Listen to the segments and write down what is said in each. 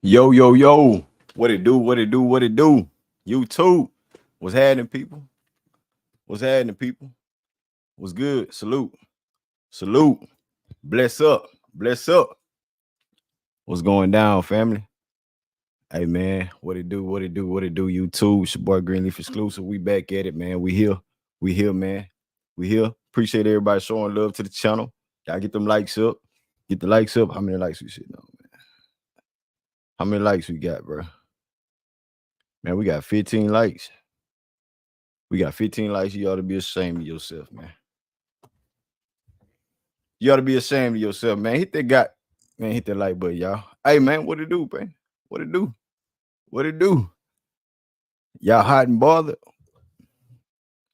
Yo, yo, yo. What it do? What it do? What it do? YouTube. What's happening, people? What's happening, people? What's good? Salute. Salute. Bless up. Bless up. What's going down, family? Hey, man. What it do? What it do? What it do? YouTube. It's your boy Greenleaf exclusive. We back at it, man. We here. We here, man. We here. Appreciate everybody showing love to the channel. Y'all get them likes up. Get the likes up. How many likes we sitting on, man? How many likes we got, bro? Man, we got 15 likes. We got 15 likes. You ought to be ashamed of yourself, man. You ought to be ashamed of yourself, man. Hit that like button, y'all. Hey, man, what it do, man? What it do? What it do? Y'all hot and bothered?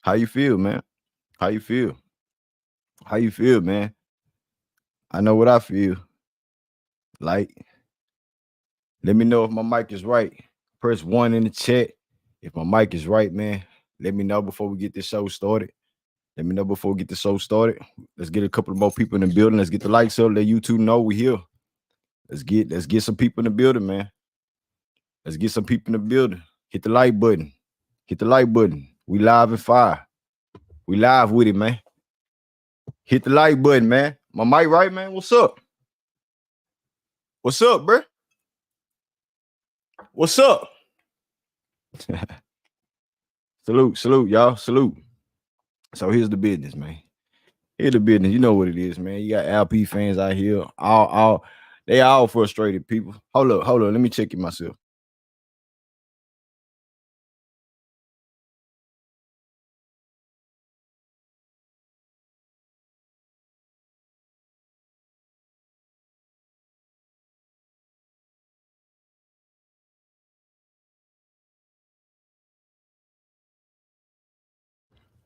How you feel, man? How you feel? How you feel, man? I know what I feel. Like, let me know if my mic is right. Press 1 in the chat. If my mic is right, man, let me know before we get this show started. Let me know before we get the show started. Let's get a couple of more people in the building. Let's get the likes up. Let YouTube know we here. Let's get some people in the building, man. Let's get some people in the building. Hit the like button. Hit the like button. We live at 5. We live with it, man. Hit the like button, man. My mic right, man? What's up? What's up, bro? What's up? Salute, y'all. Salute. So here's the business, man. Here's the business. You know what it is, man. You got LP fans out here. They all frustrated people. Hold up. Let me check it myself.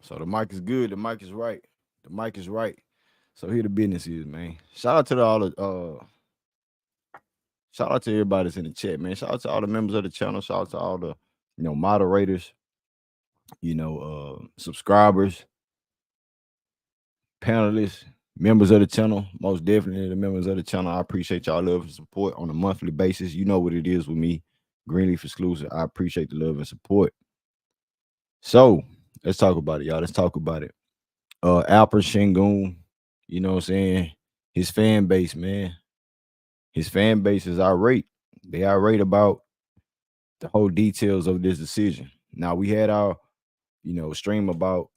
So the mic is good. The mic is right. The mic is right. So here the business is, man. Shout out to shout out to everybody that's in the chat, man. Shout out to all the members of the channel. Shout out to all the moderators, subscribers, panelists, members of the channel. Most definitely the members of the channel. I appreciate y'all love and support on a monthly basis. You know what it is with me, Greenleaf exclusive. I appreciate the love and support. So let's talk about it, y'all. Let's talk about it. Alperen Sengun, you know what I'm saying? His fan base, man. His fan base is irate. They irate about the whole details of this decision. Now we had our, stream about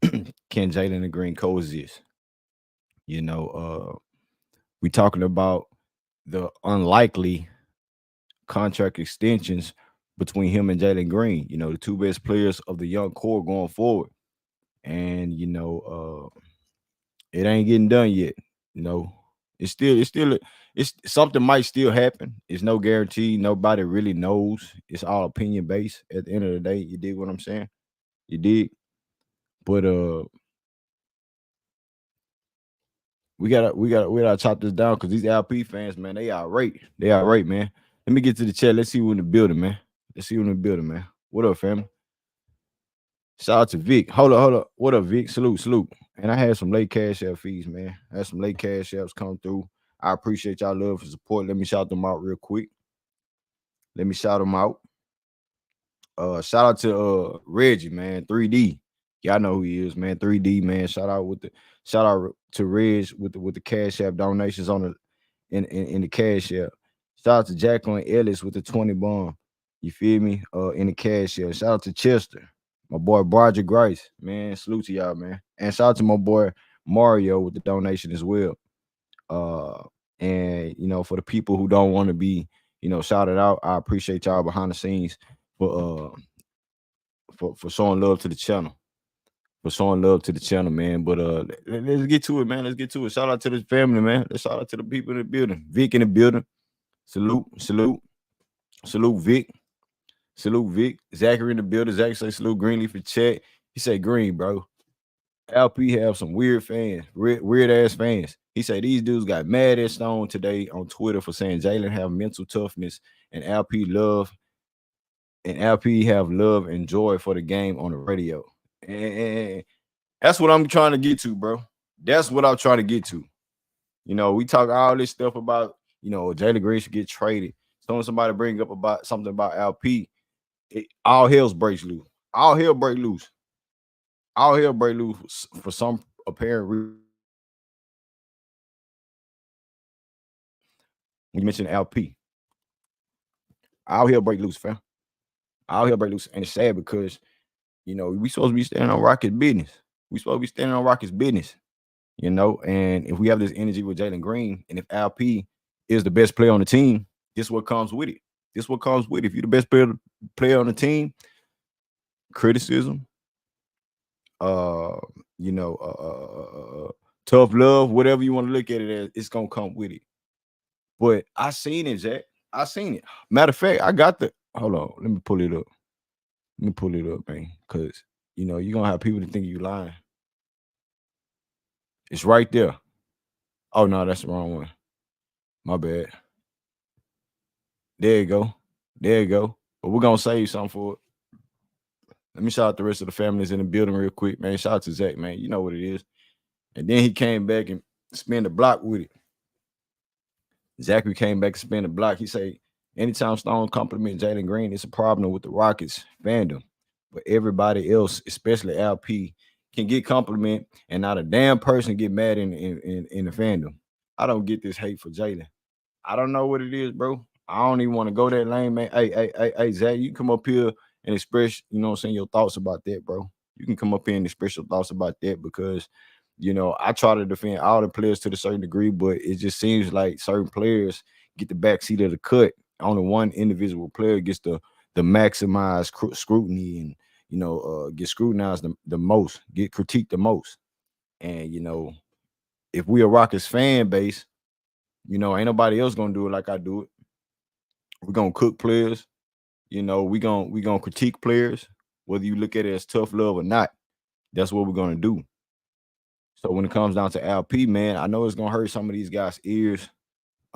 can Jalen and Green coexist. We talking about the unlikely contract extensions between him and Jalen Green, the two best players of the young core going forward. And it ain't getting done yet. It's something might still happen. It's no guarantee. Nobody really knows. It's all opinion based at the end of the day. You dig what I'm saying? You dig? But we gotta chop this down because these LP fans, man, they irate. They irate, man. Let me get to the chat. Let's see who in the building, man. Let's see who in the building, man. What up, family? Shout out to Vic. Hold up. What up, Vic? Salute. And I had some late cash app fees, man. I had some late cash apps come through. I appreciate y'all love and support. Let me shout them out real quick. Let me shout them out. Shout out to Reggie, man. 3D. Y'all know who he is, man. 3D, man. Shout out to Reg with the cash app donations on the in the cash app. Shout out to Jacqueline Ellis with the 20 bomb. You feel me? In the cash app. Shout out to Chester. My boy Barger Grice, man. Salute to y'all, man. And shout out to my boy Mario with the donation as well. And for the people who don't want to be, shouted out, I appreciate y'all behind the scenes for showing love to the channel. For showing love to the channel, man. But let's get to it, man. Let's get to it. Shout out to the family, man. Let's shout out to the people in the building. Vic in the building. Salute, Vic. Salute, Vic. Zachary in the building. Zach say salute Greenleaf in chat. He said Green, bro. LP have some weird fans, weird ass fans. He said these dudes got mad at Stone today on Twitter for saying Jalen have mental toughness and LP have love and joy for the game on the radio. And that's what I'm trying to get to, bro. That's what I'm trying to get to. We talk all this stuff about, Jalen Green should get traded. soon as somebody bring up about something about LP, all hell's breaks loose. All hell break loose. All hell break loose for some apparent reason. When you mention LP, all hell break loose, fam. All hell break loose, and it's sad because we supposed to be standing on Rocket's business. We supposed to be standing on Rocket's business. And if we have this energy with Jalen Green, and if LP is the best player on the team, this is what comes with it. This is what comes with it. If you're the best player on the team, criticism, tough love, whatever you want to look at it as, it's gonna come with it. But I seen it, Jack. I seen it. Matter of fact, I got the hold on. Let me pull it up. Let me pull it up, man. Because you're gonna have people to think you lying. It's right there. Oh no, that's the wrong one. My bad. There you go. There you go. But we're gonna save something for it. Let me shout out the rest of the families in the building real quick, man. Shout out to Zach, man. You know what it is. And then he came back and spin the block with it. Zachary came back and spin the block. He said, anytime Stone compliment Jalen Green, it's a problem with the Rockets fandom. But everybody else, especially LP, can get compliment, and not a damn person get mad in the fandom. I don't get this hate for Jalen. I don't know what it is, bro. I don't even want to go that lane, man. Hey, Zach, you come up here and express, your thoughts about that, bro. You can come up here and express your thoughts about that because, I try to defend all the players to a certain degree, but it just seems like certain players get the backseat of the cut. Only one individual player gets the maximized scrutiny and, get scrutinized the most, get critiqued the most. And, if we a Rockets fan base, ain't nobody else gonna do it like I do it. We're gonna cook players, we gonna critique players, whether you look at it as tough love or not. That's what we're gonna do. So when it comes down to LP, man, I know it's gonna hurt some of these guys' ears.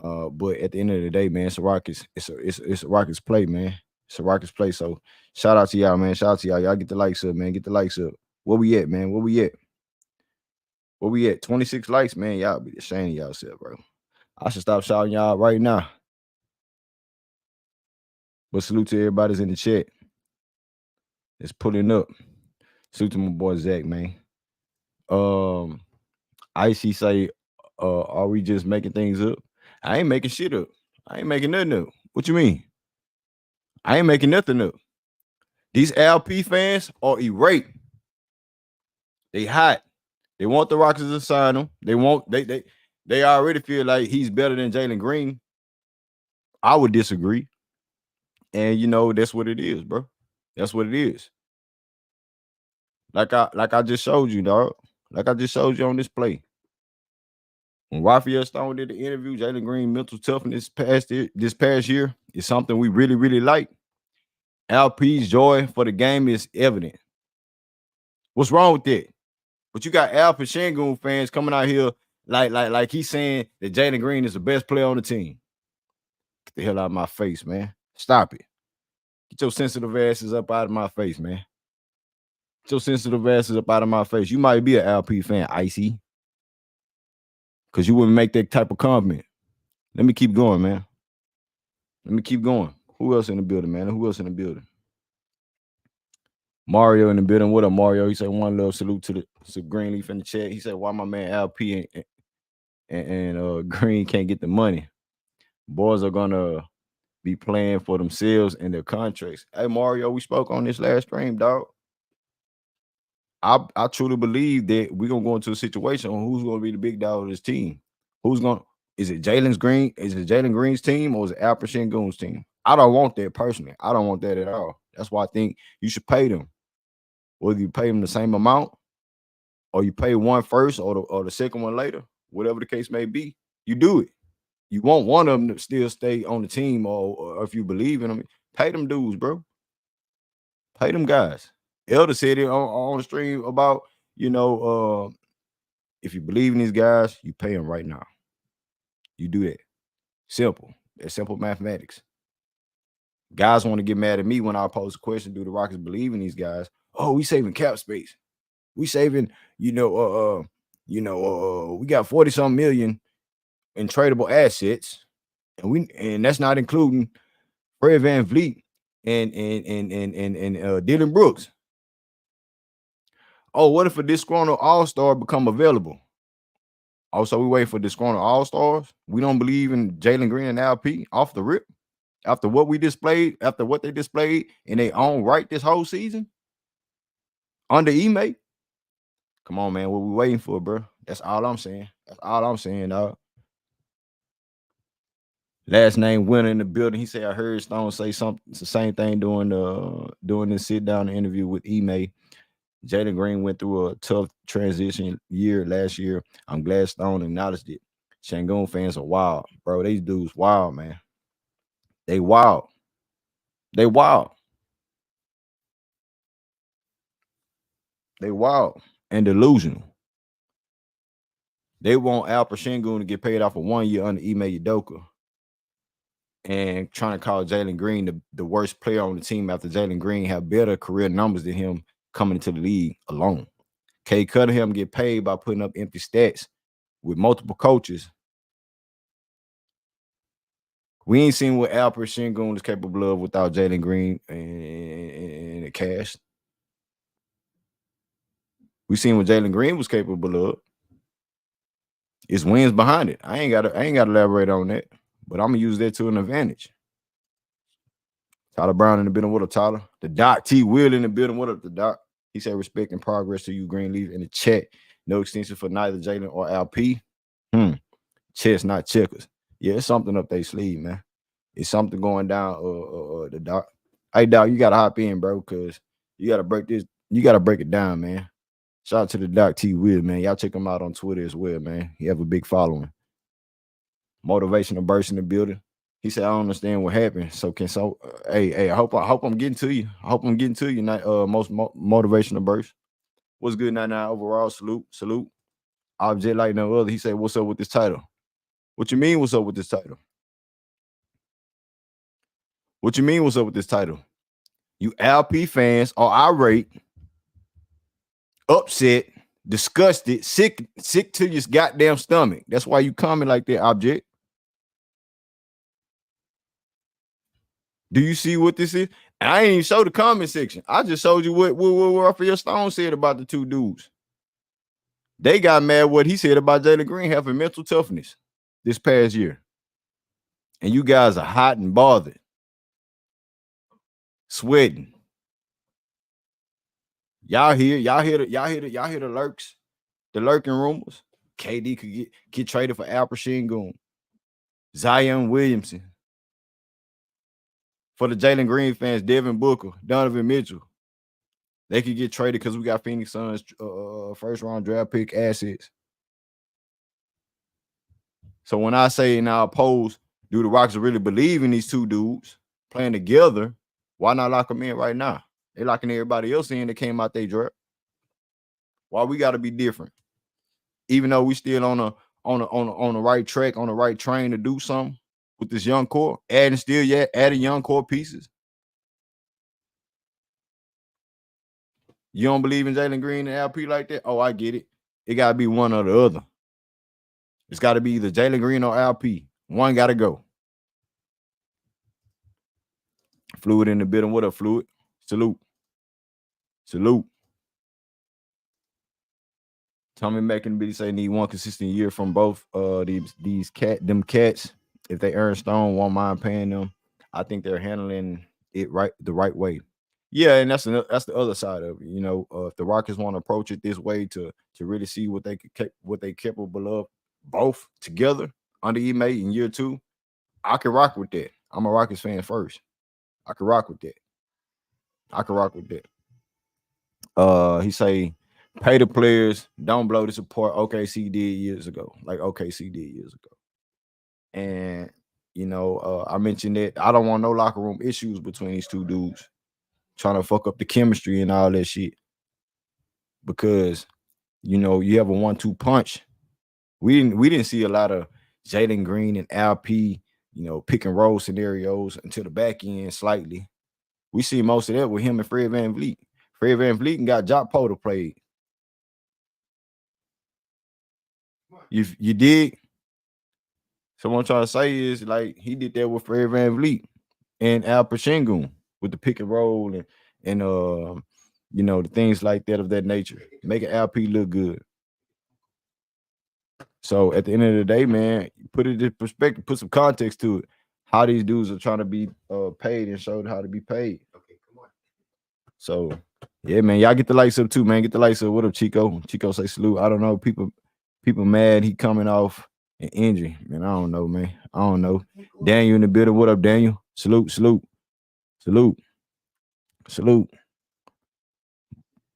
But at the end of the day, man, it's a Rockets, it's a Rockets play, man. It's a Rockets play. So shout out to y'all, man. Shout out to y'all. Y'all get the likes up, man. Get the likes up. Where we at, man? Where we at? Where we at? 26 likes, man. Y'all be ashamed of y'allself, bro. I should stop shouting y'all right now. But salute to everybody's in the chat. It's pulling up. Salute to my boy Zach, man. Icy say, are we just making things up? I ain't making shit up. I ain't making nothing up. What you mean? I ain't making nothing up. These LP fans are irate. They hot. They want the Rockets to sign him. They already feel like he's better than Jalen Green. I would disagree. And that's what it is, bro. That's what it is. Like I just showed you, dog. Like I just showed you on this play. When Raphael Stone did the interview, Jalen Green mental toughness this past year is something we really, really like. LP's joy for the game is evident. What's wrong with that? But you got Alperen Sengun fans coming out here like he's saying that Jalen Green is the best player on the team. Get the hell out of my face, man. Stop it. Get your sensitive asses up out of my face, man. Get your sensitive asses up out of my face. You might be an LP fan, Icy. Because you wouldn't make that type of comment. Let me keep going, man. Let me keep going. Who else in the building, man? Who else in the building? Mario in the building. What up, Mario? He said, one love, salute to Greenleaf in the chat. He said, why my man LP and Green can't get the money? Boys are gonna be playing for themselves and their contracts. Hey, Mario, we spoke on this last stream, dog. I truly believe that we're gonna go into a situation on who's gonna be the big dog of this team. Is it Jalen Green? Is it Jalen Green's team or is it Alperen Sengun's team? I don't want that personally. I don't want that at all. That's why I think you should pay them. Whether you pay them the same amount or you pay one first or the second one later, whatever the case may be, you do it. You want one of them to still stay on the team or if you believe in them, pay them dudes, bro. Pay them guys. Elder said it on the stream about, if you believe in these guys, you pay them right now. You do that. Simple. That's simple mathematics. Guys want to get mad at me when I pose a question, do the Rockets believe in these guys? Oh, we saving cap space. We saving, we got 40-some million in tradable assets. And that's not including Fred VanVleet and Dylan Brooks. Oh, what if a disgruntled all-star become available? Also, we wait for disgruntled all-stars. We don't believe in Jalen Green and LP off the rip. After what we displayed, after what they displayed in their own right this whole season under Ime. Come on, man. What we waiting for, bro? That's all I'm saying. That's all I'm saying, dog. Last name winner in the building. He said, I heard Stone say something. It's the same thing during this sit-down interview with Ime. Jalen Green went through a tough transition year last year. I'm glad Stone acknowledged it. Sengun fans are wild, bro. These dudes wild, man. They wild. They wild. They wild and delusional. They want Alperen Sengun to get paid off for 1 year under Ime Udoka and trying to call Jalen Green the worst player on the team after Jalen Green have better career numbers than him coming into the league alone. Cade Cunningham get paid by putting up empty stats with multiple coaches. We ain't seen what Alperen Sengun is capable of without Jalen Green and the cash. We seen what Jalen Green was capable of. It's wins behind it. I ain't gotta elaborate on that, but I'm gonna use that to an advantage. Tyler Brown in the building. What up, Tyler? The Doc T. Will in the building. What up, the Doc? He said respect and progress to you, Greenleaf, in the chat. No extension for neither Jalen or LP. Chess, not checkers. Yeah, it's something up their sleeve, man. It's something going down. The Doc. Hey, Doc, you gotta hop in, bro, because you gotta break this. You gotta break it down, man. Shout out to the Doc T. Will, man. Y'all check him out on Twitter as well, man. He have a big following. Motivational burst in the building. He said, I don't understand what happened. Hey, I hope I'm getting to you. I hope I'm getting to you. Most motivational burst. What's good now? Overall, salute. Object like no other. He said, what's up with this title? What you mean, what's up with this title? What you mean, what's up with this title? You LP fans are irate, upset, disgusted, sick to your goddamn stomach. That's why you coming like that, Object. Do you see what this is? I ain't even show the comment section. I just showed you what Raphael Stone said about the two dudes. They got mad what he said about Jalen Green having mental toughness this past year. And you guys are hot and bothered, sweating. Y'all hear the lurks, the lurking rumors. KD could get traded for Alperen Sengun, Zion Williamson. For the Jalen Green fans, Devin Booker, Donovan Mitchell. They could get traded because we got Phoenix Suns first round draft pick assets. So when I say in our polls, do the Rockets really believe in these two dudes playing together? Why not lock them in right now? They locking everybody else in that came out they draft. Why we got to be different? Even though we still on the right track, on the right train to do something with this young core, adding young core pieces. You don't believe in Jalen Green and LP like that? Oh, I get it. It got to be one or the other. It's got to be either Jalen Green or LP. One got to go. Fluid in the building. What up, Fluid? Salute. Tommy McIntyre say need one consistent year from both them cats. If they earn Stone, won't mind paying them. I think they're handling it the right way. Yeah, and that's the other side of it. You know, if the Rockets want to approach it this way to really see what they capable of, both together under Ime in year 2, I can rock with that. I'm a Rockets fan first. I can rock with that. He say, pay the players, don't blow the support. OKC did years ago, And you know, I mentioned that I don't want no locker room issues between these two dudes trying to fuck up the chemistry and all that shit. Because you know, you have a 1-2 punch. We didn't see a lot of Jalen Green and LP, you know, pick and roll scenarios until the back end slightly. We see most of that with him and Fred VanVleet. Fred VanVleet got Jock Porter played. You dig? So what I'm trying to say is, like, he did that with Fred VanVleet. and Alperen Sengun with the pick and roll and the things like that of that nature, making LP look good. So at the end of the day, man, put it in perspective, put some context to it. How these dudes are trying to be paid and showed how to be paid. Okay, come on. So yeah, man, y'all get the lights up too, man. Get the lights up. What up, Chico? Chico say salute. I don't know. People mad he coming off an injury. Man, I don't know, man. I don't know. Daniel in the building. What up, Daniel? Salute, salute, salute, salute.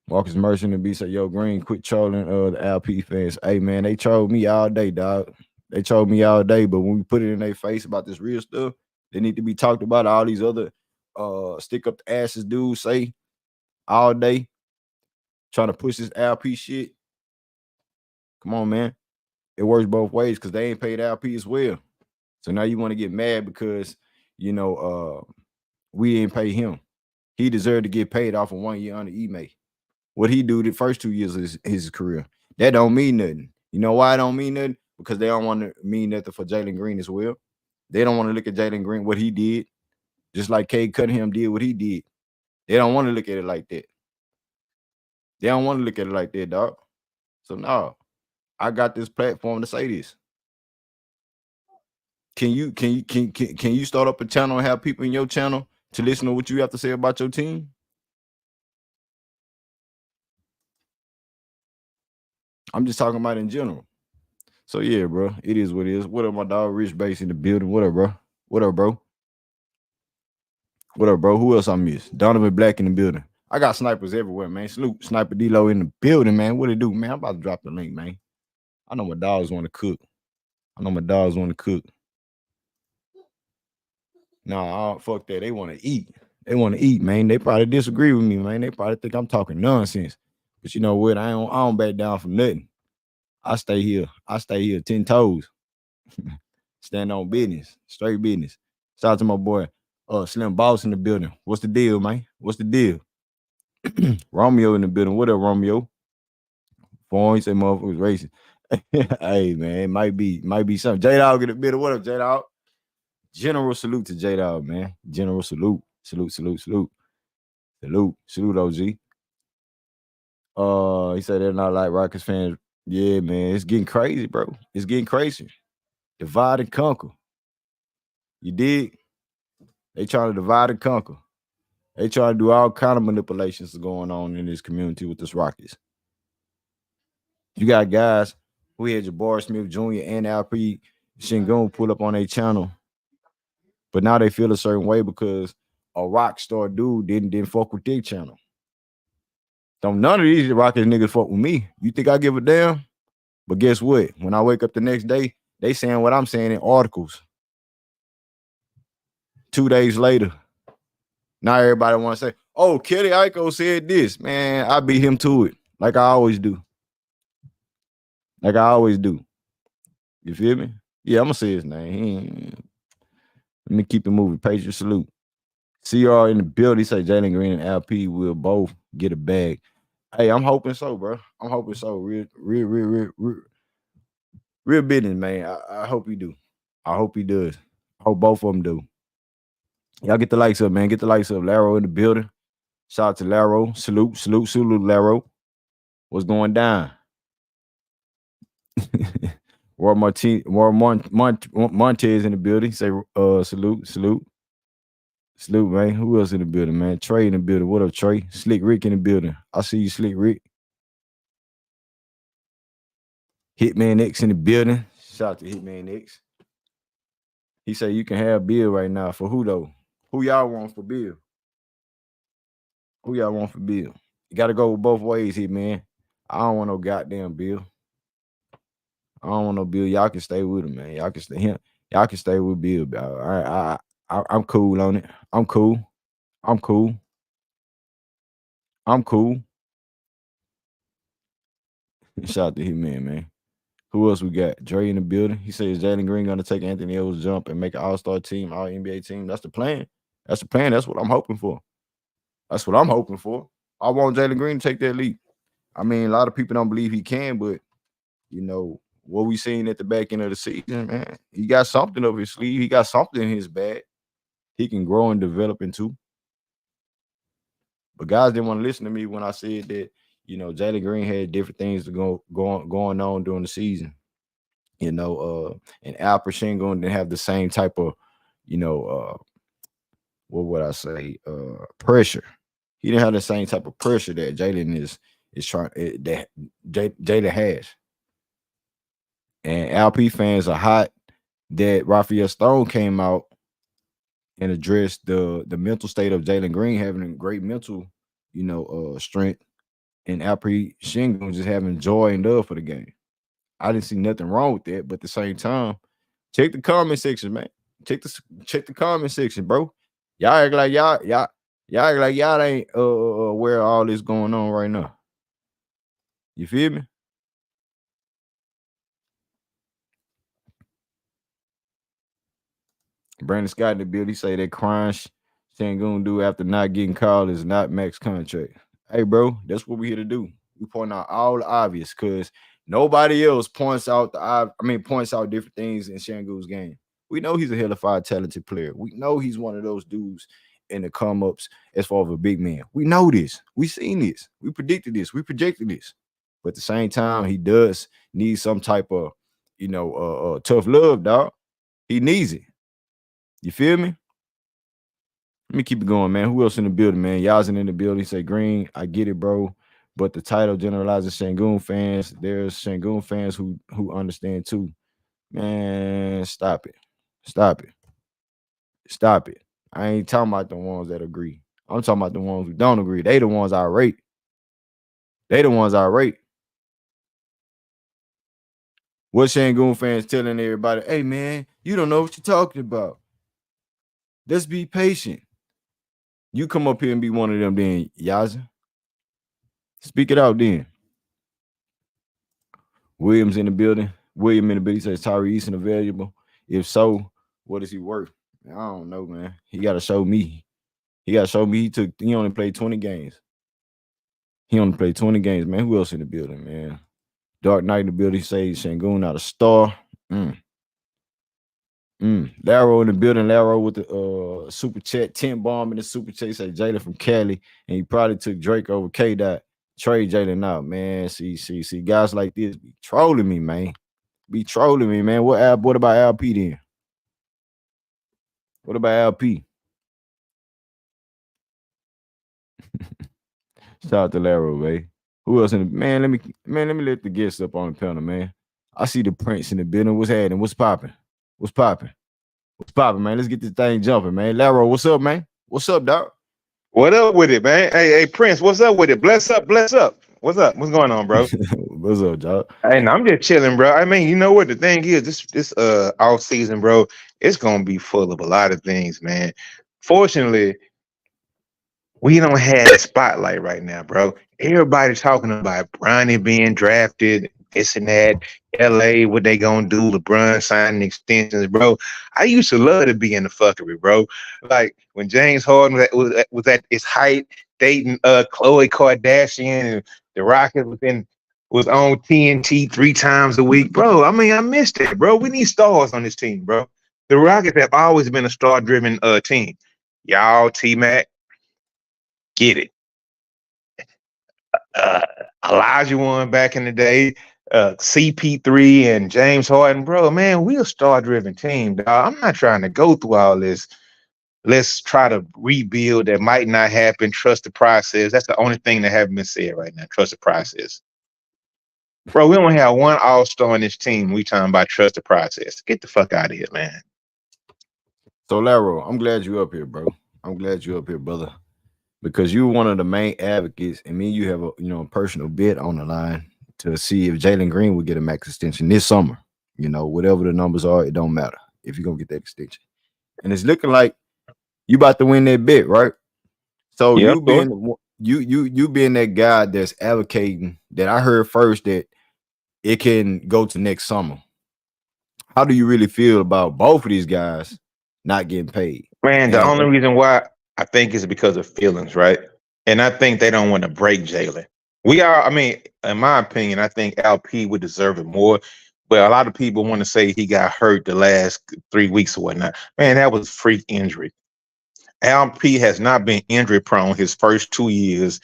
Marcus Merchant and B say, yo, Green, quit trolling the LP fans. Hey, man, they trolled me all day, dog. They trolled me all day, but when we put it in their face about this real stuff, they need to be talked about. All these other stick up the asses dudes say all day, trying to push this LP shit. Come on, man. It works both ways because they ain't paid LP as well. So now you want to get mad because, we ain't pay him. He deserved to get paid off of 1 year under Ime. What he do the first 2 years of his career. That don't mean nothing. You know why it don't mean nothing? Because they don't want to mean nothing for Jalen Green as well. They don't want to look at Jalen Green, what he did, just like Cade Cunningham did what he did. They don't want to look at it like that. They don't want to look at it like that, dog. So no, I got this platform to say this. Can you start up a channel and have people in your channel to listen to what you have to say about your team? I'm just talking about in general. So yeah, bro, it is what it is. What up, my dog? Rich Base in the building. What up, bro? What up, bro? What up, bro? Who else I miss? Donovan Black in the building. I got snipers everywhere, man. Salute, Sniper D-Lo in the building, man. What it do, man? I'm about to drop the link, man. I know my dogs want to cook. Nah, fuck that. They want to eat. They want to eat, man. They probably disagree with me, man. They probably think I'm talking nonsense. But you know what? I don't back down from nothing. I stay here 10 toes. Stand on business, straight business. Shout out to my boy, Slim Boss in the building. What's the deal, man? What's the deal? Romeo in the building. What up, Romeo? He said motherfuckers racing. Hey, man, it might be something. J-Dog in the building. What up, J-Dog? General salute to J-Dog, man. General salute. Salute, OG. He said they're not like Rockets fans. Yeah, man, it's getting crazy, bro. It's getting crazy. Divide and conquer. You dig? They trying to divide and conquer. They try to do all kind of manipulations going on in this community with this Rockets. You got guys who had Jabbar Smith Jr. and Alperen Sengun pull up on their channel, but now they feel a certain way because a rock star dude didn't fuck with their channel. Don't none of these Rockets niggas fuck with me. You think I give a damn? But guess what? When I wake up the next day, they saying what I'm saying in articles. 2 days later, now everybody want to say, oh, Kelly Iko said this. Man, I beat him to it like I always do. You feel me? Yeah, I'm going to say his name. Let me keep it moving. Patriot salute. CR in the building. He say Jalen Green and LP will both get a bag. Hey, I'm hoping so, bro. I'm hoping so. Real business, man. I hope he do. I hope he does. I hope both of them do. Y'all get the likes up, man. Get the likes up. Laro in the building. Shout out to Laro. Salute, Laro. What's going down? Roy Montez in the building. Say salute, man. Who else in the building, man? Trey in the building. What up, Trey? Slick Rick in the building. I see you, Slick Rick. Hitman X in the building. Shout out to Hitman X. He said you can have Bill right now. For who though? Who y'all want for Bill? You gotta go both ways here, man. I don't want no goddamn Bill. Y'all can stay with him, man. Y'all can stay with Bill. I'm cool on it. I'm cool. Shout out to him, man. Who else we got? Dre in the building. He says Jalen Green gonna take Anthony Edwards' jump and make an all-star team, all NBA team. That's the plan. That's what I'm hoping for. I want Jalen Green to take that leap. I mean, a lot of people don't believe he can, but you know what we seen at the back end of the season, man. He got something up his sleeve. He got something in his bag. he can grow and develop into. But guys didn't want to listen to me when I said that, Jalen Green had different things to going on during the season. And Alperen Sengun didn't have the same type of, what would I say, pressure. He didn't have the same type of pressure that Jalen is trying that Jalen has. And LP fans are hot that Raphael Stone came out and addressed the mental state of Jalen Green having a great mental, strength, and Alperen Sengun just having joy and love for the game. I didn't see nothing wrong with that, but at the same time, check the comment section, man. Check the comment section, bro. Y'all act like y'all ain't aware of all this going on right now. You feel me? Brandon Scott in the building, he say that crying Sengun do after not getting called is not max contract. Hey, bro, that's what we here to do. We point out all the obvious because nobody else points out points out different things in Sengun's game. We know he's a hell of a talented player. We know he's one of those dudes in the come ups as far as a big man. We know this. We seen this. We predicted this. We projected this. But at the same time, he does need some type of, tough love, dog. He needs it. You feel me? Let me keep it going, man. Who else in the building, man? Yazin in the building. Say, Green, I get it, bro. But the title generalizes Sengun fans. There's Sengun fans who understand too. Man, stop it. Stop it. Stop it. I ain't talking about the ones that agree. I'm talking about the ones who don't agree. They the ones I rate. They the ones I rate. What Sengun fans telling everybody, hey, man, you don't know what you're talking about. Let's be patient. You come up here and be one of them then, Yazin. Speak it out then. Williams in the building. William in the building says Tyree Eason available. If so, what is he worth? I don't know, man. He got to show me. He got to show me he only played 20 games. He only played 20 games, man. Who else in the building, man? Dark Knight in the building says Sengun not a star. Laro in the building. Laro with the super chat. 10 bomb in the super chat. Say Jalen from Cali. And he probably took Drake over K-Dot. Trade Jalen out, man. See, guys like this be trolling me, man. Be trolling me, man. What about LP then? What about LP? Shout out to Laro, man. Who else in the man? Let me let the guests up on the panel, man. I see the Prince in the building. What's happening? What's popping? What's popping? What's popping, man? Let's get this thing jumping, man. Laro, what's up, man? What's up, dog? What up with it, man? Hey, Prince, what's up with it? Bless up. What's up? What's going on, bro? What's up, dog? Hey, no, I'm just chilling, bro. I mean, you know what the thing is? This off season, bro, it's gonna be full of a lot of things, man. Fortunately, we don't have a spotlight right now, bro. Everybody's talking about Bronny being drafted, this and that. LA, what they gonna do? LeBron signing extensions, bro. I used to love to be in the fuckery, bro. Like when James Harden was at his height, dating Khloe Kardashian, and the Rockets was on TNT 3 times a week, bro. I mean, I missed it, bro. We need stars on this team, bro. The Rockets have always been a star-driven team. Y'all, T-Mac, get it. Elijah won back in the day, CP3 and James Harden, bro, man, we a star-driven team, dog. I'm not trying to go through all this. Let's try to rebuild. That might not happen. Trust the process. That's the only thing that haven't been said right now. Trust the process. Bro, we only have one all-star on this team. We talking about trust the process. Get the fuck out of here, man. So, Laro, I'm glad you up here, bro. I'm glad you up here, brother. Because you're one of the main advocates, and me, you have a personal bid on the line to see if Jalen Green would get a max extension this summer. Whatever the numbers are, it don't matter if you're gonna get that extension. And it's looking like you about to win that bid, right? So Yep, you being that guy that's advocating that I heard first that it can go to next summer. How do you really feel about both of these guys not getting paid? man. The only reason why I think is because of feelings, right? And I think they don't want to break Jalen. I mean, in my opinion, I think LP would deserve it more. But a lot of people want to say he got hurt the last 3 weeks or whatnot. Man, that was a freak injury. LP has not been injury prone his first 2 years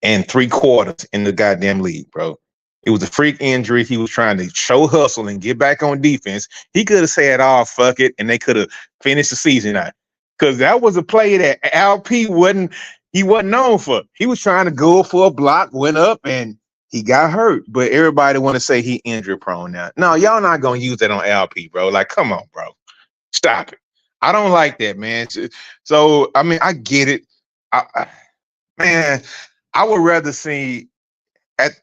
and 3 quarters in the goddamn league, bro. It was a freak injury. He was trying to show hustle and get back on defense. He could have said, "Oh, fuck it," and they could have finished the season out. Because that was a play that LP wasn't known for. He was trying to go for a block, went up, and he got hurt. But everybody want to say he injury prone now. No, y'all not gonna use that on LP, bro. Like, come on, bro. Stop it. I don't like that, man. So I mean, I get it. Man, I would rather see at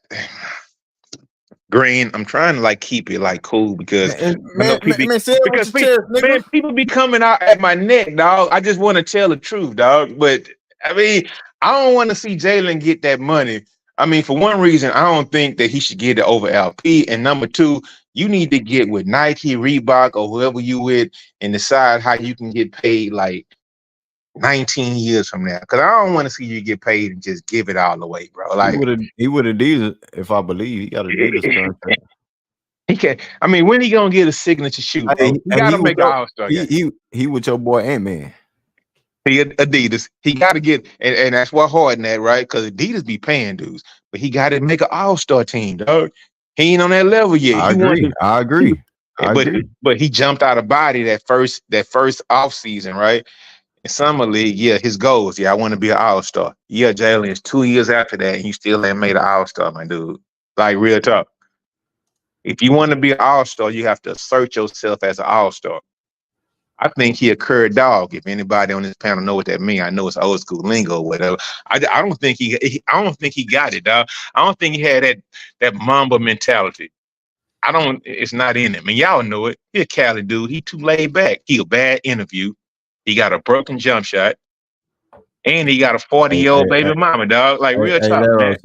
Green. I'm trying to like keep it like cool because I know people Say it with because your chest, man, nigga. people be coming out at my neck, dog. I just want to tell the truth, dog. But I mean, I don't want to see Jalen get that money. I mean, for one reason, I don't think that he should get it over LP. And number two, you need to get with Nike, Reebok, or whoever you with and decide how you can get paid like 19 years from now. Because I don't want to see you get paid and just give it all away, bro. Like He would Adidas, if I believe he got Adidas contract. he can. I mean, when he gonna get a signature shoe, bro? He got to make an All-Star game. He with your boy Ant-Man. He Adidas. He got to get, and that's what Harden at, right? Because Adidas be paying dudes, but he got to make an All-Star team, dog. He ain't on that level yet. I agree. But he jumped out of body that first off season, right? In summer league, yeah, his goals, yeah, I want to be an All-Star. Yeah, Jalen is 2 years after that, and you still ain't made an All-Star, my dude. Like real talk. If you want to be an All-Star, you have to assert yourself as an All-Star. I think he a curd dog. If anybody on this panel know what that means, I know it's old school lingo or whatever. I don't think I don't think he got it, dog. I don't think he had that Mamba mentality. I don't. It's not in him, and y'all know it. He a Cali dude. He too laid back. He a bad interview. He got a broken jump shot, and he got a 40-year-old baby mama, dog. Like real talk, Laro, man.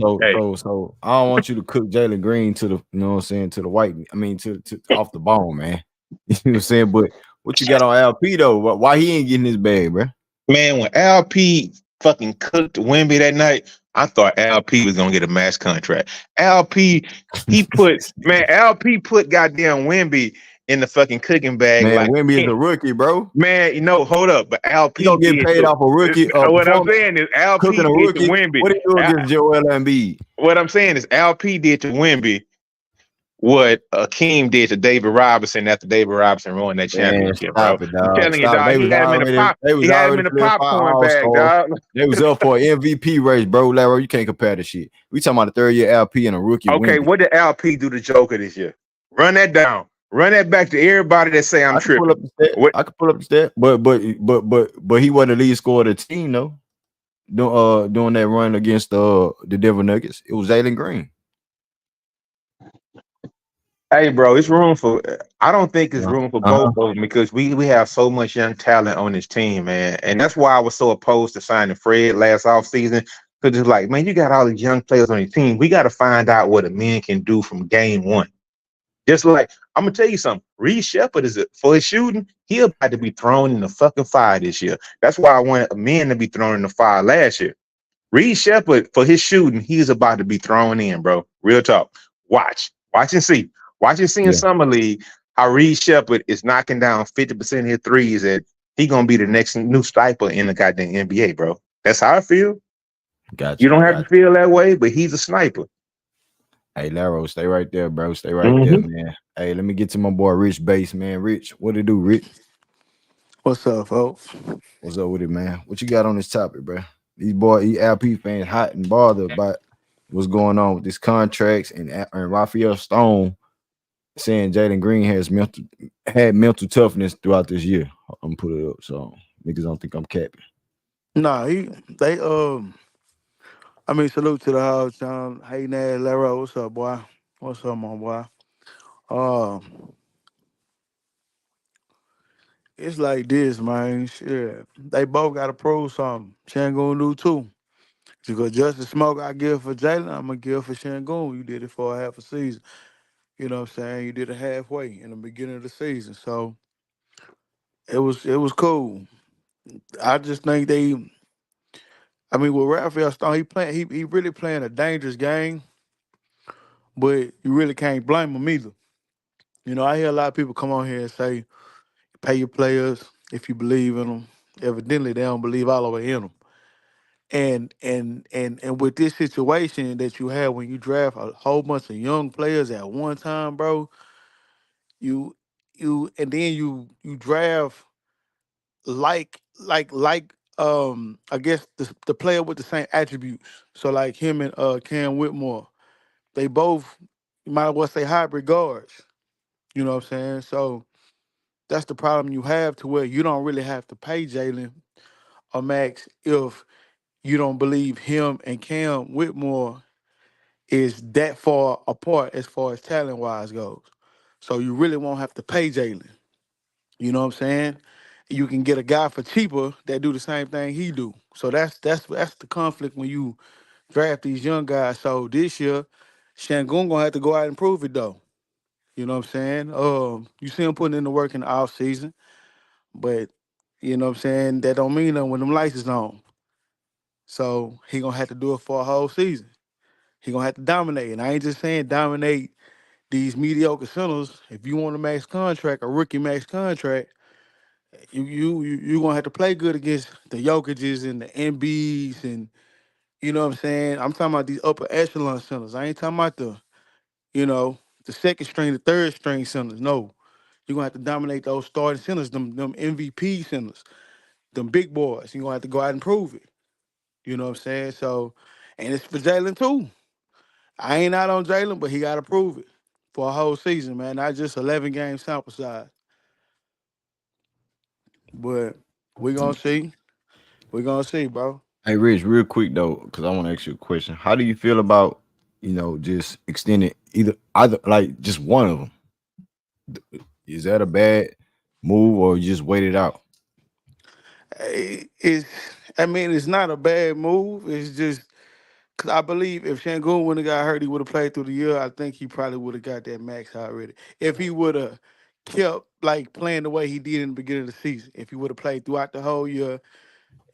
So I don't want you to cook Jalen Green to the, you know what I'm saying, to the white. I mean, to off the bone, man. You know what I'm saying? But what you got on LP though? Why he ain't getting his bag, bro? Man, when LP fucking cooked Wemby that night, I thought LP was gonna get a max contract. LP, LP put goddamn Wemby in the fucking cooking bag. Man, Like Wemby is a rookie, bro. man, hold up, but LP He gonna get paid off a rookie. What I'm saying is LP cooking a did rookie. to Wemby. What he do against Joel Embiid? What I'm saying is LP did to Wemby what Akeem did to David Robinson after David Robinson won that championship, bro. It, I'm telling you, dog. They He had him in the popcorn bag, dog. They was up for an MVP race, bro. Laro, you can't compare the shit. We talking about a third-year LP and a rookie. Okay, Wemby. what did LP do to Joker this year? Run that down. Run that back to everybody that say I'm tripping. I could pull up the stat, but he wasn't the lead scorer of the team though. Doing that run against the Denver Nuggets, it was Jalen Green. Hey, bro, it's room for. I don't think it's room for both of them because we have so much young talent on this team, man, and that's why I was so opposed to signing Fred last offseason. Because it's like, man, you got all these young players on your team. We got to find out what a man can do from game one. Just like I'm gonna tell you something, Reed Shepard for his shooting, he about to be thrown in the fucking fire this year. That's why I wanted a man to be thrown in the fire last year. Reed Shepard for his shooting, he's about to be thrown in, bro. Real talk. Watch and see. Watch and see in summer league how Reed Shepard is knocking down 50% of his threes, and he gonna be the next new sniper in the goddamn NBA, bro. That's how I feel. Gotcha. You don't have to feel that way, but he's a sniper. Hey, Laro, stay right there, bro. Stay right there, man. Hey, let me get to my boy Rich Bass, man. Rich, what it do, Rich? What's up, folks? What's up with it, man? What you got on this topic, bro? These LP fans hot and bothered about what's going on with these contracts and Raphael Stone saying Jalen Green had mental toughness throughout this year. I'm gonna put it up so niggas don't think I'm capping. Nah, I mean, salute to the house, John. Hey, Ned, Laro, what's up, boy? What's up, my boy? It's like this, man. Shit, they both got to prove something. Shangoon do too. Because just the smoke I give for Jalen, I'm gonna give for Shangoon. You did it for a half a season. You know what I'm saying? You did it halfway in the beginning of the season, so it was cool. I just think I mean, with Raphael Stone, he really playing a dangerous game, but you really can't blame him either. You know, I hear a lot of people come on here and say, pay your players if you believe in them. Evidently, they don't believe all the way in them. And with this situation that you have when you draft a whole bunch of young players at one time, bro, you and then you draft I guess the player with the same attributes. So like him and Cam Whitmore, they both, you might as well say, hybrid guards. You know what I'm saying? So that's the problem you have, to where you don't really have to pay Jalen or Max if you don't believe him and Cam Whitmore is that far apart as far as talent wise goes. So you really won't have to pay Jalen. You know what I'm saying? You can get a guy for cheaper that do the same thing he do. So that's the conflict when you draft these young guys. So this year, Shangun gonna have to go out and prove it though. You know what I'm saying? You see him putting in the work in the off season, but you know what I'm saying, that don't mean nothing when them lights is on. So he gonna have to do it for a whole season. He gonna have to dominate. And I ain't just saying dominate these mediocre centers. If you want a max contract, a rookie max contract, you gonna have to play good against the Jokic's and the MBs, and you know what I'm saying. I'm talking about these upper echelon centers. I ain't talking about you know the second string, the third string centers. No, you're gonna have to dominate those starting centers, them MVP centers, them big boys. You're gonna have to go out and prove it. You know what I'm saying? So, and it's for Jalen too. I ain't out on Jalen, but he got to prove it for a whole season, man. Not just 11 game sample size. But we gonna see. We gonna see, bro. Hey, Rich, real quick though, because I want to ask you a question. How do you feel about, just extending either like just one of them? Is that a bad move, or you just wait it out? It's, I mean, it's not a bad move. It's just because I believe if Shangun wouldn't have got hurt, he would have played through the year. I think he probably would have got that max already. If he would have kept like playing the way he did in the beginning of the season, if he would have played throughout the whole year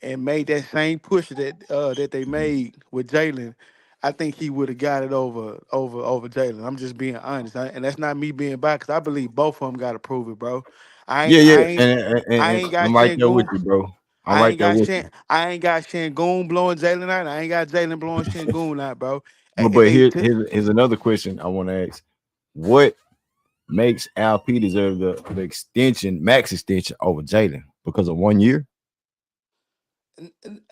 and made that same push that they made with Jalen, I think he would have got it over Jalen. I'm just being honest, and that's not me being biased, 'cause I believe both of them got to prove it, bro. I Yeah, ain't yeah, I ain't I and ain't got I'm right there with Shangoon. you, bro. I'm right there with you. I ain't got Shangoon blowing Jalen out. I ain't got Jalen blowing Shangoon out, bro. But If but they here's another question I want to ask. What makes Al P deserve the extension, max extension over Jalen? Because of 1 year?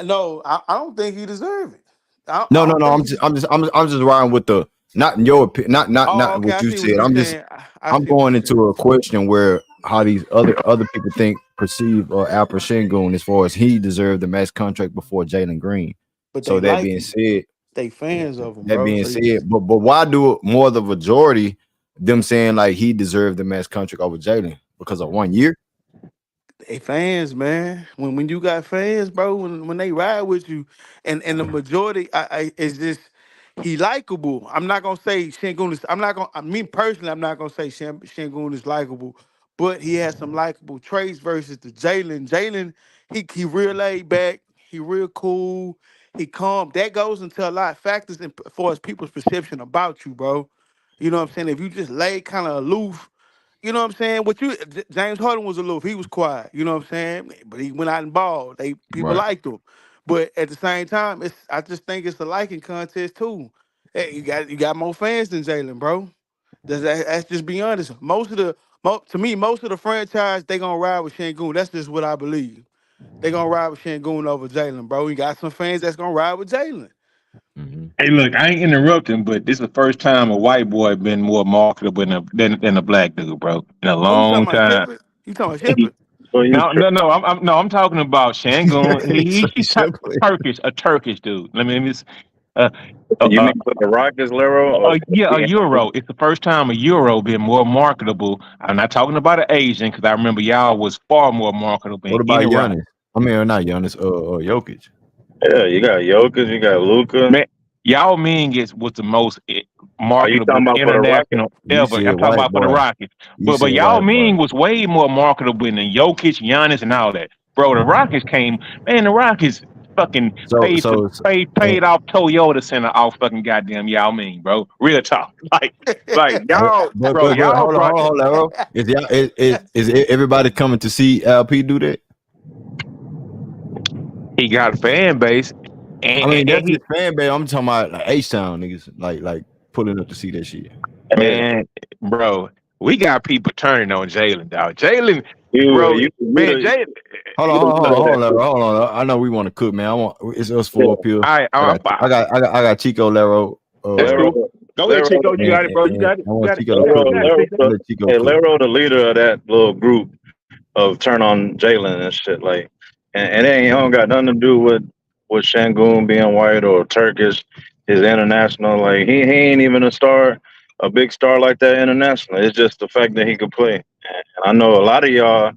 no, I don't think he deserve it. I No, no, don't no. think I'm he. just I'm just I'm just, I'm just riding with the, not in your opinion, not Oh, okay. what I you see what said. you're I'm just saying. I I'm see what going you're saying. into a question where how these other people think perceive Alperen Sengun as far as he deserved the max contract before Jalen Green. But So they that like being him. said, They fans of him, that bro. being So said, but why do more the majority them saying like he deserved the max contract over Jalen because of 1 year? they fans, man. When you got fans, bro, when they ride with you, and the majority, I is just he likable. I'm not gonna say Shangoon is. I'm not gonna. I mean personally, I'm not gonna say Shangoon is likable, but he has some likable traits versus the Jalen. Jalen, he real laid back. He real cool. He calm. That goes into a lot of factors in, for as people's perception about you, bro. You know what I'm saying? If you just lay kind of aloof, you know what I'm saying? James Harden was aloof. He was quiet. You know what I'm saying? But he went out and balled. People Right. liked him. But at the same time, I just think it's a liking contest too. Hey, you got more fans than Jalen, bro. That's just be honest. To me, most of the franchise they gonna ride with Shangoon. That's just what I believe. They gonna ride with Shangoon over Jalen, bro. You got some fans that's gonna ride with Jalen. Mm-hmm. Hey, look, I ain't interrupting, but this is the first time a white boy been more marketable than a black dude, bro, in a Oh, you talking long about time. Shepard? You talking about Shepard? Well, you No, no, no. I'm talking about Shangun. So He's simply. Turkish, a Turkish dude. Let me uh, uh, you uh, mean with the Rockets, Lero, or yeah, a being euro. It's the first time a euro been more marketable. I'm not talking about an Asian because I remember y'all was far more marketable than What about any rock. Giannis? I mean, not Giannis, Jokic. yeah, you got Jokic, you got Luca. Man, Yao Ming was the most Are you marketable talking about for the Rockets? international You ever. said I'm talking white about for the boy. Rockets. You But said Yao white boy. Ming was way more marketable than Jokic, Giannis, and all that. Bro, the Rockets came, man, the Rockets fucking So so, and, paid off Toyota Center off fucking goddamn Yao Ming, bro. Real talk. Like y'all, bro, but y'all hold on, brought hold on, Laro. Is everybody coming to see LP do that? He got a fan base, I mean, and that's his fan base. I'm talking about like H-Town niggas, like pulling up to see that shit. man, bro, we got people turning on Jalen, dog. Jalen, You bro, you man, you Jalen. Hold you on, hold on, know that. hold on. I know we want to cook, man. I want it's us Yeah. four up here. All right, I got Chico Lero. that's Lero, cool. Go ahead, Lero, Chico. You got it, bro. You And got it. I You want got it. Chico You to got it. cook, You Lero, got it, man. Lero, Chico. Let Chico hey, cook. Lero, the leader of that little group of turn on Jalen and shit. Like, and it ain't don't got nothing to do with Shangoon being white or Turkish. His international, like he ain't even a big star like that international. It's just the fact that he could play. And I know a lot of y'all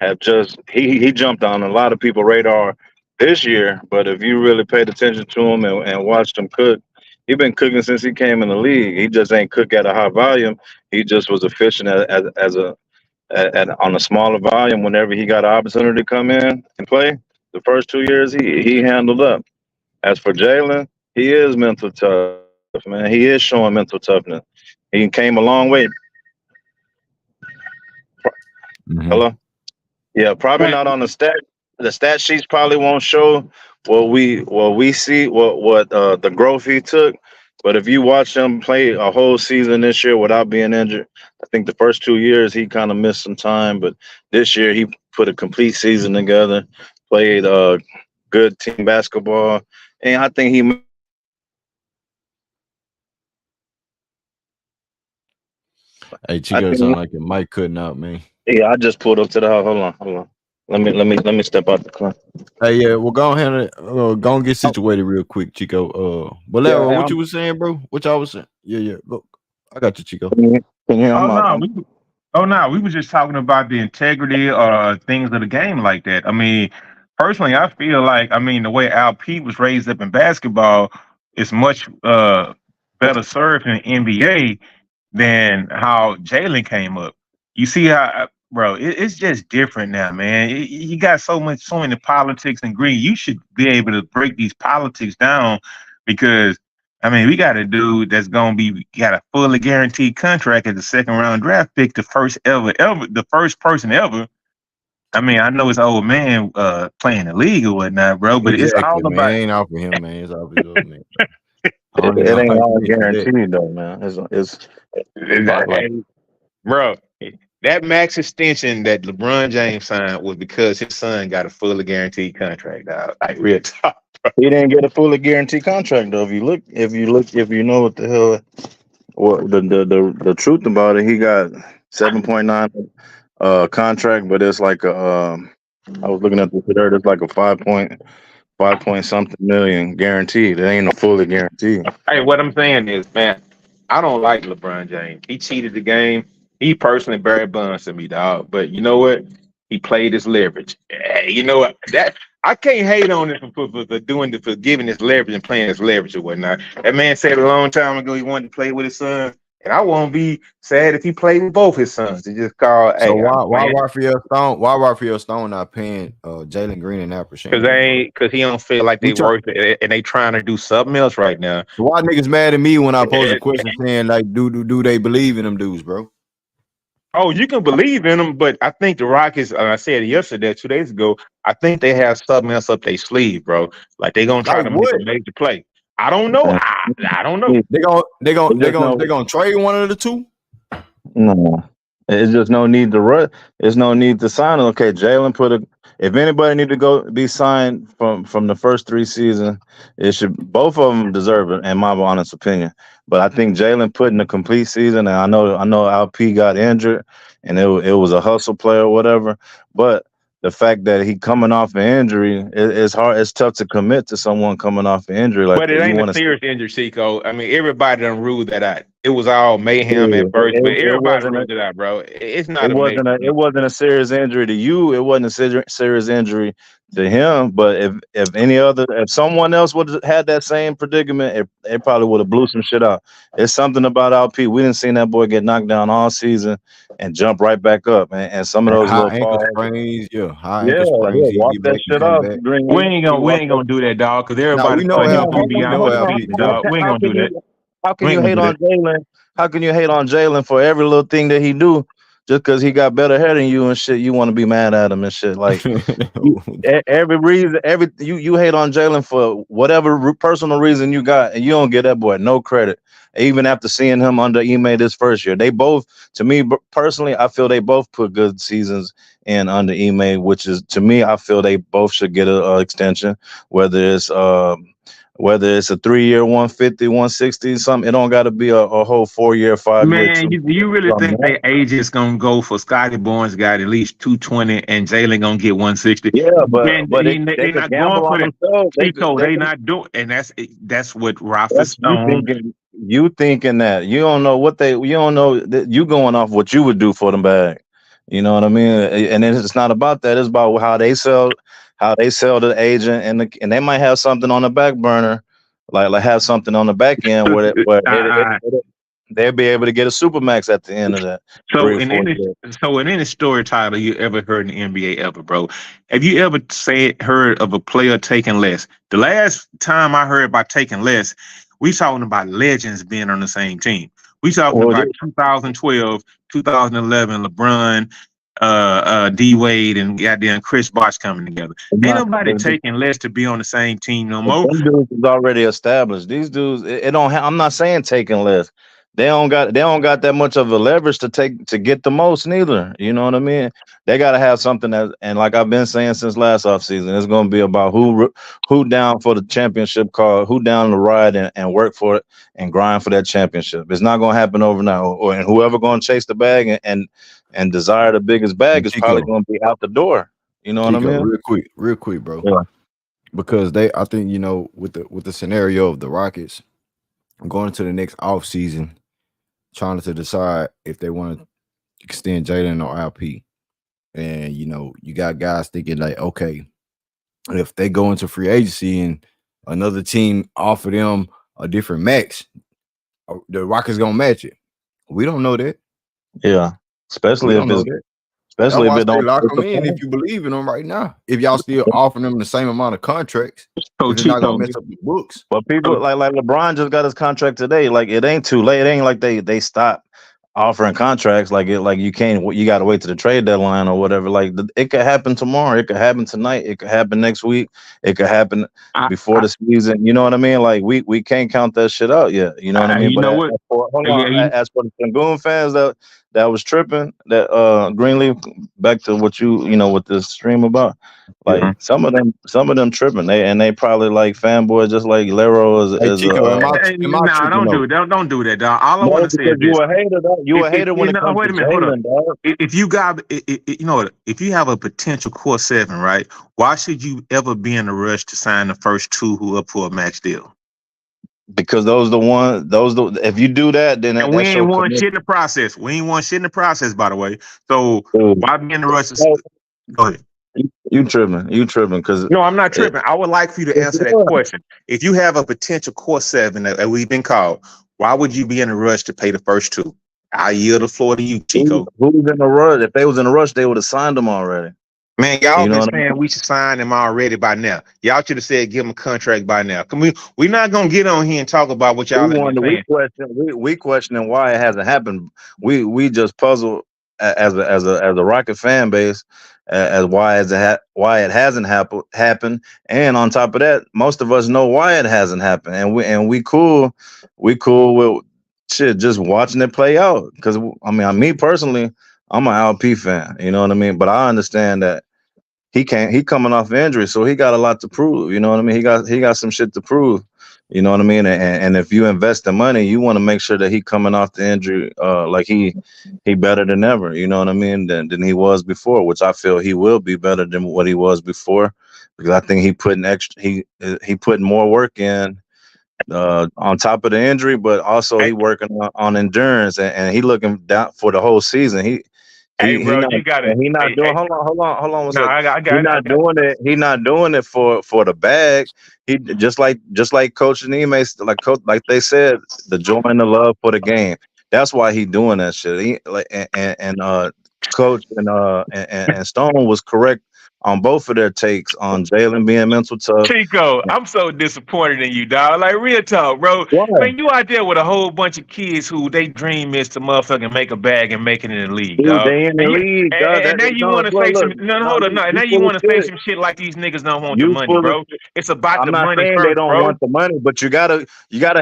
have just he jumped on a lot of people's radar this year. But if you really paid attention to him and watched him cook, he been cooking since he came in the league. He just ain't cook at a high volume. He just was efficient on a smaller volume whenever he got an opportunity to come in and play. The first 2 years he handled up. As for Jalen, he is mental tough, man. He is showing mental toughness. He came a long way. Mm-hmm. Hello? Yeah, probably not on the stat. The stat sheets probably won't show what we see what the growth he took. But if you watch him play a whole season this year without being injured, I think the first 2 years he kind of missed some time. But this year he put a complete season together, played good team basketball, and I think he. Hey, I Chico, sound think like your mic cutting out, man. yeah. I just pulled up to the house. Hold on. Let me step out the car. Hey, yeah, well, go ahead and go and get situated real quick, Chico. Bolero, Yeah, what you was saying, bro? What y'all was saying? Yeah. Look, I got you, Chico. can you hear? Oh I'm out. no, we were just talking about the integrity or things of the game like that. I mean, personally, I feel like the way Al P was raised up in basketball is much better served in the NBA than how Jalen came up. You see how, bro, it's just different now, man. You got so many politics and greed. You should be able to break these politics down because, we got a dude that's gonna be got a fully guaranteed contract as a second round draft pick, the first the first person ever. I know it's an old man playing the league or whatnot, bro, but it's Exactly, all man. about. It ain't out for him, man. It's out for his man. I It, don't even it know ain't how you all mentioned that. guaranteed though, man. It's like Bro, that max extension that LeBron James signed was because his son got a fully guaranteed contract. Dog. Like real talk. he didn't get a fully guaranteed contract though. If you know what the hell, what the truth about it, he got 7.9 contract, but it's like I was looking at the today. It's like a 5 point something million guaranteed. It ain't a fully guaranteed. Hey, what I'm saying is, man, I don't like LeBron James. He cheated the game. He personally Barry Bonds to me, dog. But you know what? He played his leverage. You know what? That I can't hate on him for giving his leverage and playing his leverage or whatnot. That man said a long time ago he wanted to play with his son, and I won't be sad if he played with both his sons. He just called, So hey, I'm playing why Raphael Stone not paying Jalen Green and Alperen Sengun, bro? because he don't feel like We they try, worth it, and they trying to do something else right now. so why niggas mad at me when I pose a question saying like do they believe in them dudes, bro? Oh, you can believe in them, but I think the Rockets, I said it yesterday, 2 days ago, I think they have something else up their sleeve, bro. Like they gonna try Like to make what? a major play. I don't know. And I don't know. They gonna trade one of the two? no, it's just no need to rush. There's no need to sign him. Okay, Jalen put a. If anybody need to go be signed from the first 3 seasons, it should both of them deserve it, in my honest opinion. But I think Jalen put in a complete season, and I know LP got injured, and it was a hustle play or whatever. But the fact that he coming off an injury, it's hard. It's tough to commit to someone coming off an injury like But it that. You ain't a want to. serious injury, Chico. Everybody done ruled that out. It was all mayhem at Yeah, first, but it everybody wasn't. ruled it out, bro. It's not It a major wasn't a injury. it wasn't a serious injury to you. It wasn't a serious injury to him. But if someone else would have had that same predicament, it probably would have blew some shit out. It's something about LP. We didn't see that boy get knocked down all season and jump right back up. And some of those High little ankle falls. sprains, yeah. High Yeah, ankle sprains. He walk get that back and shit come off, back. We Greenleaf. ain't He gonna we walked ain't that. gonna do that, dog, because Now everybody we know putting him No, too LP. hold We on, beyond know what hold he on. LP, capable, bro. dog. We ain't How gonna can do that. you how We can ain't you gonna hate do on that. Jalen? How can you hate on Jalen for every little thing that he do? just because he got better hair than you and shit, you want to be mad at him and shit. Like every reason, you hate on Jalen for whatever personal reason you got, and you don't give that boy no credit. Even after seeing him under Ime this first year, they both, to me personally, I feel they both put good seasons in under Ime, which is, to me, I feel they both should get a extension, whether it's a 3 year 150, 160, something. It don't got to be a whole 4 year, 5 year. Man, you really think they agents gonna go for Scotty Barnes got at least 220 and Jalen gonna get 160? Yeah, Man, but they could not going gamble for on that. themselves. Chico, they not doing, and that's what Rafa That's Stone. you thinking that you don't know what you don't know that you going off what you would do for them bag. You know what I mean? And it's not about that. It's about how they sell to the agent, and they might have something on the back burner, like have something on the back end they'll be able to get a supermax at the end of that. So 3 or in 4 any years. so in any story title you ever heard in the NBA ever, bro? Have you ever heard of a player taking less? The last time I heard about taking less, we talking about legends being on the same team. We talking Well, about 2012, 2011, LeBron, D Wade, and goddamn Chris Bosh coming together. Ain't nobody taking less to be on the same team no more. Them dudes is already established. These dudes, it don't. I'm not saying taking less. They don't got that much of a leverage to get the most neither. You know what I mean? They got to have something that, and like I've been saying since last offseason, it's going to be about who down for the championship call, who down to ride and work for it and grind for that championship. It's not going to happen overnight. And whoever going to chase the bag and desire the biggest bag is probably going to be out the door. You know what I mean? Real quick, bro. Yeah. Because I think, you know, with the scenario of the Rockets going into the next offseason, trying to decide if they want to extend Jalen or LP. And, you know, you got guys thinking like, okay, if they go into free agency and another team offer them a different max, the Rockets going to match it. We don't know that. Yeah. Especially if it don't lock them in if you believe in them right now. If y'all still offering them the same amount of contracts, it's not gonna mess up the books. But people like LeBron just got his contract today. Like it ain't too late. It ain't like they stop offering contracts. Like you can't. You got to wait to the trade deadline or whatever. Like it could happen tomorrow. It could happen tonight. It could happen next week. It could happen before the season. You know what I mean? Like we can't count that shit out yet. You know what I mean? You know what? As for the Sengun fans that was tripping, that Greenleaf, back to what you know with this stream about, like some of them tripping. They probably like fanboy just like Lero is Chico, don't do that, dog. All I want to say is you a hater, dog. You a hater when it comes to Jalen, dog. If you got, you know, if you have a potential core 7, right? Why should you ever be in a rush to sign the first 2 who up for a max deal? Because if you do that, then and we ain't won shit in the process. We ain't won shit in the process, by the way. So why be in the rush? Go ahead. You tripping? Because no, I'm not tripping. I would like for you to answer that question. If you have a potential core 7 that we've been called, why would you be in a rush to pay the first 2? I yield the floor to you, Chico. Who's in a rush? If they was in a rush, they would have signed them already. Man, y'all been saying we should sign him already by now. Y'all should have said give him a contract by now. We're not gonna get on here and talk about what y'all saying. We questioning why it hasn't happened. We just puzzled as a Rocket fan base as why it hasn't happened. And on top of that, most of us know why it hasn't happened. And we cool with shit just watching it play out. Because me personally, I'm an LP fan. You know what I mean? But I understand that he coming off injury, so he got a lot to prove. You know what I mean? He got some shit to prove. You know what I mean? And if you invest the money, you want to make sure that he coming off the injury like he better than ever. You know what I mean? Than he was before, which I feel he will be better than what he was before, because I think he putting more work in on top of the injury, but also he working on endurance and he looking down for the whole season. He's not doing it for the bag. He just like Coach Nime, like they said, the joy and the love for the game. That's why he doing that shit. Coach and Stone was correct on both of their takes on Jalen being mental tough. Chico, I'm so disappointed in you, dog. Like real talk, bro. Why? Man, you out there with a whole bunch of kids who they dream is to motherfucking make a bag and make it in the league, Dude, dog. they in the And you league, dog. and now you No, want to look, say some look, no, no, hold on, no, and now you you full of want to say shit. some shit like these niggas don't want the You money, full of bro. shit. It's about I'm the not money saying they first, don't bro. want the money, but you gotta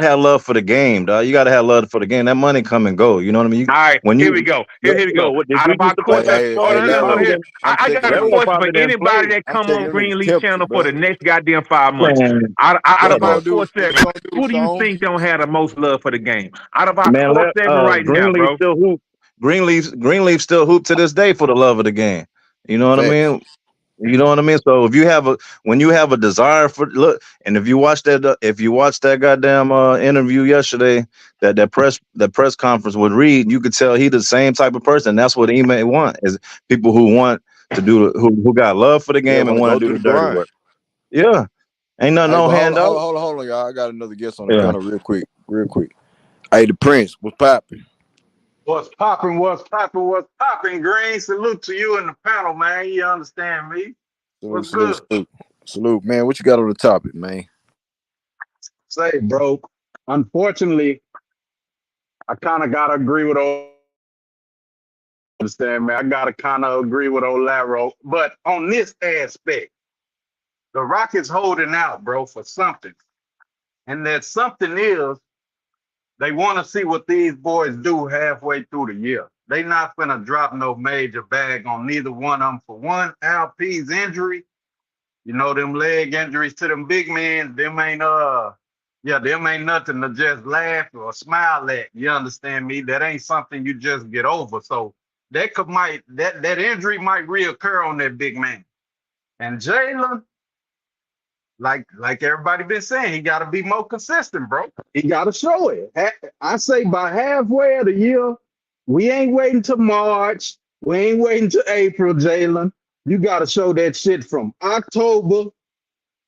have love for the game, dog. You gotta have love for the game. That money come and go. You know what I mean? All right, When here we you go. look, Here we go. what did Out you of our used to play court, basketball? hold Hey, on, That no, probably Laro, here. didn't. I'm I got taking a That him. one question for probably didn't anybody play. that I'm come taking on him in the Greenleaf temperature, channel for bro. the next goddamn 5 months. Man, Out What of he our gonna look, do? core What he seven, gonna do, who do you Sean? think don't have the most love for the game? Out of our man, core let seven right now, Greenleaf bro. still hoop. Greenleaf still hoop to this day for the love of the game. You know what I Facts. mean? You know what I mean? So if you have when you have a desire for look, and if you watch that goddamn interview yesterday, that press conference with Reed, you could tell he the same type of person. That's what he may want is people who want to do who got love for the Yeah, game and want to want go to do through the the dirty grind. work. Yeah, ain't nothing Hey, no but handout. hold on, y'all. I got another guest on the Yeah, panel, real quick. Hey, the Prince, what's popping? What's popping? What's popping? What's popping? Green, salute to you in the panel, man. You understand me? Salute, What's salute, good? salute, salute, man. What you got on the topic, man? Say, bro. Unfortunately, I kind of gotta agree with old. Understand, man? I gotta kind of agree with old Laro. But on this aspect, the Rockets holding out, bro, for something, and that something is they want to see what these boys do halfway through the year. They not gonna drop no major bag on neither one of them. For one, Alp's injury. You know, them leg injuries to them big men, them ain't them ain't nothing to just laugh or smile at. You understand me? That ain't something you just get over. So that injury might reoccur on that big man. And Jalen, like everybody been saying, he gotta be more consistent, bro. He gotta show it. I say by halfway of the year, we ain't waiting till March. We ain't waiting till April, Jalen. You gotta show that shit from October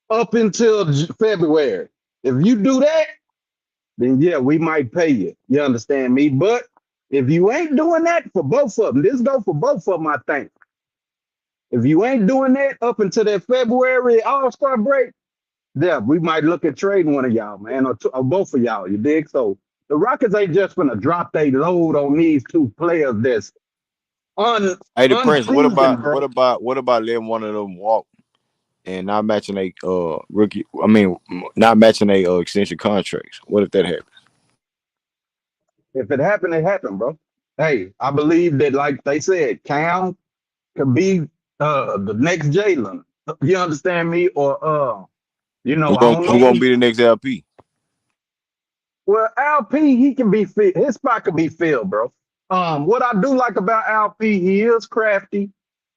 up until February. If you do that, then yeah, we might pay you. You understand me? But if you ain't doing that for both of them, this go for both of them, I think. If you ain't doing that up until that February All-Star break, yeah, we might look at trading one of y'all, man, or both of y'all. You dig? So the Rockets ain't just gonna drop their load on these two players that's Hey, the Prince, unproven, bro. what about letting one of them walk and not matching a rookie? I mean, not matching a extension contracts. What if that happens? If it happened, it happened, bro. Hey, I believe that, like they said, Cam could be the next Jalen. You understand me? Or I don't Who know gonna who. be the next LP? Well, LP, he can be fit. His spot could be filled, bro. What I do like about LP, he is crafty.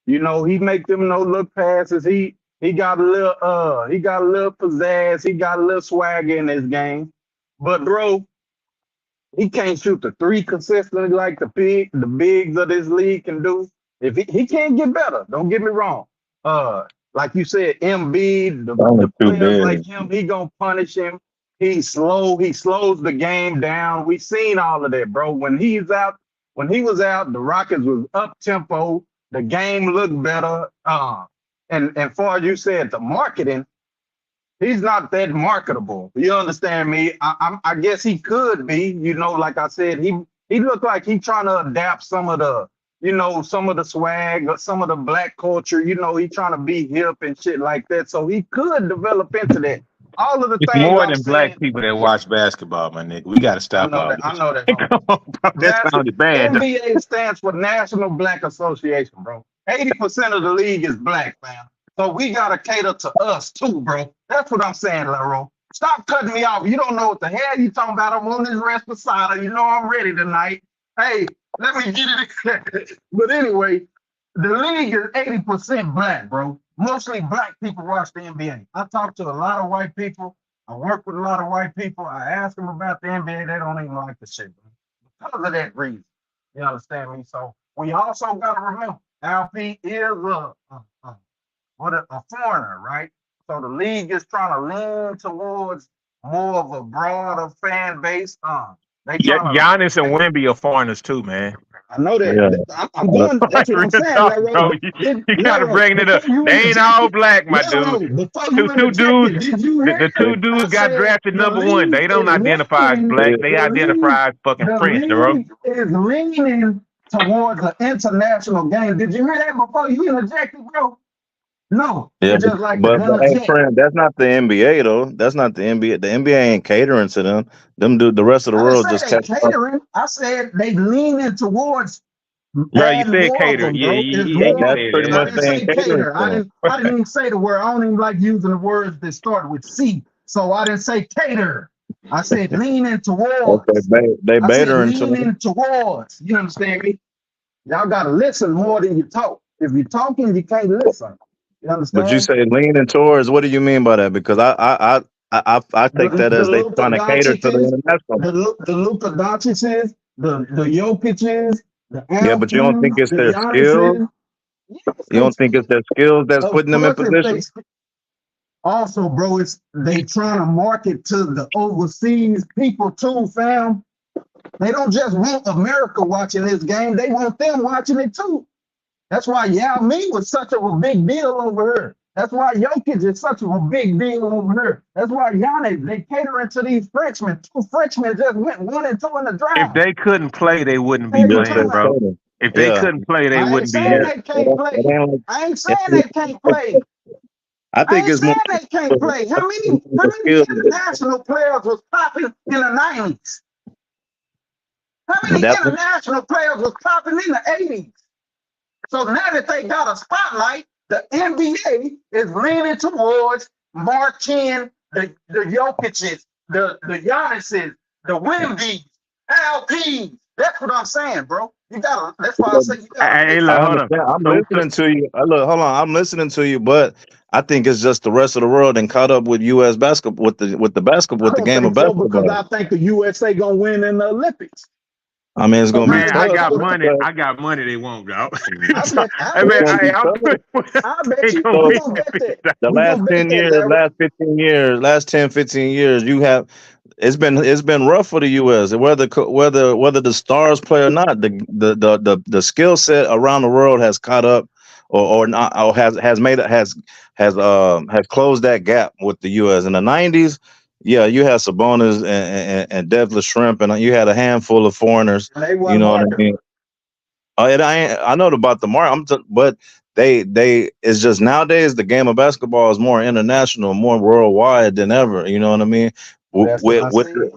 You know, he make them no look passes. He got a little pizzazz. He got a little swagger in his game. But bro, he can't shoot the three consistently like the bigs of this league can do. If he can't get better, don't get me wrong. Like you said, MB, Only the too players bad. like him, he gonna punish him. He's slow. He slows the game down. We seen all of that, bro. When he was out, the Rockets was up tempo. The game looked better. And far as you said, the marketing, he's not that marketable. You understand me? I guess he could be. You know, like I said, he looked like he trying to adapt some of the, some of the swag, some of the black culture. You know, he trying to be hip and shit like that. So he could develop into that. All of the It's things more I'm than black saying, people that watch basketball, my nigga. We got to I stop know all that. I this. know that. Come on, bro. That sounded bad. NBA stands for National Black Association, bro. 80% of the league is black, man. So we gotta cater to us too, bro. That's what I'm saying, Laro. Stop cutting me off. You don't know what the hell you talking about. I'm on this Reposada. You know I'm ready tonight. Hey, let me get it. But anyway, the league is 80% black, bro. Mostly black people watch the NBA. I talk to a lot of white people. I work with a lot of white people. I ask them about the NBA. They don't even like the shit, bro. Because of that reason. You understand me? So we also got to remember, LP is a foreigner, right? So the league is trying to lean towards more of a broader fan base. They Yeah, trying to. Giannis and Wemby are foreigners too, man. I know that. Yeah. I'm going. That's what Real I'm saying, talk, bro. Laro. You gotta Laro, bring it up. before you They ain't all interjected, black, my dude. Laro, before you Two dudes, interjected, did you hear the two that? I dudes got said drafted the #1. league They don't is identify as leaning, black. They identify as fucking the French, bro. league is leaning towards an international game. Did you hear that before you interjected, bro? No, Yeah, you just like to but hey, interject. friend, that's not the NBA though. That's not the NBA. The NBA ain't catering to them. Them do the rest of the I didn't world say just they catch up. catering. I said they leaning towards Bro, you adding said more of cater. them, Yeah, bro. It's yeah, you more. That's said pretty that. I much didn't saying say catering cater. to them. I didn't even say the word. I don't even like using the words that start with C. So I didn't say cater. I said leaning Okay, towards. they I said batering to them. leaning towards. You understand me? Y'all gotta listen more than you talk. If you're talking, you can't listen. You But you understand? say leaning towards. What do you mean by that? Because I take that The as they Luka trying to cater to the Doncic's, international. the Luka Doncic's, the Jokic's, the Yeah, but you don't think Alperens, it's the their skills. Giannis's. Yes, You don't think it's their skills that's of putting them in course, if they position. also, bro, it's they trying to market to the overseas people too, fam. They don't just want America watching this game; they want them watching it too. That's why Yao Ming was such a big deal over here. That's why Jokic is such a big deal over here. That's why Giannis, they catering to these Frenchmen. 2 Frenchmen just went 1 and 2 in the If draft. they couldn't play, they wouldn't be Every Just playing, that time. bro. cater. If they Yeah, couldn't play, they I ain't wouldn't be saying here. they can't it play. ain't I ain't like, saying they can't play. I I think ain't it's more saying they can't play. How many skills. international players was popping in the 90s? How But many that's international players was popping in the 80s? So now that they got a spotlight, the NBA is leaning towards marking the Jokic's, the Giannis's, the Wemby's, LP's. That's what I'm saying, bro. You gotta. That's why I say you gotta Hey, listen. look, I hold on. understand. I'm So, listening to you. Look, hold on. I'm listening to you, but I think it's just the rest of the world and caught up with U.S. basketball with I the don't game of think so because basketball. I think the USA gonna win in the Olympics. I mean, it's So gonna be now man, they I tough. got told them. money. I got money. They won't go. I bet. I Hey, man, bet It's gonna you. be I'm tough. I bet they you. gonna We So be gonna bet that. the We last gonna bet 10 that, years, Larry. last 15 years, last 10, 15 years, you have it's been rough for the US. Whether the stars play or not, the skill set around the world has caught up or not or has made it has closed that gap with the US. In the 90s, yeah, you had Sabonis and Devlin Shrimp, and you had a handful of foreigners, And they you wasn't know what I marketable. mean? I know about the mark. But they it's just nowadays the game of basketball is more international, more worldwide than ever. You know what I mean? That's what I said.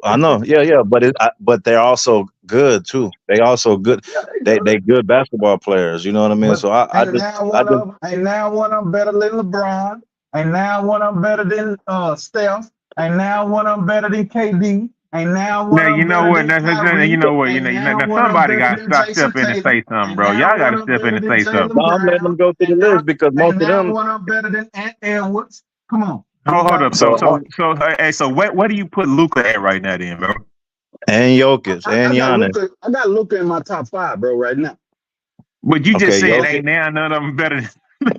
I know, but but they're also good too. They also good. Yeah, they They good. good basketball players. You know what I mean? But So I just ain't now one of them better than LeBron. Ain't now one of them better than Steph. Ain't now one of them better than KD. Ain't now one Now of you them know better what? than You Kyrie. know what? Ain't now Now one of them somebody better got to than stop Jason step in and Tatum. say something, Ain't bro. now Y'all got one to of them step in better and than say something. Jalen no, I'm letting them Brown. go through the list because most Ain't of now them. one of them better than Ant Edwards. Come on. Hold up. So Hey, so where do you put Luca at right now, then, bro? and Jokic and I got Giannis. Luka. I got Luka in my top 5, bro, right now. But you just Okay, said Jokic. ain't now none of them better.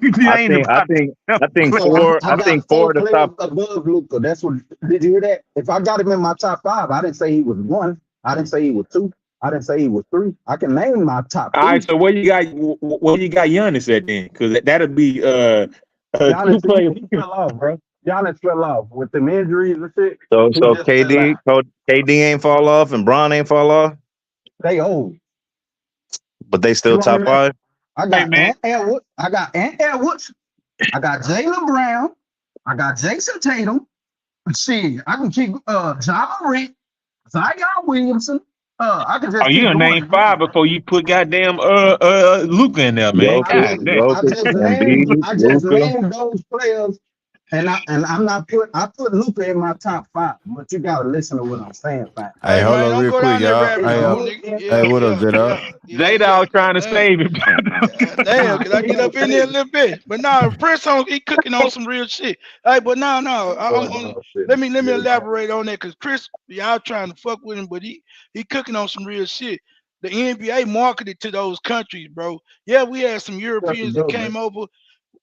You I ain't think I about think to I think So four. I I got think 4 four of the players top. above Luca. That's what. Did you hear that? If I got him in my top 5, I didn't say he was 1. I didn't say he was 2. I didn't say he was 3. I can name my top All right, 3. so where you got Giannis at then? Because that'll be 2 Giannis, players. he fell off, bro. Giannis fell off with them injuries and shit. He So just fell out. KD ain't fall off and Bron ain't fall off, They old. but they You still want me top to? 5. I Hey got man, Ant Edwards. I got Ant Edwards. I got Jalen Brown. I got Jason Tatum. Shit, I can keep John Morant, Zion Williamson. I can oh, just you keep gonna name going. 5 before you put goddamn Luca in there, man. Jokic, God damn. Jokic, Embiid, I just Luka. named those players, and I'm not I put Luka in my top 5, but you gotta listen to what I'm saying, fam. Hey, Hey hold man, on don't real go quick, down that y'all. rabbit It's Hey, hole, good. nigga. hey, Yeah, what up, yeah, Jada? yeah, yeah, J-Dog yeah. trying to Damn. save it. Damn, Nah, cause I ain't get no up in there a saving. little bit. But now Prince on he cooking on some real shit. Hey, but no, I'm on let me elaborate on that because Chris, y'all trying to fuck with him, but he cooking on some real shit. The NBA marketed to those countries, bro. Yeah, we had some What you Europeans that do, man? came over.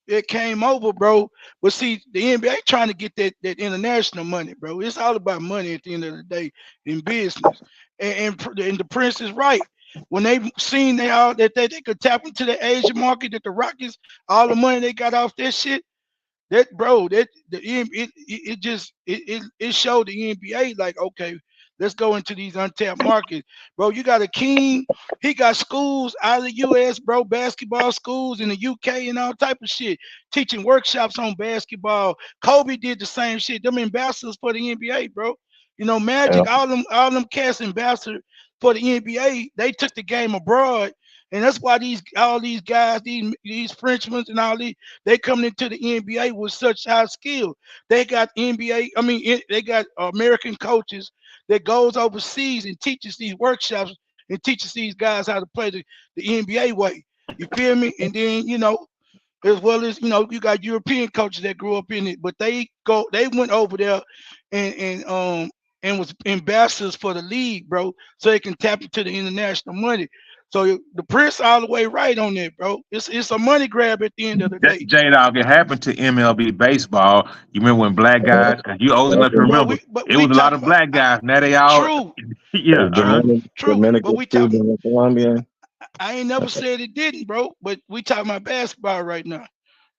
it came over, bro. But see, the NBA trying to get that international money, bro. It's all about money at the end of the day in business. And the Prince is right. When they seen that they could tap into the Asian market, that the Rockets, all the money they got off that shit, that bro, that it showed the NBA like, okay, let's go into these untapped markets, bro. You got a king. He got schools out of the U.S., bro, basketball schools in the UK and all type of shit, teaching workshops on basketball. Kobe did the same shit. Them ambassadors for the NBA, bro. You know, Magic, all them cast ambassadors for the NBA. They took the game abroad. And that's why all these guys, these Frenchmen and all these, they coming into the NBA with such high skill. They got they got American coaches that goes overseas and teaches these workshops and teaches these guys how to play the NBA way. You feel me? And then, you know, as well as, you know, you got European coaches that grew up in it, but they went over there and was ambassadors for the league, bro, so they can tap into the international money. So the Prince all the way right on that, bro. It's a money grab at the end of the day. J-Dog, it happened to MLB baseball. You remember when black guys, because you old enough to remember, it was a lot of black guys. Now they all true. Yeah. True. But we talking Colombia. I ain't never said it didn't, bro. But we talking about basketball right now.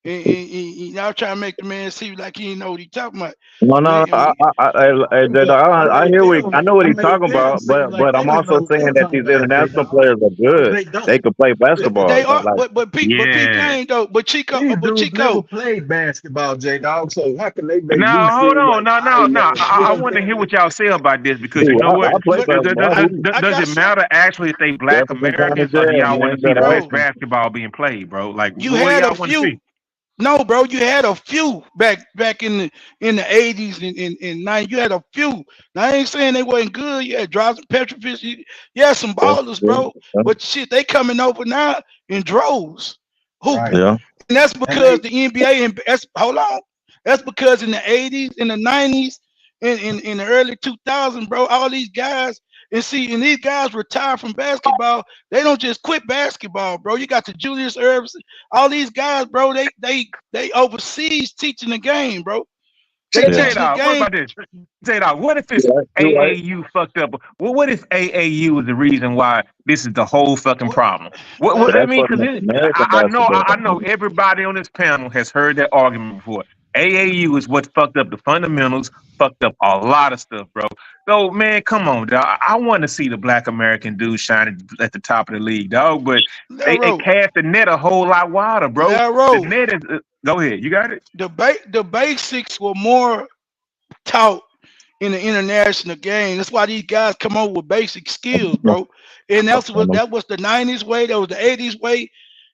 And y'all trying to make the man seem like he didn't know what he talking about. No, I hear I know what he's talking about, but I'm also saying that these international players are good. They can play basketball. They are, but Pete Game though. But Chico, never played basketball, J-Dog. So how can they make No, hold on. No. I want to hear what y'all say about this, because you know what? Does it matter actually if they black Americans, or do y'all want to see the best basketball being played, bro? Like, you had a few. No, bro, you had a few back in the 80s and 90s. You had a few. Now, I ain't saying they wasn't good. You had Drops and Petrovich. You had some ballers, bro. But shit, they coming over now in droves. Right. Yeah. And that's because the NBA and that's because in the 80s, in the 90s, in the early 2000s, bro, all these guys. And these guys retire from basketball. They don't just quit basketball, bro. You got the Julius Erving, all these guys, bro. They overseas teaching the game, bro. What if it's AAU fucked up? Well, what if AAU is the reason why this is the whole fucking problem? What I mean, because I know everybody on this panel has heard that argument before. AAU is what fucked up the fundamentals, fucked up a lot of stuff, bro. So, man, come on, dog. I want to see the black American dudes shining at the top of the league, dog. But they cast the net a whole lot wider, bro. The net is. Go ahead, you got it. The basics were more taught in the international game. That's why these guys come up with basic skills, bro. And that was the 90s way. That was the 80s way.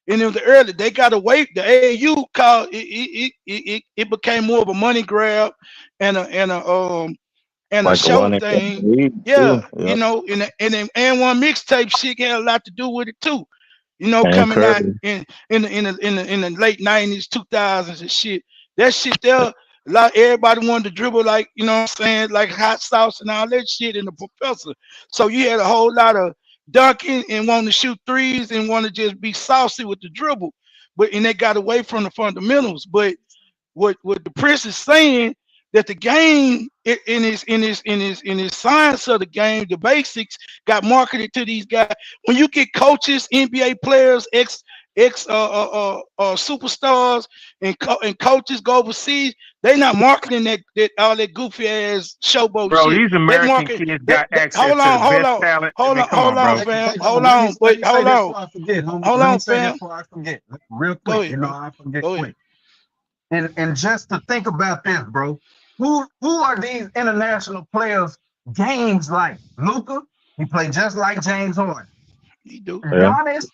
And in the early, they got away. The AAU called it became more of a money grab and a like show thing. Yeah, you know, and one mixtape shit had a lot to do with it too. You know, coming out in the late 90s, 2000s and shit. That shit there, everybody wanted to dribble like, you know what I'm saying, like hot sauce and all that shit in the professor. So you had a whole lot of dunking and wanting to shoot threes and want to just be saucy with the dribble, and they got away from the fundamentals. But what the Prince is saying, that the game in his science of the game, the basics got marketed to these guys. When you get coaches, NBA players, ex superstars, and coaches go overseas, they not marketing that all that goofy ass showboat bro, shit. These American kids got access to the best talent. Hold on, fam. Hold on, fam. Before I forget, real quick, you know, I forget quick. And just to think about this, bro. Who are these international players' games like? Luka, he played just like James Harden. He do. Giannis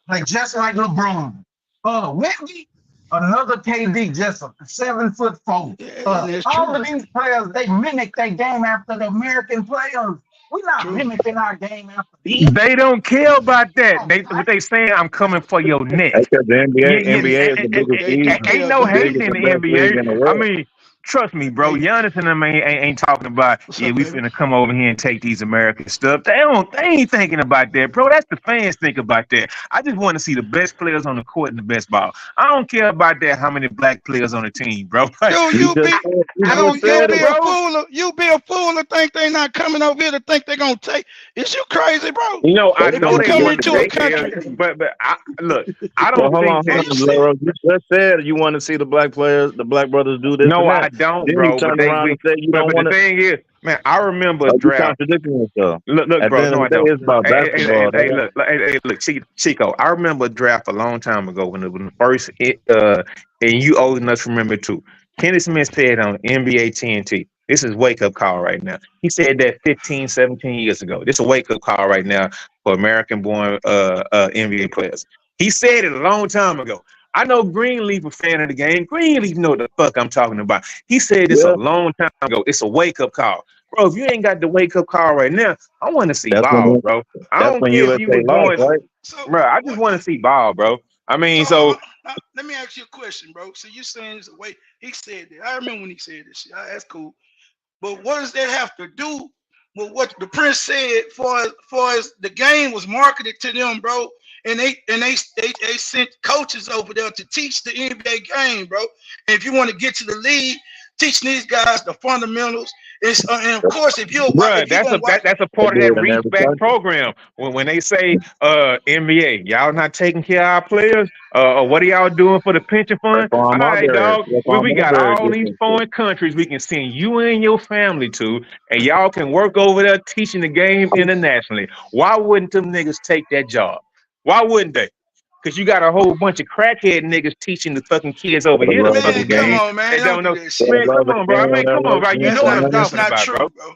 played just like LeBron. Wemby, another KD, just a 7'4". All of these players, they mimic their game after the American players. We're not mimicking our game after these. They don't care about that. What they saying, I'm coming for your net. Because the NBA is the biggest league. Ain't no hate in the NBA. I mean, Trust me, bro. Giannis and them ain't talking about, we finna come over here and take these American stuff. They ain't thinking about that, bro. That's the fans think about that. I just want to see the best players on the court and the best ball. I don't care about that. How many black players on the team, bro? You be a fool to think they not coming over here to think they gonna take. Is you crazy, bro? You know, I know they come want to take there, but look, I don't hold on, think you just said you want to see the black players, the black brothers do this. No, and that. I don't, then bro. You turn around and say you don't want the thing is, man, I remember a you draft. contradicting yourself. Look, At bro. the end No, of I the day, don't. it's about basketball. Look, Chico. I remember a draft a long time ago when it was the first. And you old enough to remember too. Kenny Smith said on NBA TNT. This is wake up call right now. He said that 15, 17 years ago. This is a wake up call right now for American born NBA players. He said it a long time ago. I know Greenleaf a fan of the game. Greenleaf know what the fuck I'm talking about. He said this a long time ago. It's a wake up call. Bro, if you ain't got the wake up call right now, I want to see ball, bro. I don't care if you was going, right? bro. I just want to see ball, bro. I mean, so let me ask you a question, bro. So you saying it's a way he said that? I remember when he said this shit. That's cool. But what does that have to do with what the Prince said? For as the game was marketed to them, bro, and they sent coaches over there to teach the NBA game, bro. And if you want to get to the league, teaching these guys the fundamentals. And of course, if you're that's a part of that reach back program. When they say NBA, y'all not taking care of our players, what are y'all doing for the pension fund? All right, dog. We got all these foreign countries we can send you and your family to, and y'all can work over there teaching the game internationally. Why wouldn't them niggas take that job? Why wouldn't they? Because you got a whole bunch of crackhead niggas teaching the fucking kids over here the fucking game. Come on, man. They don't know. Man, come on, bro. I mean, come on, bro. You know what I'm talking about, bro.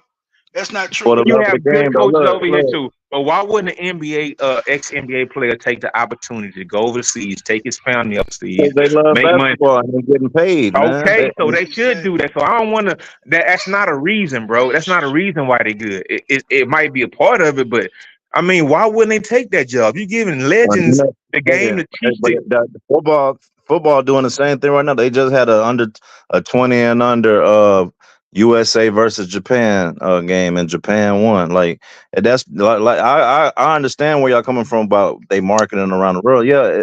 That's not true. You have good coaches over here too. But why wouldn't an NBA, ex-NBA player take the opportunity to go overseas, take his family overseas, they love make basketball money, and they're getting paid? Okay, so they should do that. So I don't want to. That's not a reason, bro. That's not a reason why they good. It might be a part of it, but I mean, why wouldn't they take that job? You giving legends the game to teach. The football doing the same thing right now. They just had a 20 and under USA versus Japan game, and Japan won. Like that's like I understand where y'all coming from about they marketing around the world. Yeah,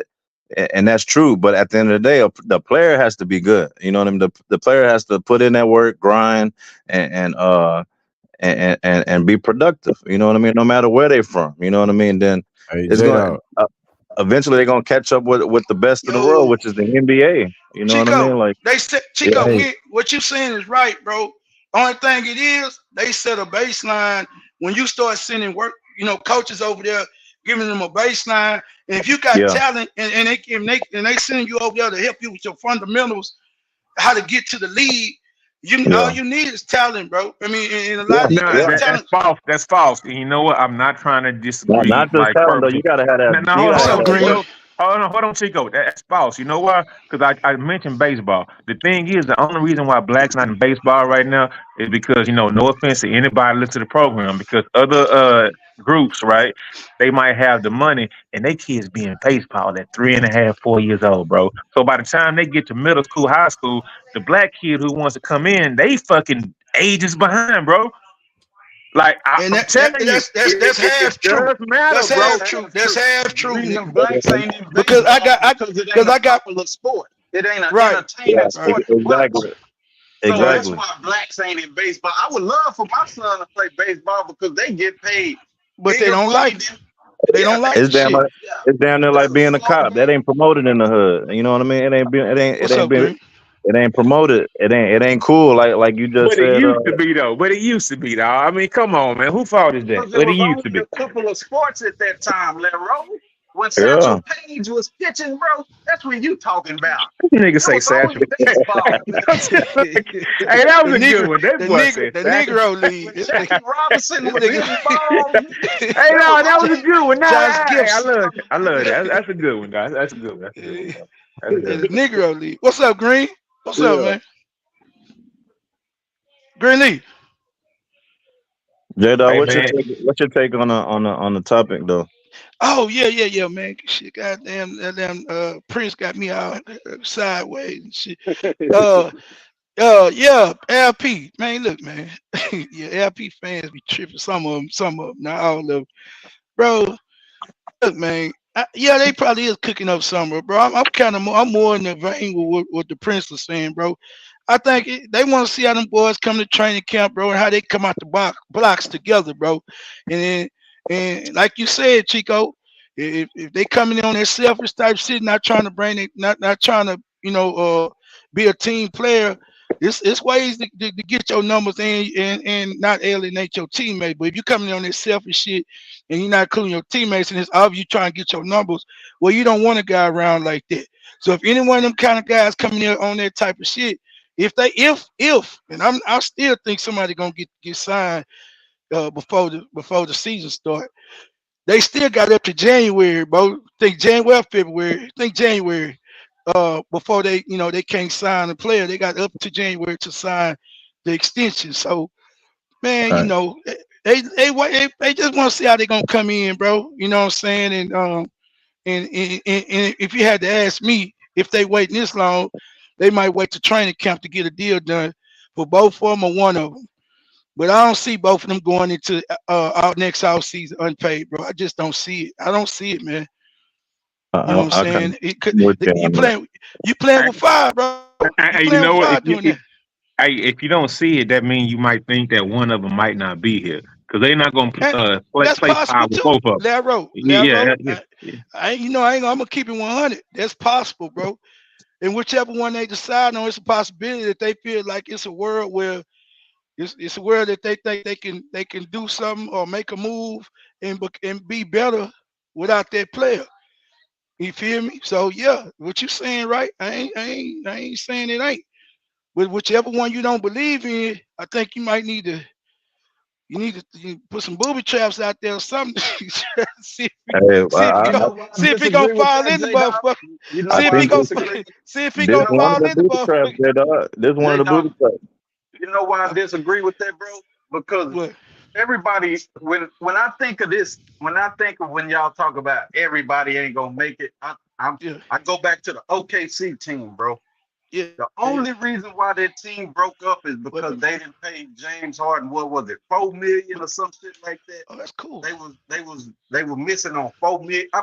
and that's true. But at the end of the day, the player has to be good. You know what I mean? The player has to put in that work, grind, and be productive. You know what I mean? No matter where they're from. You know what I mean? Then it's going eventually they're gonna catch up with the best in the world, which is the NBA. You know Chico, what I mean? Like they said, Chico, what you saying is right, bro. Only thing it is, they set a baseline when you start sending work, coaches over there, giving them a baseline. And if you got talent and they send you over there to help you with your fundamentals, how to get to the league, all you need is talent, bro. I mean, and a lot of these guys, that's false. That's false. And you know what? I'm not trying to disagree. Not just talent, though. You gotta have that. Hold on, Chico. That's false. You know why? Because I mentioned baseball. The thing is, the only reason why blacks not in baseball right now is because, no offense to anybody listen to the program, because other groups, right, they might have the money and they kids be in baseball at 3.5, 4 years old, bro. So by the time they get to middle school, high school, the black kid who wants to come in, they fucking ages behind, bro. Like I'm telling you, that's half true. That's half true. That's half true. Blacks ain't in because I got a sport. It ain't an right. entertainment sport. Exactly. So that's why blacks ain't in baseball. I would love for my son to play baseball because they get paid, but they don't like it. They don't like it's damn. It's down there like being a cop. That ain't promoted in the hood. You know what I mean? It ain't promoted. It ain't cool like you just said. It used to be though. But it used to be though. I mean, come on, man. Who fault is that? But it used to be. A couple of sports at that time, Leroy. When Satchel Paige was pitching, bro, that's what you talking about. Nigga say Satchel. Hey, that was a good one. The Negro League. Jackie Robinson was hitting balls. Hey, no, that was a good one. I love that. That's a good one, guys. That's a good one. The Negro League. What's up, Green? What's up, man? Greenleaf. J-Dog, what's your take on the topic though? Oh yeah, man. Shit, goddamn, Prince got me out sideways and shit. Yeah, LP, man. Look, man. Yeah, LP fans be tripping. Some of them, not all of them, bro. Look, man. Yeah, they probably is cooking up somewhere, bro. I'm kind of I'm more in the vein with what the Prince was saying, bro. I think they want to see how them boys come to training camp, bro, and how they come out the blocks together, bro. And and like you said, Chico, if they coming in on their selfish type shit, not trying to bring it, not trying to, be a team player. It's ways to get your numbers and not alienate your teammates. But if you coming in on this selfish shit and you're not including your teammates and it's obvious you trying to get your numbers, well, you don't want a guy around like that. So if any one of them kind of guys coming in on that type of shit, if and I still think somebody gonna get signed before the season start. They still got up to January, bro. Think January, February. Think January. Before they can't sign a player. They got up to January to sign the extension. So man, Right. they just want to see how they gonna come in, bro. You know what I'm saying? And if you had to ask me if they waiting this long, they might wait to training camp to get a deal done for both of them or one of them. But I don't see both of them going into our next off season unpaid, bro. I just don't see it. I don't see it, man. You know what I'm I kind saying? It could with you on that. you playing with fire, bro. You You playing know with what? fire doing that. If you don't see it, that means you might think that one of them might not be here because they're not gonna And play, that's play possible five with too. both of them. Yeah, Laro. yeah, yeah. I'm gonna keep it 100. That's possible, bro. And whichever one they decide on, it's a possibility that they feel like it's a world where it's a world that they think they can do something or make a move and be better without that player. You feel me? So yeah, what you saying, right? I ain't saying it ain't. But whichever one you don't believe in, I think you put some booby traps out there or something. see if he, Hey, see if he You go know why I see if he gonna disagree with fall that, in the J Dot? motherfucker. You know I See if why he I think gonna disagree? see if he this gonna You know one why of fall the in the booty traps, motherfucker. J-Dog. This one of J the Dot? booty traps. You know why I disagree with that, bro? Because What? everybody, when I think of this, when I think of when y'all talk about everybody ain't gonna make it, Yeah, I go back to the OKC team, bro. yeah, The yeah. only reason why that team broke up is What? because they didn't pay James Harden, what was it, 4 million or some shit like that. Oh, that's cool. They were missing on 4 million. I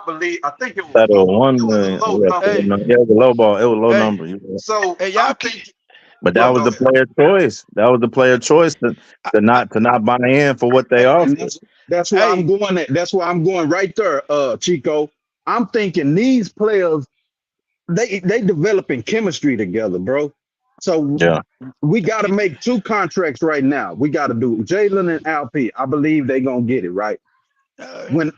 think it was That low. It 1 was a million. low Yeah, number. Hey, it was a low ball. It was a low hey, number. So hey, y'all I'm keep. thinking, But that well, was go the ahead. player choice. That was the player choice I, to I, not buy in for what they hey, And offered. that's where I'm hey, going at. That's where I'm going right there, Chico. I'm thinking these players, they developing chemistry together, bro. So Yeah. we got to make two contracts right now. We got to do Jalen and Alp. I believe they gonna get it right. uh, When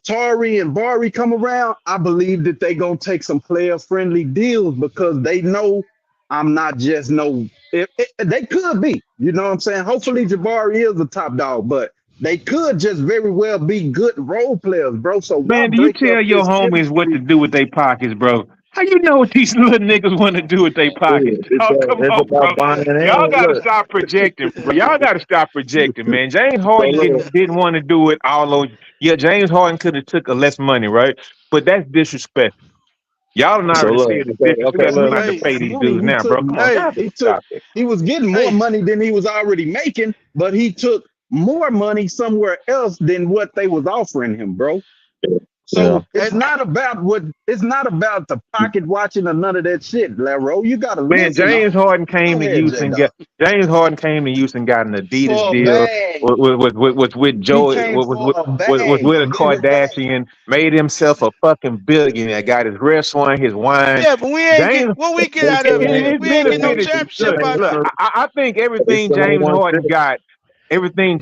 Tari and Bari come around, I believe that they gonna take some player friendly deals because they know I'm not just no. They could be, you know what I'm saying. Hopefully true. Jabari is the top dog, but they could just very well be good role players, bro. So why Man, do you break up tell your this homies what to chemistry? do with their pockets, bro? How you know what these little niggas want to do with their pockets, dog? Come It's on, bro. about buying Y'all in. got to Look. stop projecting, bro. Y'all got to stop projecting, man. James So Harden look. didn't want to do it all on. Yeah, James Harden could have took a less money, right? But that's disrespect. Y'all done So already look. said it's Okay, disrespectful look. not to Hey, pay Less these money. dudes He now, took. bro. Come on, hey, y'all better He took. stop it. He was getting more hey, money than he was already making, but he took more money somewhere else than what they was offering him, bro. Yeah. So it's and not about what it's not about the pocket watching or none of that shit, Laro. You gotta Man, listen. James Harden Go came to ahead, Houston. J Dog. James Harden came to Houston, got an Adidas For a deal. bag. Was with He Joe. came for a Was bag, with a a bigger bag. Kardashian. Made himself a fucking billionaire. Got his restaurant, his wine. yeah, but we ain't get James, what we get They out still of it in is ain't his we ain't get no benefited. still championship Look, out ain't of look. it. won I think they everything still ain't James won Harden shit. got, everything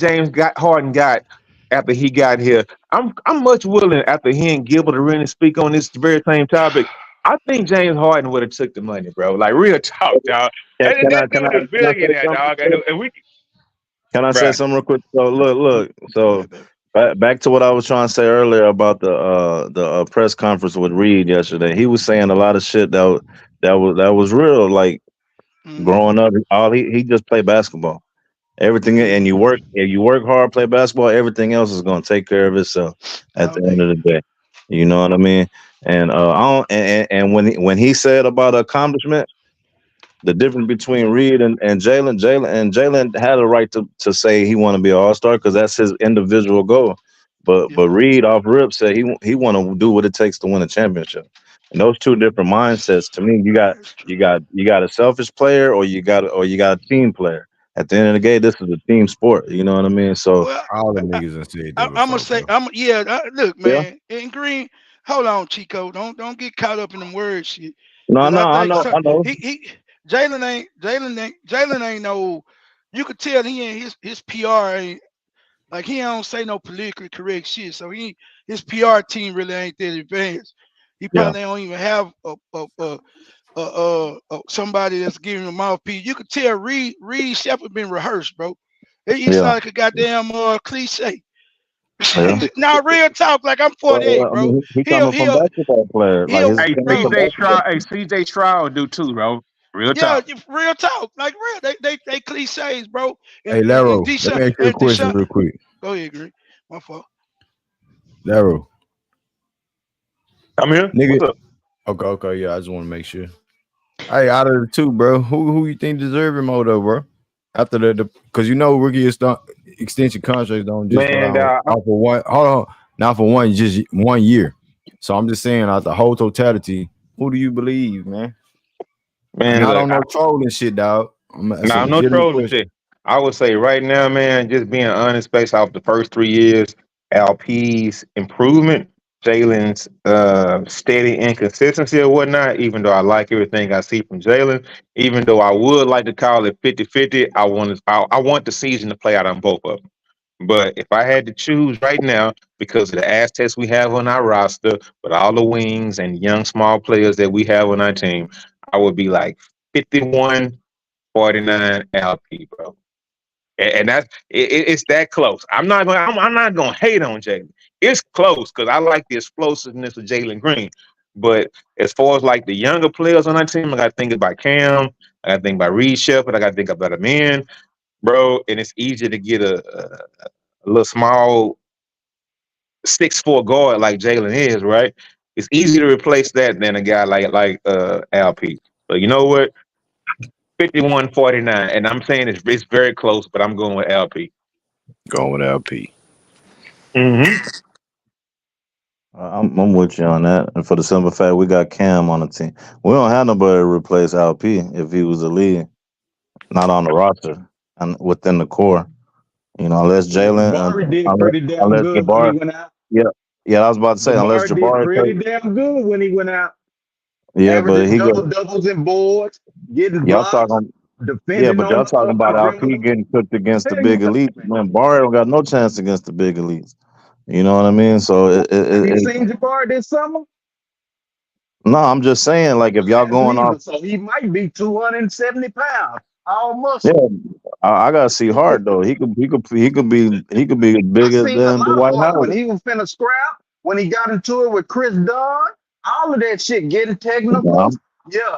Harden got after he got here. I'm much willing after he and Gilbert to really speak on this very same topic. I think James Harden would have took the money, bro. Like real talk, dog. And that dude is Can I say billionaire, dog. something? And we, Can I say bro. something real quick? So look. Go So ahead, baby. back to what I was trying to say earlier about the press conference with Reed yesterday. He was saying a lot of shit that was real. Like Mm-hmm. growing up, all he just played basketball. Everything, and you Mm-hmm. work. If you work hard, play basketball, everything else is going to take care of itself at All the end day. of the day. You know what I mean? And I don't. And when he said about accomplishment, the difference between Reed and Jalen had a right to say he want to be an all-star because that's his individual goal. But Reed off rip said he want to do what it takes to win a championship. And those two different mindsets to me, you got a selfish player or you got a team player. At the end of the day, this is a team sport. You know what I mean? So Well, All them niggas done said that I'm gonna before, say, bro. look, yeah, man, in Green, hold on, Chico, don't get caught up in them words, shit, no, because no, I think I know, Jalen ain't no. You could tell he ain't his PR ain't like he don't say no politically correct shit. So his PR team really ain't that advanced. He yeah, probably don't even have somebody that's giving him a mouthpiece. You could tell Reed Shepard been rehearsed, bro. It's yeah, like a goddamn cliche. yeah. Now real talk, like I'm 48, Well, I bro. mean, he He'll coming from he'll basketball player, like he'll his Hey, parents are bro. CJ basketball. Stroud. Hey, CJ Stroud do too, bro. Real Yeah, talk. real talk, like real. They cliches, bro. Hey, And Laro, let Deshaun me ask you a and question Deshaun. real quick. Go ahead, Green. My fault. Laro, I'm here. nigga. What's up? Okay, yeah, I just want to make sure. Hey, out of the two, bro, who you think deserve it more though, bro? After the because you know rookie extension contracts don't just go Man, down dawg, off for one. Hold on, not for one, just 1 year. So I'm just saying, out the whole totality, who do you believe, man? man, Not look, on no trolling shit, dog. That's a nah, no legitimate trolling question. shit. I would say right now, man, just being honest, based off the first 3 years, LP's improvement, Jalen's steady inconsistency or whatnot, even though I like everything I see from Jalen, even though I would like to call it 50-50, I want the season to play out on both of them. But if I had to choose right now, because of the assets we have on our roster, with all the wings and young small players that we have on our team, I would be like 51-49 LP, bro. And that's it's that close. I'm not gonna hate on Jalen. It's close because I like the explosiveness of Jalen Green. But as far as like the younger players on our team, I got to think about Cam. I got to think about Reed Shepard. I got to think about a man, bro. And it's easier to get a little small 6'4" guard like Jalen is, right? It's easier to replace that than a guy like LP. But you know what? 51-49, and I'm saying it's very close, but I'm going with LP. Going with LP. Mm-hmm. I'm with you on that. And for the simple fact, we got Cam on the team. We don't have nobody to replace LP if he was the lead, not on the roster and within the core. You know, unless Jalen, Jabari did unless pretty damn unless good when he Jabbar. went out. Yeah, yeah. I was about to say unless Jabari did Jabbar. pretty damn good when he went out, Yeah, but averaging he double go. doubles and boards, getting Y'all blocks, talking. Yeah, defending but on y'all the talking about LP perimeter. getting cooked against the Hell yeah, big elite. man. Man, Barry don't got no chance against the big elites. You know what I mean? So Have you seen Jabari this summer? no, I'm just saying, like if I y'all have going off, neither, so he might be 270 pounds, all yeah, muscle. I gotta see Hard though. He could be I bigger seen a than lot of Dwight heart when Howard. he was finna scrap, when he got into it with Chris Dunn, all of that shit, getting technical, Um, yeah,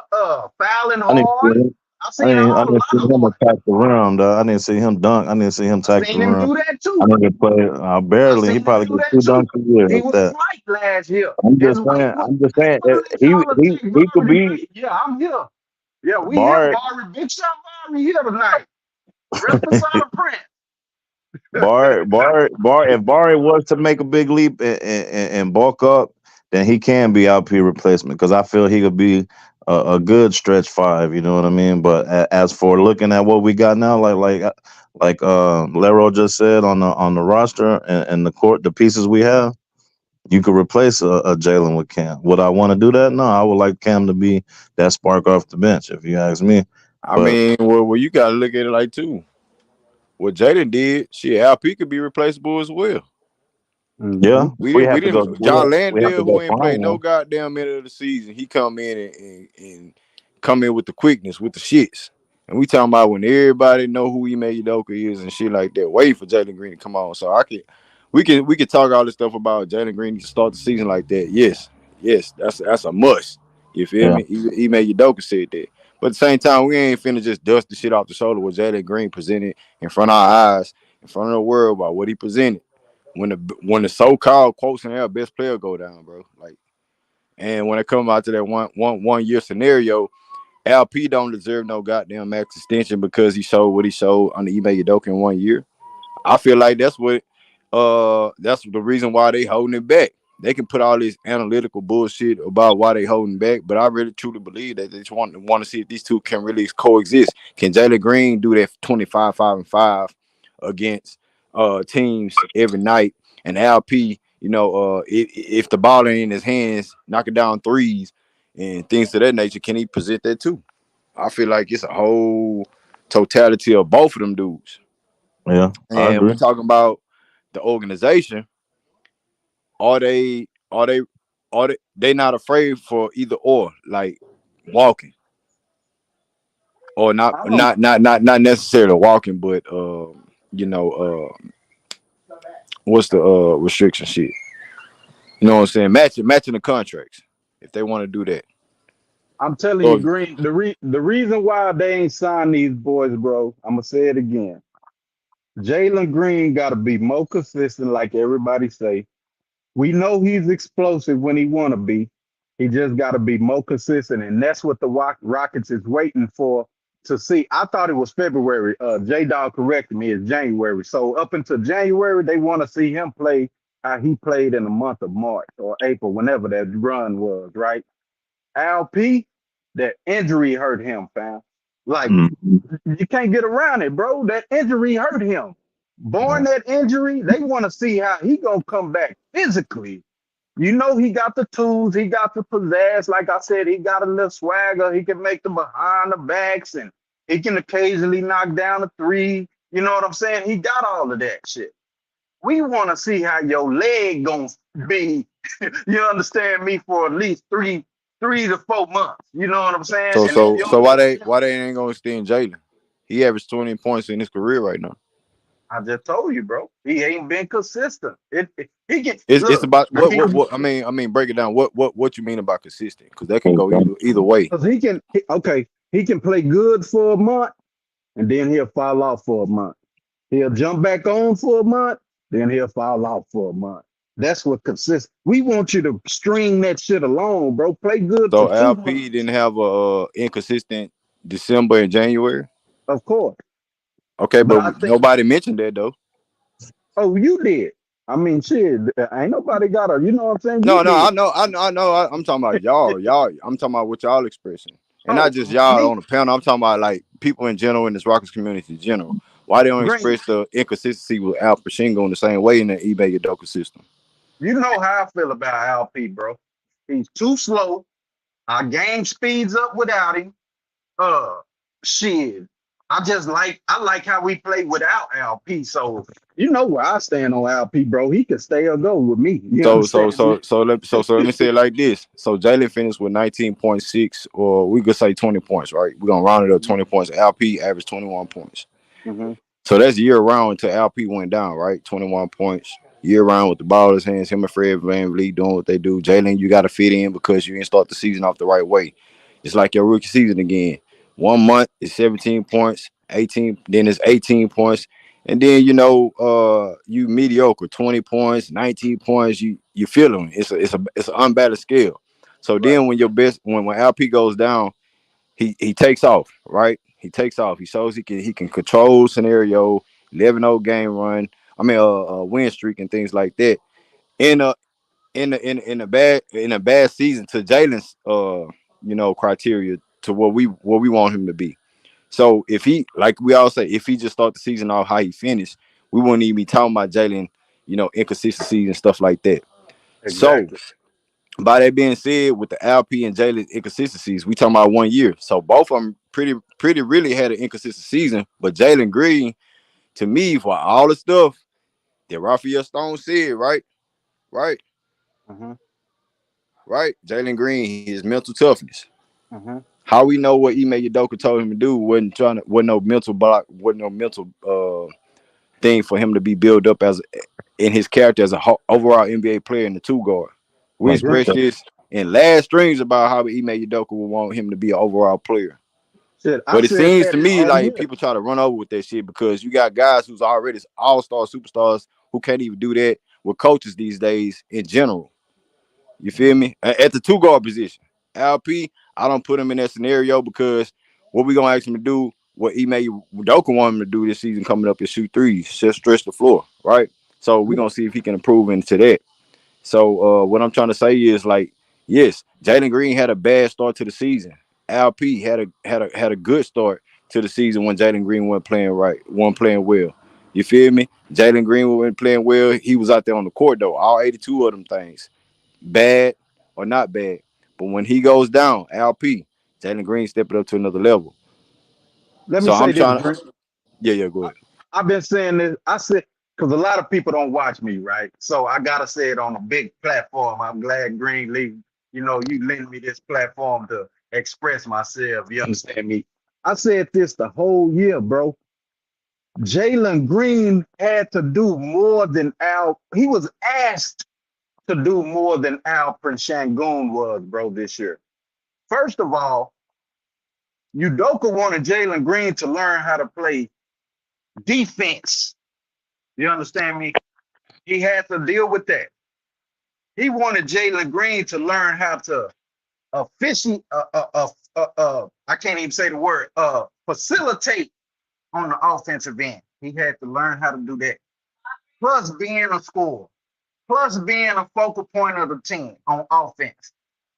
fouling I didn't see hard. him. I seen I a didn't see lot of him heart. attack the rim though. I didn't see him dunk. I didn't see him I attack the seen him rim. do that I too. didn't play I barely. He seen him probably do get that two too. dunks a year He at was that. light last year. I'm His just weight saying. was. I'm just Hey, saying. when I need He y'all to he take he could Barry be tonight, yeah, I'm here. Yeah, we here, Bart. Barry. Big shot Barry here tonight. Reposado Prince. Bar. If Barry was to make a big leap and bulk up, then he can be LP replacement because I feel he could be a good stretch five. You know what I mean? But as for looking at what we got now, like Lero just said on the roster and the court, the pieces we have, you could replace a Jalen with Cam. Would I want to do that? No, I would like Cam to be that spark off the bench, if you ask me. I But mean, well, you gotta look at it like too. What Jaden did, shit, LP could be replaceable as well. Mm-hmm. yeah, We we didn't. We have to go. didn't. John We have to Landale, who go ain't find played no one. goddamn minute of the season, he come in and come in with the quickness, with the shits. And we talking about when everybody know who Ime Udoka is and shit like that. Wait for Jalen Green to come on. So we can talk all this stuff about Jalen Green to start the season like that. Yes, that's a must. You feel Yeah, me? Ime Udoka said that. But at the same time, we ain't finna just dust the shit off the shoulder what Jalen Green presented in front of our eyes, in front of the world about what he presented when the so-called quotes and our best player go down, bro. Like, and when it comes out to that one year scenario, LP don't deserve no goddamn max extension because he showed what he showed on the Ime Udoka in 1 year. I feel like that's the reason why they holding it back. They can put all this analytical bullshit about why they holding back, but I really truly believe that they just want to see if these two can really coexist. Can Jalen Green do that 25, 5-5 against teams every night? And LP, if the ball ain't in his hands, knocking down threes and things of that nature, can he present that too? I feel like it's a whole totality of both of them dudes. Yeah, I And we agree. talking about the organization. Are they not afraid for either or, like walking or not I don't. not not not not necessarily walking, but what's the restriction shit? You know what I'm saying? Matching the contracts if they want to do that. I'm telling you, So Green. The reason why they ain't signed these boys, bro. I'm gonna say it again. Jalen Green got to be more consistent, like everybody say. We know he's explosive when he want to be. He just got to be more consistent, and that's what the Rockets is waiting for to see. I thought it was February. J Dog corrected me. It's January. So up until January, they want to see him play how he played in the month of March or April, whenever that run was. Right? LP, that injury hurt him, fam. Like Mm. you can't get around it, bro. That injury hurt him. Born that injury, they want to see how he gonna come back physically. You know he got the tools, he got the pizzazz. Like I said, he got a little swagger. He can make the behind the backs, and he can occasionally knock down a three. You know what I'm saying? He got all of that shit. We want to see how your leg gonna be. You understand me? For at least 3 to 4 months. You know what I'm saying? so And if so you so don't, why they ain't gonna extend Jalen? He averaged 20 points in his career right now. I just told you, bro. He ain't been consistent. He can It's look. about He what I mean break it down. What you mean about consistent? Because that can go either way. Because okay, he can play good for a month and then he'll fall off for a month. He'll jump back on for a month, then he'll fall off for a month. That's what consists. We want you to string that shit along, bro. Play good for So 2 months, LP didn't have a inconsistent December and January. of course. Okay, But but I think, nobody mentioned that though. oh, you did. I mean, shit, ain't nobody got a, you know what I'm saying? You No, did. I know. I'm talking about y'all. I'm talking about what y'all expressing, and not Oh, just y'all me, on the panel. I'm talking about like people in general in this Rockets community in general. Why they don't Green, express the inconsistency with Alperen Sengun the same way in the eBay Udoka system? you know how I feel about LP, bro. He's too slow. Our game speeds up without him. Uh, shit. I like how we play without LP. So you know where I stand on LP, bro. He can stay or go with me. You So so understand me? so so let me say it like this. So Jalen finished with 19.6, or we could say 20 points, right? We're gonna round it up 20 points. LP averaged 21 points. Mm-hmm. So that's year round until LP went down, right? 21 points. Year round with the ball in his hands, him and Fred VanVleet doing what they do. Jalen, you got to fit in because you didn't start the season off the right way. It's like your rookie season again. 1 month is 17 points, 18, then it's 18 points. And then you mediocre, 20 points, 19 points. You feel them. It's an unbalanced scale. So Right. then when LP goes down, he takes off, right? He takes off. He shows he can control scenario, 11-0 game run. I mean, win streak and things like that. In a in a bad season to Jalen's criteria to what we want him to be. So if he, like we all say, if he just start the season off how he finished, we wouldn't even be talking about Jalen, inconsistencies and stuff like that. So Exactly. by that being said, with the LP and Jalen inconsistencies, we talking about 1 year. So both of them pretty really had an inconsistent season. But Jalen Green, to me, for all the stuff that Raphael Stone said, right, Mm-hmm. right, Jalen Green, his mental toughness. Mm-hmm. How we know what Ime Udoka told him to do wasn't no mental block, wasn't no mental thing for him to be built up as in his character as a overall NBA player in the two guard. We Like, Green. expressed this in last streams about how Ime Udoka would want him to be an overall player. Shit, I But it said seems to that me all like year. people try to run over with that shit because you got guys who's already all-star superstars who can't even do that with coaches these days in general. You feel me? At the two guard position. LP, I don't put him in that scenario because what we gonna ask him to do, what Ime Udoka want him to do this season coming up is shoot threes, just stretch the floor, right? So we're gonna see if he can improve into that. So what I'm trying to say is like, yes, Jalen Green had a bad start to the season. LP had a good start to the season when Jalen Green wasn't playing right, wasn't playing well. You feel me? Jalen Green wasn't playing well. He was out there on the court though. All 82 of them things, bad or not bad. But when he goes down, LP, Jalen Green stepping up to another level. Let me So I'm say this, trying to, Green. yeah, go ahead. I've been saying this. I said because a lot of people don't watch me, right? So I gotta say it on a big platform. I'm glad Greenleaf, you lend me this platform to express myself. You understand me? I said this the whole year, bro. Jalen Green had to do more than Al. He was asked to do more than Alperen Sengun was, bro, this year. First of all, Udoka wanted Jalen Green to learn how to play defense. You understand me? He had to deal with that. He wanted Jalen Green to learn how to efficient, I can't even say the word, facilitate on the offensive end. He had to learn how to do that. Plus being a scorer, plus being a focal point of the team on offense.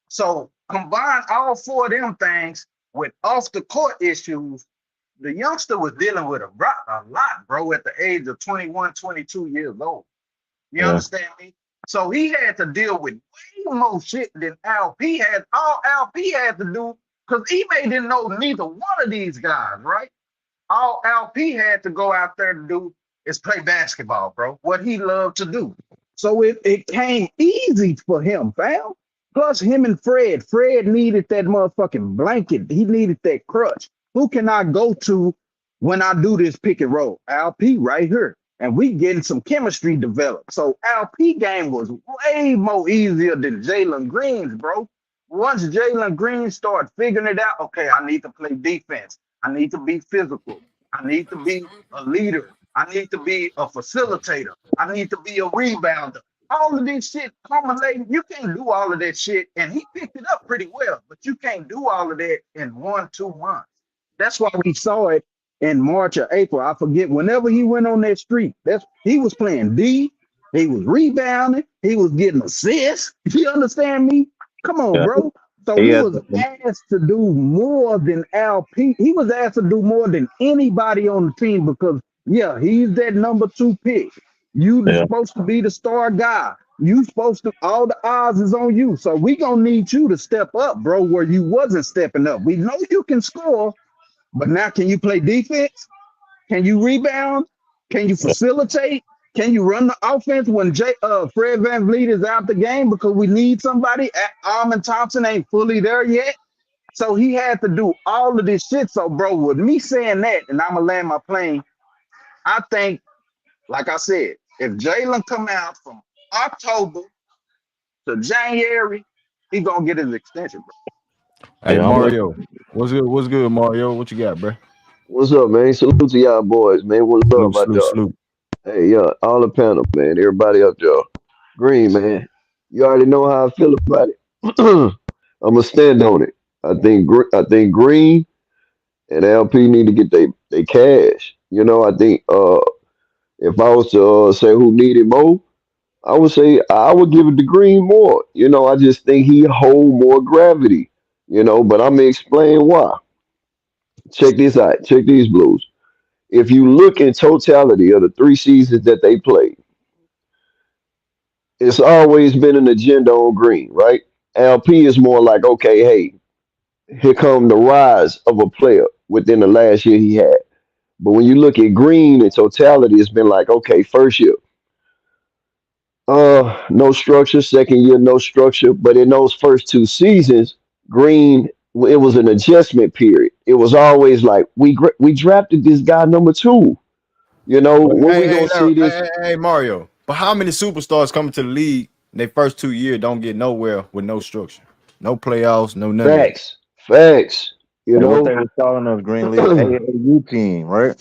So combine all four of them things with off the court issues. The youngster was dealing with a lot, bro, at the age of 21, 22 years old. You understand me? So he had to deal with way more shit than LP had. All LP had to do, because Ime didn't know neither one of these guys, right? All LP had to go out there to do is play basketball, bro. What he loved to do. So it came easy for him, fam. Plus him and Fred. Fred needed that motherfucking blanket. He needed that crutch. Who can I go to when I do this pick and roll? LP right here. And we getting some chemistry developed. So LP game was way more easier than Jalen Green's, bro. Once Jalen Green started figuring it out, okay, I need to play defense. I need to be physical. I need to be a leader. I need to be a facilitator. I need to be a rebounder. All of this shit culminating. You can't do all of that shit. And he picked it up pretty well, but you can't do all of that in 1-2 months. That's why we saw it in March or April. I forget. Whenever he went on that streak, he was playing D. He was rebounding. He was getting assists. You understand me? Come on, bro. So he was asked to do more than LP. He was asked to do more than anybody on the team because, yeah, he's that number 2 pick. You supposed to be the star guy. You supposed to, all the odds is on you. So we gonna need you to step up, bro, where you wasn't stepping up. We know you can score, but now can you play defense? Can you rebound? Can you facilitate? Can you run the offense when Fred VanVleet is out the game because we need somebody? Armin Thompson ain't fully there yet. So he had to do all of this shit. So, bro, with me saying that, and I'm going to land my plane, I think, like I said, if Jalen come out from October to January, he going to get his extension, bro. Hey, Mario. What's good? What's good, Mario? What you got, bro? What's up, man? Salute to y'all boys, man. What's up, my dog? Salute. Hey, yeah, all the panel, man. Everybody up there. Green, man. You already know how I feel about it. I'm gonna stand on it. I think Green and LP need to get they cash. I think if I was to say who needed more, I would say I would give it to Green more. I just think he hold more gravity. But I'm gonna explain why. Check this out. Check these blues. If you look in totality of the 3 seasons that they played, it's always been an agenda on Green, right? LP is more like, okay, hey, here come the rise of a player within the last year he had. But when you look at Green in totality, it's been like, okay, first year, no structure. Second year, no structure. But in those first 2 seasons, Green, it was an adjustment period. It was always like we drafted this guy number 2. When we gonna see this? Hey, Mario. But how many superstars coming to the league in their first 2 years don't get nowhere with no structure, no playoffs, no nothing? Facts. And what they were calling us Greenleaf AAU team, right?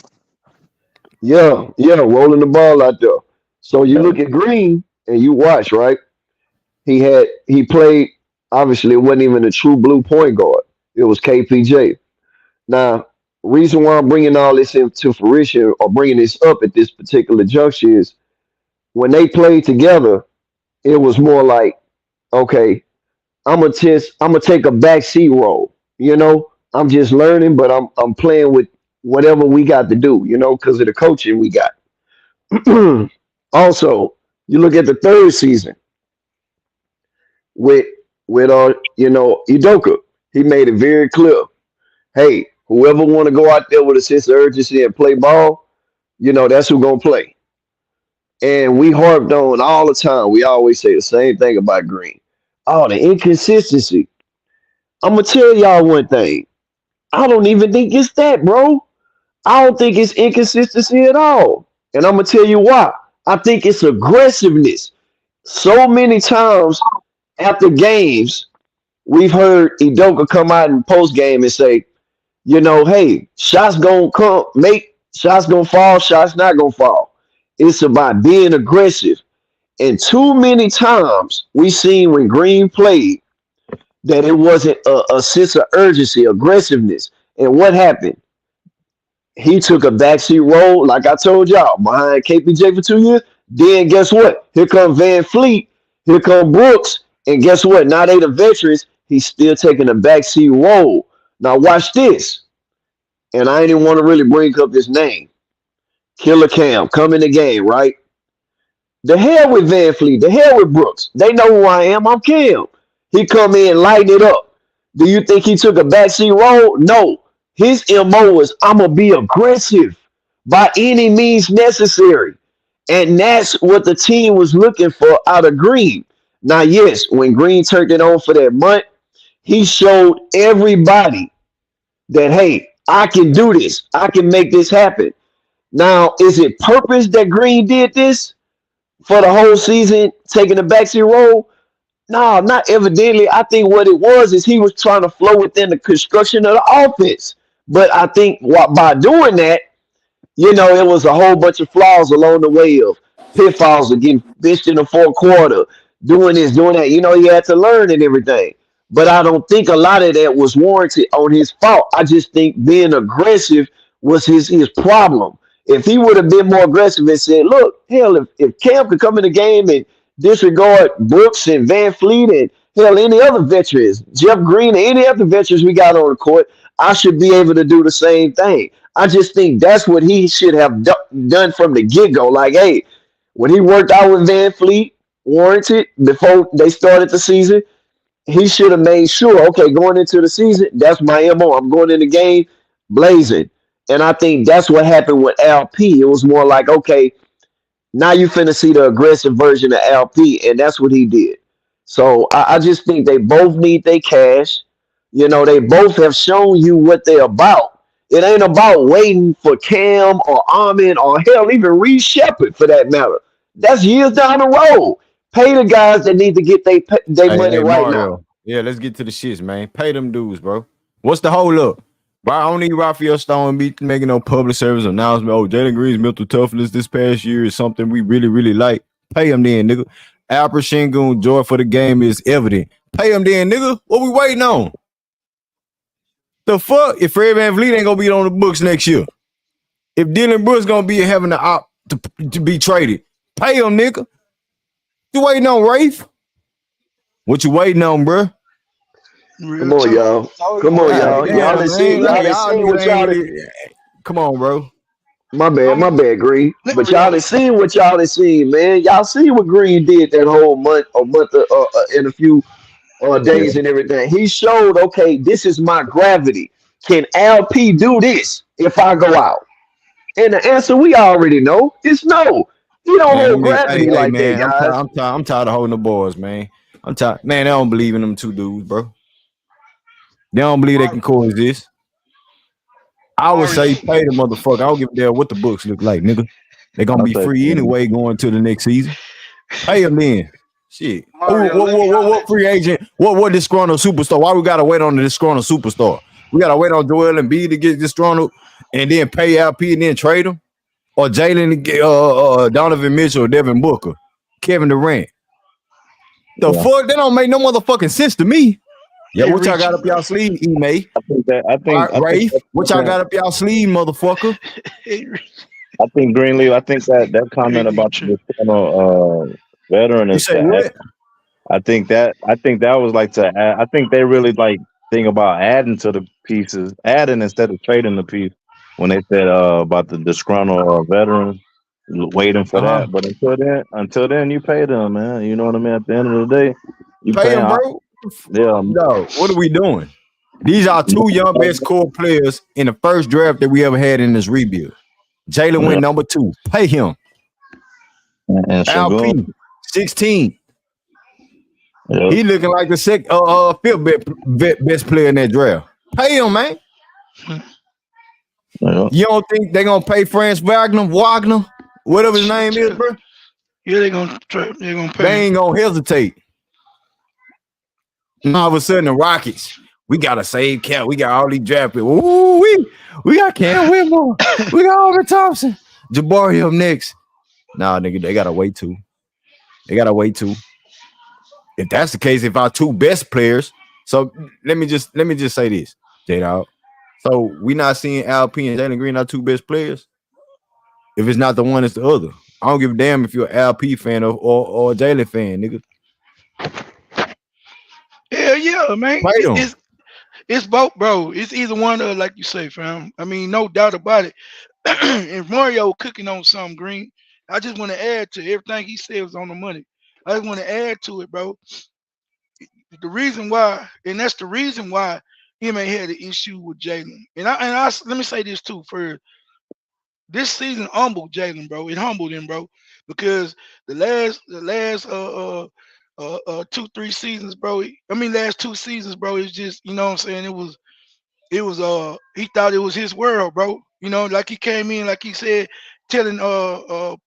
Yeah, rolling the ball out there. So you look at Green and you watch, right? He played. Obviously, it wasn't even a true blue point guard. It was KPJ. Now, reason why I'm bringing all this into fruition or bringing this up at this particular juncture is when they played together, it was more like, okay, I'm gonna take a backseat role. You know, I'm just learning, but I'm playing with whatever we got to do. You know, because of the coaching we got. Also, you look at the third season with Udoka. He made it very clear. Hey, whoever want to go out there with a sense of urgency and play ball, that's who gonna play. And we harped on all the time. We always say the same thing about Green. Oh, the inconsistency. I'm gonna tell y'all one thing. I don't even think it's that, bro. I don't think it's inconsistency at all. And I'm gonna tell you why. I think it's aggressiveness. So many times after games, we've heard Idoka come out in post game and say, hey, shots gonna come, make shots gonna fall, shots not gonna fall. It's about being aggressive. And too many times we seen when Green played that it wasn't a sense of urgency, aggressiveness. And what happened? He took a backseat role, like I told y'all, behind KPJ for 2 years. Then guess what? Here come Van Fleet, here come Brooks, and guess what? Now they the veterans. He's still taking a backseat role. Now watch this. And I didn't want to really bring up his name. Killer Cam, come in the game, right? The hell with Van Fleet, the hell with Brooks. They know who I am. I'm Cam. He come in, lighten it up. Do you think he took a backseat role? No. His MO was, I'm going to be aggressive by any means necessary. And that's what the team was looking for out of Green. Now, yes, when Green turned it on for that month, he showed everybody that, hey, I can do this. I can make this happen. Now, is it purpose that Green did this for the whole season, taking a backseat role? No, not evidently. I think what it was is he was trying to flow within the construction of the offense. But I think by doing that, it was a whole bunch of flaws along the way of pitfalls of getting bitched in the fourth quarter, doing this, doing that. He had to learn and everything. But I don't think a lot of that was warranted on his fault. I just think being aggressive was his problem. If he would have been more aggressive and said, look, hell, if Cam could come in the game and disregard Brooks and Van Fleet and hell, any other veterans, Jeff Green, and any other veterans we got on the court, I should be able to do the same thing. I just think that's what he should have done from the get-go. Like, hey, when he worked out with Van Fleet, warranted before they started the season, he should have made sure, okay, going into the season, that's my MO. I'm going in the game blazing. And I think that's what happened with LP. It was more like, okay, now you finna see the aggressive version of LP, and that's what he did. So I just think they both need their cash. They both have shown you what they're about. It ain't about waiting for Cam or Armin or hell, even Reed Shepard for that matter. That's years down the road. Pay the guys that need to get their money right Mario. now. Yeah, let's get to the shits, man. Pay them dues, bro. What's the hold up? Bro, I don't need Raphael Stone be making no public service announcement. Oh, Jalen Green's mental toughness this past year is something we really, really like. Pay him then, nigga. Alperen Sengun joy for the game is evident. Pay him then, nigga. What we waiting on? The fuck? If Fred VanVleet ain't gonna be on the books next year, if Dylan Brooks gonna be having the op to be traded, pay him, nigga. You waiting on, Rafe? What you waiting on, bro? Come on, y'all. Come on, y'all. Y'all done seen what y'all done. Come on, bro. My bad, Green. But y'all done seen what y'all done seen, man. Y'all see what Green did that whole month in a few days and everything. He showed, okay, this is my gravity. Can LP do this if I go out? And the answer we already know is no. He don't hold gravity like that, guys. I'm tired of holding the boys, man. I'm tired. Man, they don't believe in them two dudes, bro. They don't believe they can coexist. I would say pay the motherfucker. I don't give a damn what the books look like, nigga. They're gonna be free anyway going to the next season. Pay them then. Shit. What free agent? What disgruntled superstar? Why we gotta wait on the disgruntled superstar? We gotta wait on Joel Embiid to get disgruntled and then pay LP and then trade him? Or Jalen, Donovan Mitchell, Devin Booker, Kevin Durant. The fuck? That don't make no motherfucking sense to me. Yeah, They what y'all got reaching, up y'all sleeve, E-May? I think Rafe, what y'all got up y'all sleeve, motherfucker? I think Greenleaf. I think that comment Greenleaf about trip. the veteran You is say to add. what? I think that was like to add. I think they really like think about adding to the pieces, adding instead of trading the piece. When they said about the disgruntled veteran, waiting for Uh-huh. that. But until then, you pay them, man. You know what I mean. At the end of the day, you Pay pay them, them. bro. Yeah. No, what are we doing? These are two young best core players in the first draft that we ever had in this rebuild. Jalen went number 2. Pay him. And Sengun. LP, 16. Yeah. He looking like the fifth best player in that draft. Pay him, man. Yeah. You don't think they're gonna pay Franz Wagner, whatever his name is, bro? Yeah, they're gonna pay They him. ain't gonna hesitate. And all of a sudden, the Rockets, we gotta save cap. We got all these draft picks. Ooh, we got Cam Whitmore. We got Aubrey Thompson. Jabari up next. Nah, nigga, they gotta wait too. If that's the case, if our two best players, so let me just say this, J-Dog. So we not seeing Alperen and Jalen Green, our two best players. If it's not the one, it's the other. I don't give a damn if you're an LP fan or a Jalen fan, nigga. Hell yeah, man. Play them. It's both, bro. It's either one or like you say, fam. I mean, no doubt about it. And Mario cooking on something, Green. I just want to add to everything he said was on the money. I just want to add to it, bro. The reason why, and that's the reason why him ain't had an issue with Jalen. And I let me say this too. For this season, humbled Jalen, bro. It humbled him, bro, because the last 2-3 seasons, bro. I mean, last 2 seasons, bro. It's just, you know what I'm saying. It was he thought it was his world, bro. You know, like he came in, like he said, telling Paul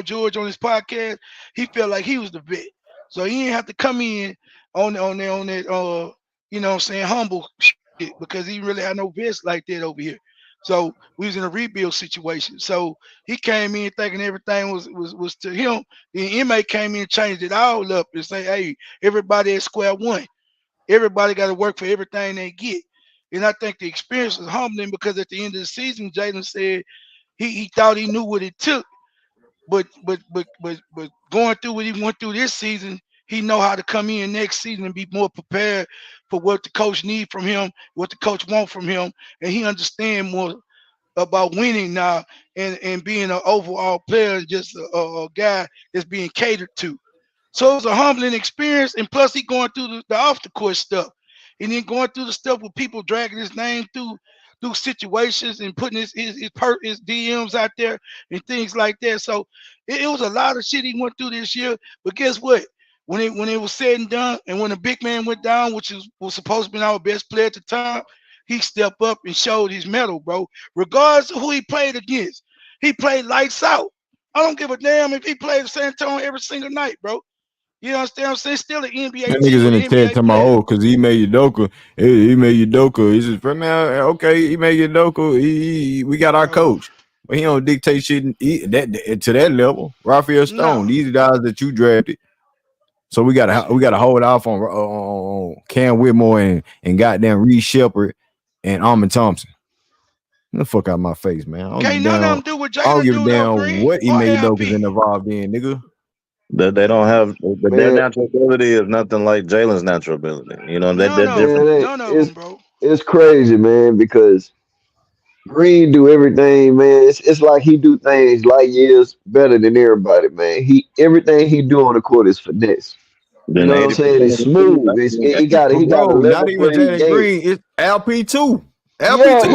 George on his podcast, he felt like he was the vet. So he didn't have to come in on that you know what I'm saying, humble shit, because he really had no vets like that over here. So we was in a rebuild situation. So he came in thinking everything was to him. The inmate came in and changed it all up and say, hey, everybody at square one. Everybody got to work for everything they get. And I think the experience was humbling because at the end of the season, Jalen said he thought he knew what it took, but going through what he went through this season, he know how to come in next season and be more prepared for what the coach need from him, what the coach want from him, and he understand more about winning now and being an overall player and just a guy that's being catered to. So it was a humbling experience, and plus he going through the off the court stuff, and then going through the stuff with people dragging his name through situations and putting his DMs out there and things like that. So it was a lot of shit he went through this year. But guess what? When it was said and done, and when the big man went down, which was supposed to be our best player at the time, he stepped up and showed his mettle, bro. Regardless of who he played against, he played lights out. I don't give a damn if he played San Antonio every single night, bro. You understand what I'm saying? Still an NBA That team niggas in with the an chat NBA talking about, player. oh, because he made Udoka. He made Udoka. He says, man, okay, he made Udoka. We got our coach. But he don't dictate shit to that level. Raphael Stone, these are guys that you drafted. So we gotta hold off on Cam Whitmore and goddamn Reed Shepard and Armin Thompson. Get the fuck out of my face, man. I don't Can't give a none of damn. them do what I don't Jalen give a do though, damn Green what or Ime Udoka's LP. involved in, nigga. That they don't have their Man, natural ability is nothing like Jalen's natural ability. You know, None they're of different. them. man, None of them, bro. it's crazy, man, because Green do everything, man. It's like he do things light years better than everybody, man. Everything he do on the court is finesse. You Then know what I'm 80% saying? It's of the team. smooth. But He got a bro, not level even playing Jalen game. Green. It's LP too. LP Yeah, too.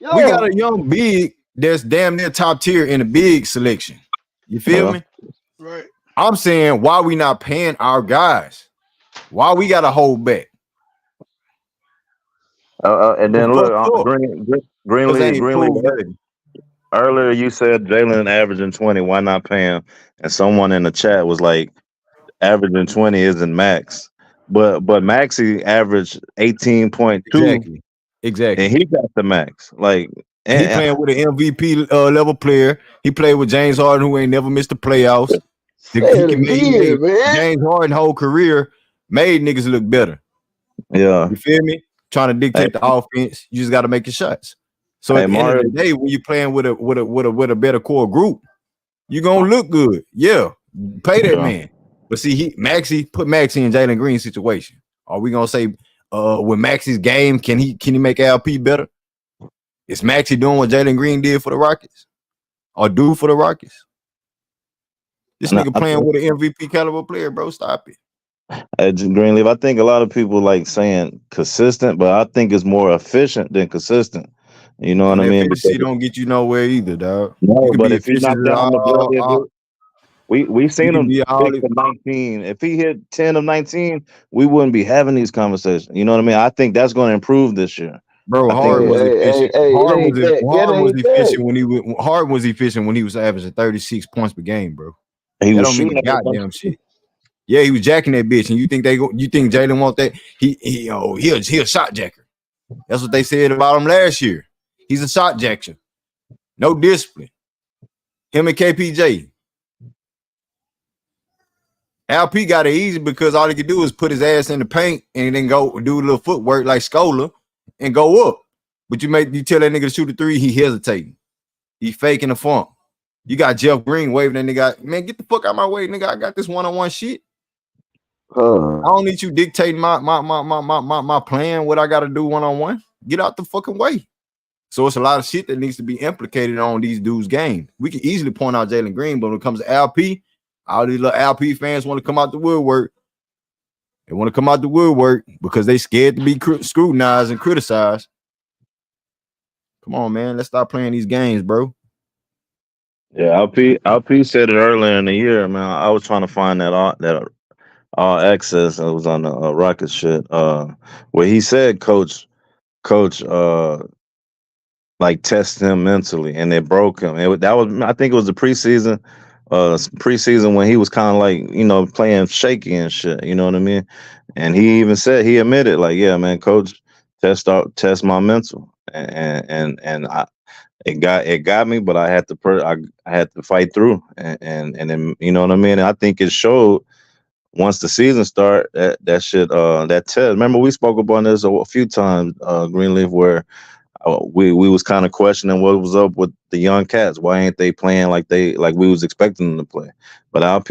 We yeah. got a young big that's damn near top tier in the big selection. You feel me? Right. I'm saying why we not paying our guys? Why we got to hold back? And then look, Because they Greenleaf, ain't proved nothing. earlier you said Jalen averaging 20. Why not pay him? And someone in the chat was like, averaging 20 isn't max. But Maxi averaged 18.2 Exactly. and he got the max. Like, He playing with an MVP level player. He played with James Harden, who ain't never missed the playoffs. Say He it can make again, man. James Harden whole career made niggas look better. Yeah. You feel me? Trying to Hey, dictate the offense, you just got to make your shots. So hey at the end of Mario. the day, when you're playing with a better core group, you're gonna look good. Yeah, pay that Yeah. man. But see, put Maxi in Jalen Green's situation. Are we gonna say with Maxi's game, can he make LP better? Is Maxi doing what Jalen Green did for the Rockets? Or do for the Rockets? This And nigga playing with an MVP caliber player, bro. Stop it. at Greenleaf, I think a lot of people like saying consistent, but I think it's more efficient than consistent. You know what And I that mean? efficiency Because don't get you nowhere either, dog. You no, can but be if he's efficient not at down the majority of it, we you seen can him be all 6 of 19. If he hit 10 of 19, we wouldn't be having these conversations. You know what I mean? I think that's going to improve this year. bro. I think Hey, we're hey, hey, hey, it ain't that. It Harden was ain't that. efficient when he was averaging 36 points per game, bro. he That was don't mean a shooting at a bunch goddamn of shit. Yeah, he was jacking that bitch, and you think you think Jalen want that? He a shot jacker. That's what they said about him last year. He's a shot jacker. No discipline. Him and KPJ. LP got it easy because all he could do is put his ass in the paint and then go do a little footwork like Scola and go up. But you tell that nigga to shoot a three, he hesitating. He faking the funk. You got Jeff Green waving that nigga. Man, get the fuck out of my way, nigga. I got this one-on-one shit. I don't need you dictating my plan, what I gotta do one-on-one. Get out the fucking way. So it's a lot of shit that needs to be implicated on these dudes' game. We can easily point out Jalen Green, but when it comes to LP, all these little LP fans want to come out the woodwork. They want to come out the woodwork because they scared to be scrutinized and criticized. Come on, man. Let's stop playing these games, bro. Yeah, LP said it earlier in the year, man. I was trying to find that all access. It was on the Rocket shit. Where he said coach like test him mentally, and it broke him. That was, I think it was the preseason when he was kind of like playing shaky and shit. You know what I mean? And he even said, he admitted like, yeah, man, coach, test my mental, and it got me, but I had to I had to fight through, and then you know what I mean. And I think it showed once the season start that shit that test. Remember we spoke about this a few times, Greenleaf, where we was kind of questioning what was up with the young cats. Why ain't they playing like we was expecting them to play? But Ime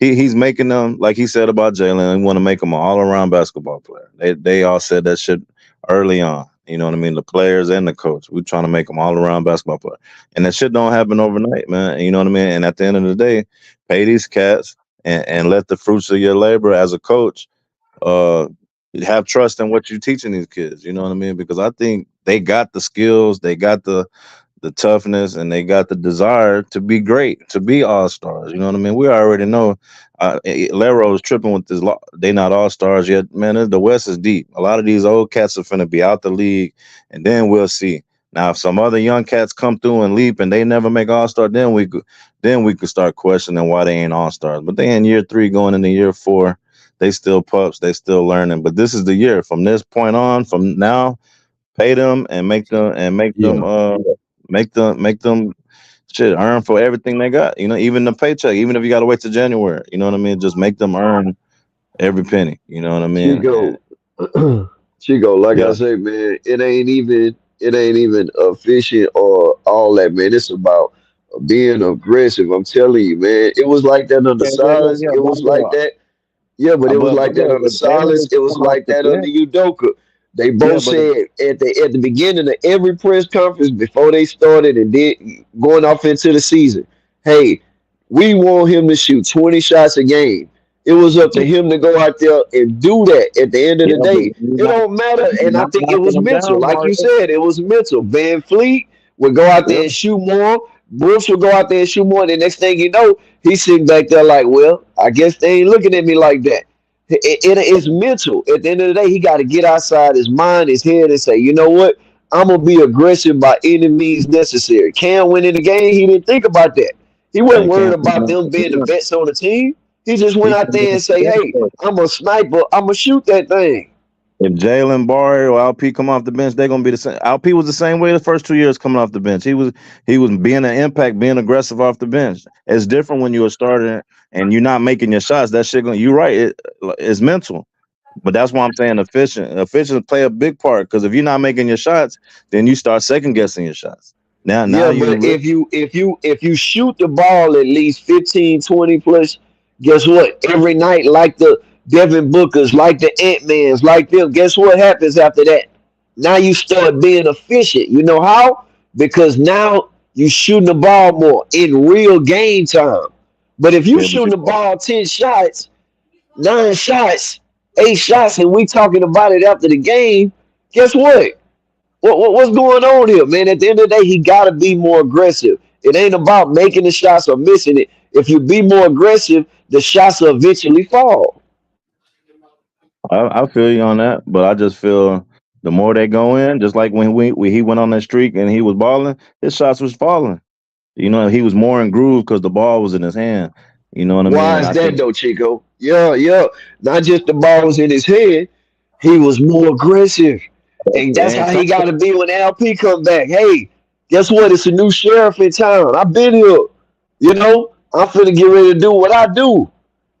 he's making them, like he said about Jalen. He want to make him an all around basketball player. They all said that shit early on. You know what I mean? The players and the coach. We trying to make them all around basketball player, and that shit don't happen overnight, man. You know what I mean? And at the end of the day, pay these cats and let the fruits of your labor as a coach uh have trust in what you're teaching these kids. You know what I mean? Because I think they got the skills, they got the toughness, and they got the desire to be great, to be all stars. You know what I mean? We already know. Lero's tripping with this. They not all stars yet, man. The West is deep. A lot of these old cats are finna be out the league, and then we'll see. Now, if some other young cats come through and leap, and they never make all star, then we could start questioning why they ain't all stars. But they in year 3, going into year 4. They still pups. They still learning. But this is the year. From this point on, from now, pay them and make them shit earn for everything they got. You know, even the paycheck, even if you got to wait till January. You know what I mean? Just make them earn every penny. You know what I mean? And, Chico, like I yeah, say, man, it ain't even efficient or all that, man. It's about being aggressive. I'm telling you, man. It was like that under Silas. It was like that. Yeah, but it was like that under but Jalen Silas. is It was coming off like the that under bench. Udoka. They Yeah, both but said at the beginning of every press conference before they started and then going off into the season, hey, we want him to shoot 20 shots a game. It was up to him to go out there and do that at the end of yeah, the but day. It don't matter. you're And I not think it knocking was them mental. down, Like you Mario. said, it was mental. Van Fleet would go out Yeah, there and shoot more. Brooks would go out there and shoot more. And the next thing you know, he's sitting back there like, well, I guess they ain't looking at me like that. It's mental. At the end of the day, he got to get outside his mind, his head, and say, you know what? I'm gonna be aggressive by any means necessary. Cam went in the game. He didn't think about that. He wasn't and worried can't. about them being the vets on the team. He just went He out there and say, "Hey, I'm a sniper. I'm gonna shoot that thing." If Jalen Barry or LP come off the bench, they're gonna be the same. LP was the same way the first 2 years coming off the bench. He was being an impact, being aggressive off the bench. It's different when you're a starter and you're not making your shots. That shit, you're right. It's mental. But that's why I'm saying efficient. Efficient play a big part because if you're not making your shots, then you start second guessing your shots. Now Yeah, but you if you shoot the ball at least 15, 20 plus, guess what? Every night, like the Devin Bookers, like the Ant-Mans, like them, guess what happens after that? Now you start being efficient. You know how? Because now you shooting the ball more in real game time. But if you yeah, but shooting you the ball 10 shots, 9 shots, 8 shots, and we talking about it after the game, guess what? What's going on here, man? At the end of the day, he got to be more aggressive. It ain't about making the shots or missing it. If you be more aggressive, the shots will eventually fall. I feel you on that, but I just feel the more they go in, just like when he went on that streak and he was balling, his shots was falling. He was more in groove because the ball was in his hand. You know what I mean? Why And is I that think though, Chico? Yeah, yeah. Not just the ball was in his head, he was more aggressive. And that's and how he got to be when LP come back. Hey, guess what? It's a new sheriff in town. I've been here. I'm finna get ready to do what I do.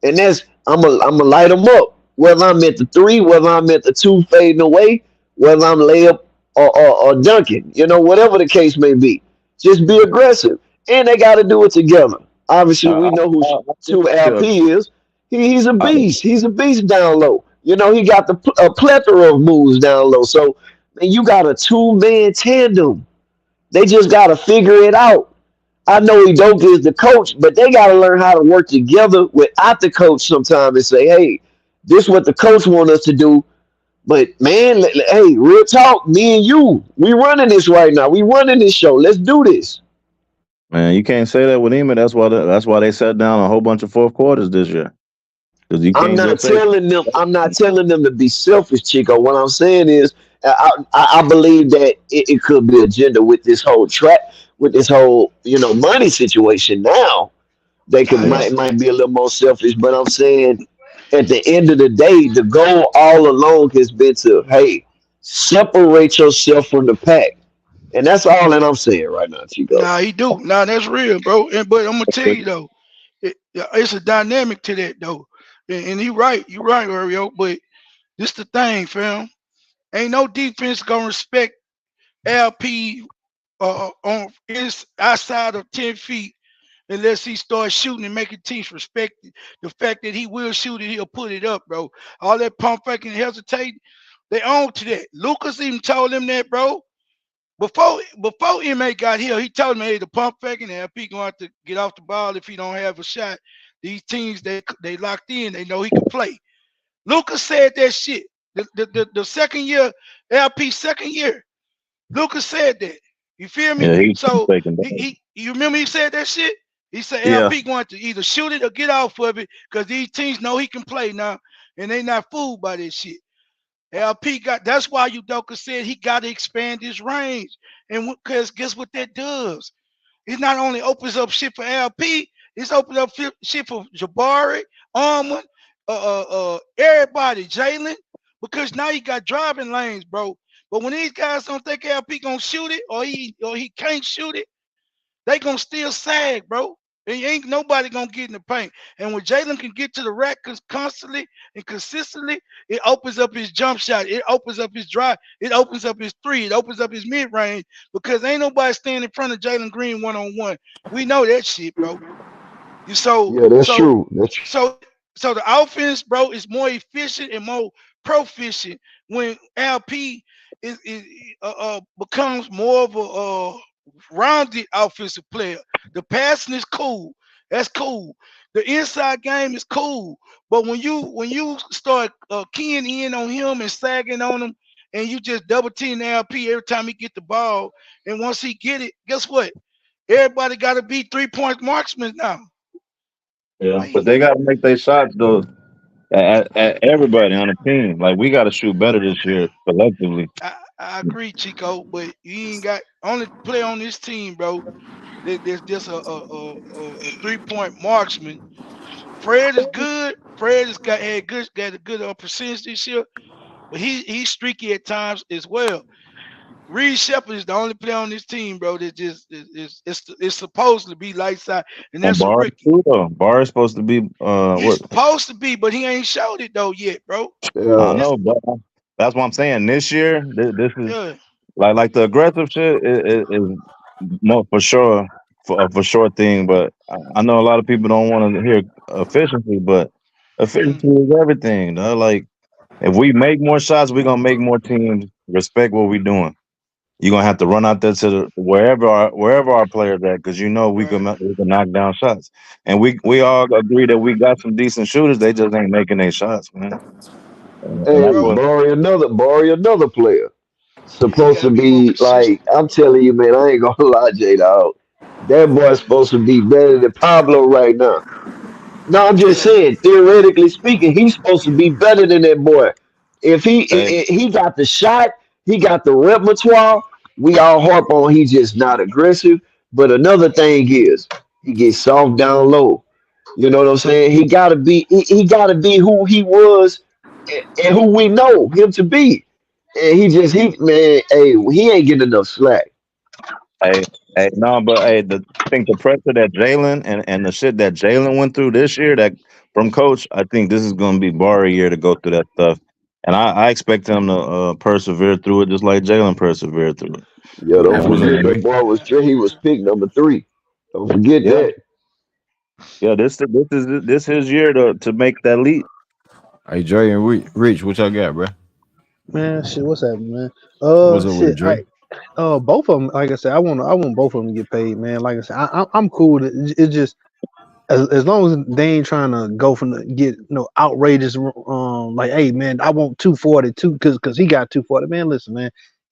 And that's I'm gonna light them up. Whether I'm at the three, whether I'm at the two fading away, whether I'm layup or dunking, whatever the case may be. Just be aggressive. And they gotta do it together. Obviously, I, we know who I, two I, LP is. He's a I, beast. He's a beast down low. He got a plethora of moves down low. So man, you got a two-man tandem. They just gotta figure it out. I know Udoka is the coach, but they got to learn how to work together without the coach sometime and say, hey, this is what the coach want us to do. But man, hey, real talk, me and you, we running this right now. We running this show. Let's do this. Man, you can't say that with him. That's why they sat down a whole bunch of fourth quarters this year. Because you I'm can't not just say, telling them. I'm not telling them to be selfish, Chico. What I'm saying is, I believe that it could be agenda with this whole track, with this whole money situation. Now they could yeah, might be a little more selfish, but I'm saying at the end of the day, the goal all along has been to separate yourself from the pack, and that's all that I'm saying right now, Chico. Nah, he do. Nah, that's real, bro. But I'm gonna tell you though, it's a dynamic to that though. And he right, you right, Oreo. But this the thing, fam. Ain't no defense gonna respect LP on is outside of 10 feet unless he starts shooting and making teams respect the fact that he will shoot it, he'll put it up, bro. All that pump faking, hesitating, they own to that. Lucas even told him that, bro. Before MA got here, he told me, hey, the pump faking and LP gonna have to get off the ball if he don't have a shot. These teams they locked in, they know he can play. Lucas said that shit. The second year, LP second year, Lucas said that. You feel me? yeah, he's So taking that. he you remember he said that shit? He said Yeah, LP going to either shoot it or get off of it because these teams know he can play now and they not fooled by this shit. LP got that's why Udoka said he got to expand his range. And because guess what that does? It not only opens up shit for LP, it's opened up shit for Jabari, Armand, everybody, Jalen, because now you got driving lanes, bro. But when these guys don't think LP gonna shoot it or he can't shoot it, they gonna still sag, bro. And ain't nobody gonna get in the paint. And when Jalen can get to the rack constantly and consistently, it opens up his jump shot. It opens up his drive. It opens up his three. It opens up his mid range because ain't nobody standing in front of Jalen Green 1-on-1. We know that shit, bro. You so Yeah, that's so true. That's true. so so the offense, bro, is more efficient and more proficient when LP is becomes more of a rounded offensive player. The passing is cool. That's cool. The inside game is cool. But when you start keying in on him and sagging on him, and you just double team the LP every time he get the ball, and once he get it, guess what? Everybody got to be 3 point marksmen now. yeah. Like But they got to make their shots though. At everybody on the team, like we got to shoot better this year collectively. I agree, Chico, but you ain't got only play on this team, bro. There's just a 3 point marksman. Fred is good. Fred has got a good percentage this year. but he's streaky at times as well. Reed Shepard is the only player on this team, bro, that just it's supposed to be lights out, and And that's a Barr rookie. too, though. Barr is supposed to be He's what? supposed to be, but he ain't showed it though yet, bro. I Yeah, This, know, but that's what I'm saying. This year, this is yeah, like the aggressive shit is more for sure thing. But I know a lot of people don't want to hear efficiency, but mm, efficiency is everything. Though. Like if we make more shots, we're gonna make more teams respect what we're doing. You're gonna have to run out there to wherever our players at, because you know right. we can knock down shots, and we all agree that we got some decent shooters. They just ain't making their shots, man. And hey, that's Bro, what. borrow another player. he Supposed got to to be more be consistent. like I'm telling you, man. I ain't gonna lie, J Dog. That boy's supposed to be better than Pablo right now. No, I'm just Yeah, saying, theoretically speaking, he's supposed to be better than that boy. If Hey, he got the shot, he got the repertoire. We all harp on he's just not aggressive. But another thing is he gets soft down low. You know what I'm saying? He gotta be who he was and who we know him to be. And he man, hey, he ain't getting enough slack. hey, no, but I think the pressure that Jalen and the shit that Jalen went through this year, that from coach, I think this is going to be bar a year to go through that stuff, and I expect him to persevere through it, just like Jalen persevered through it. Yeah, You don't know what I forget that mean? Absolutely. boy he was picked number 3. Don't forget Yeah, that. yeah. This his year to make that leap. Hey, Dre and Rich, what y'all got, bro? Man, shit, what's happening, man? What's up with it, Shit, Dre? both of them. Like I said, I want both of them to get paid, man. Like I said, I'm cool. It's just as long as they ain't trying to go from the get outrageous. Like, hey, man, I want 242 because he got 240. Man, listen, man,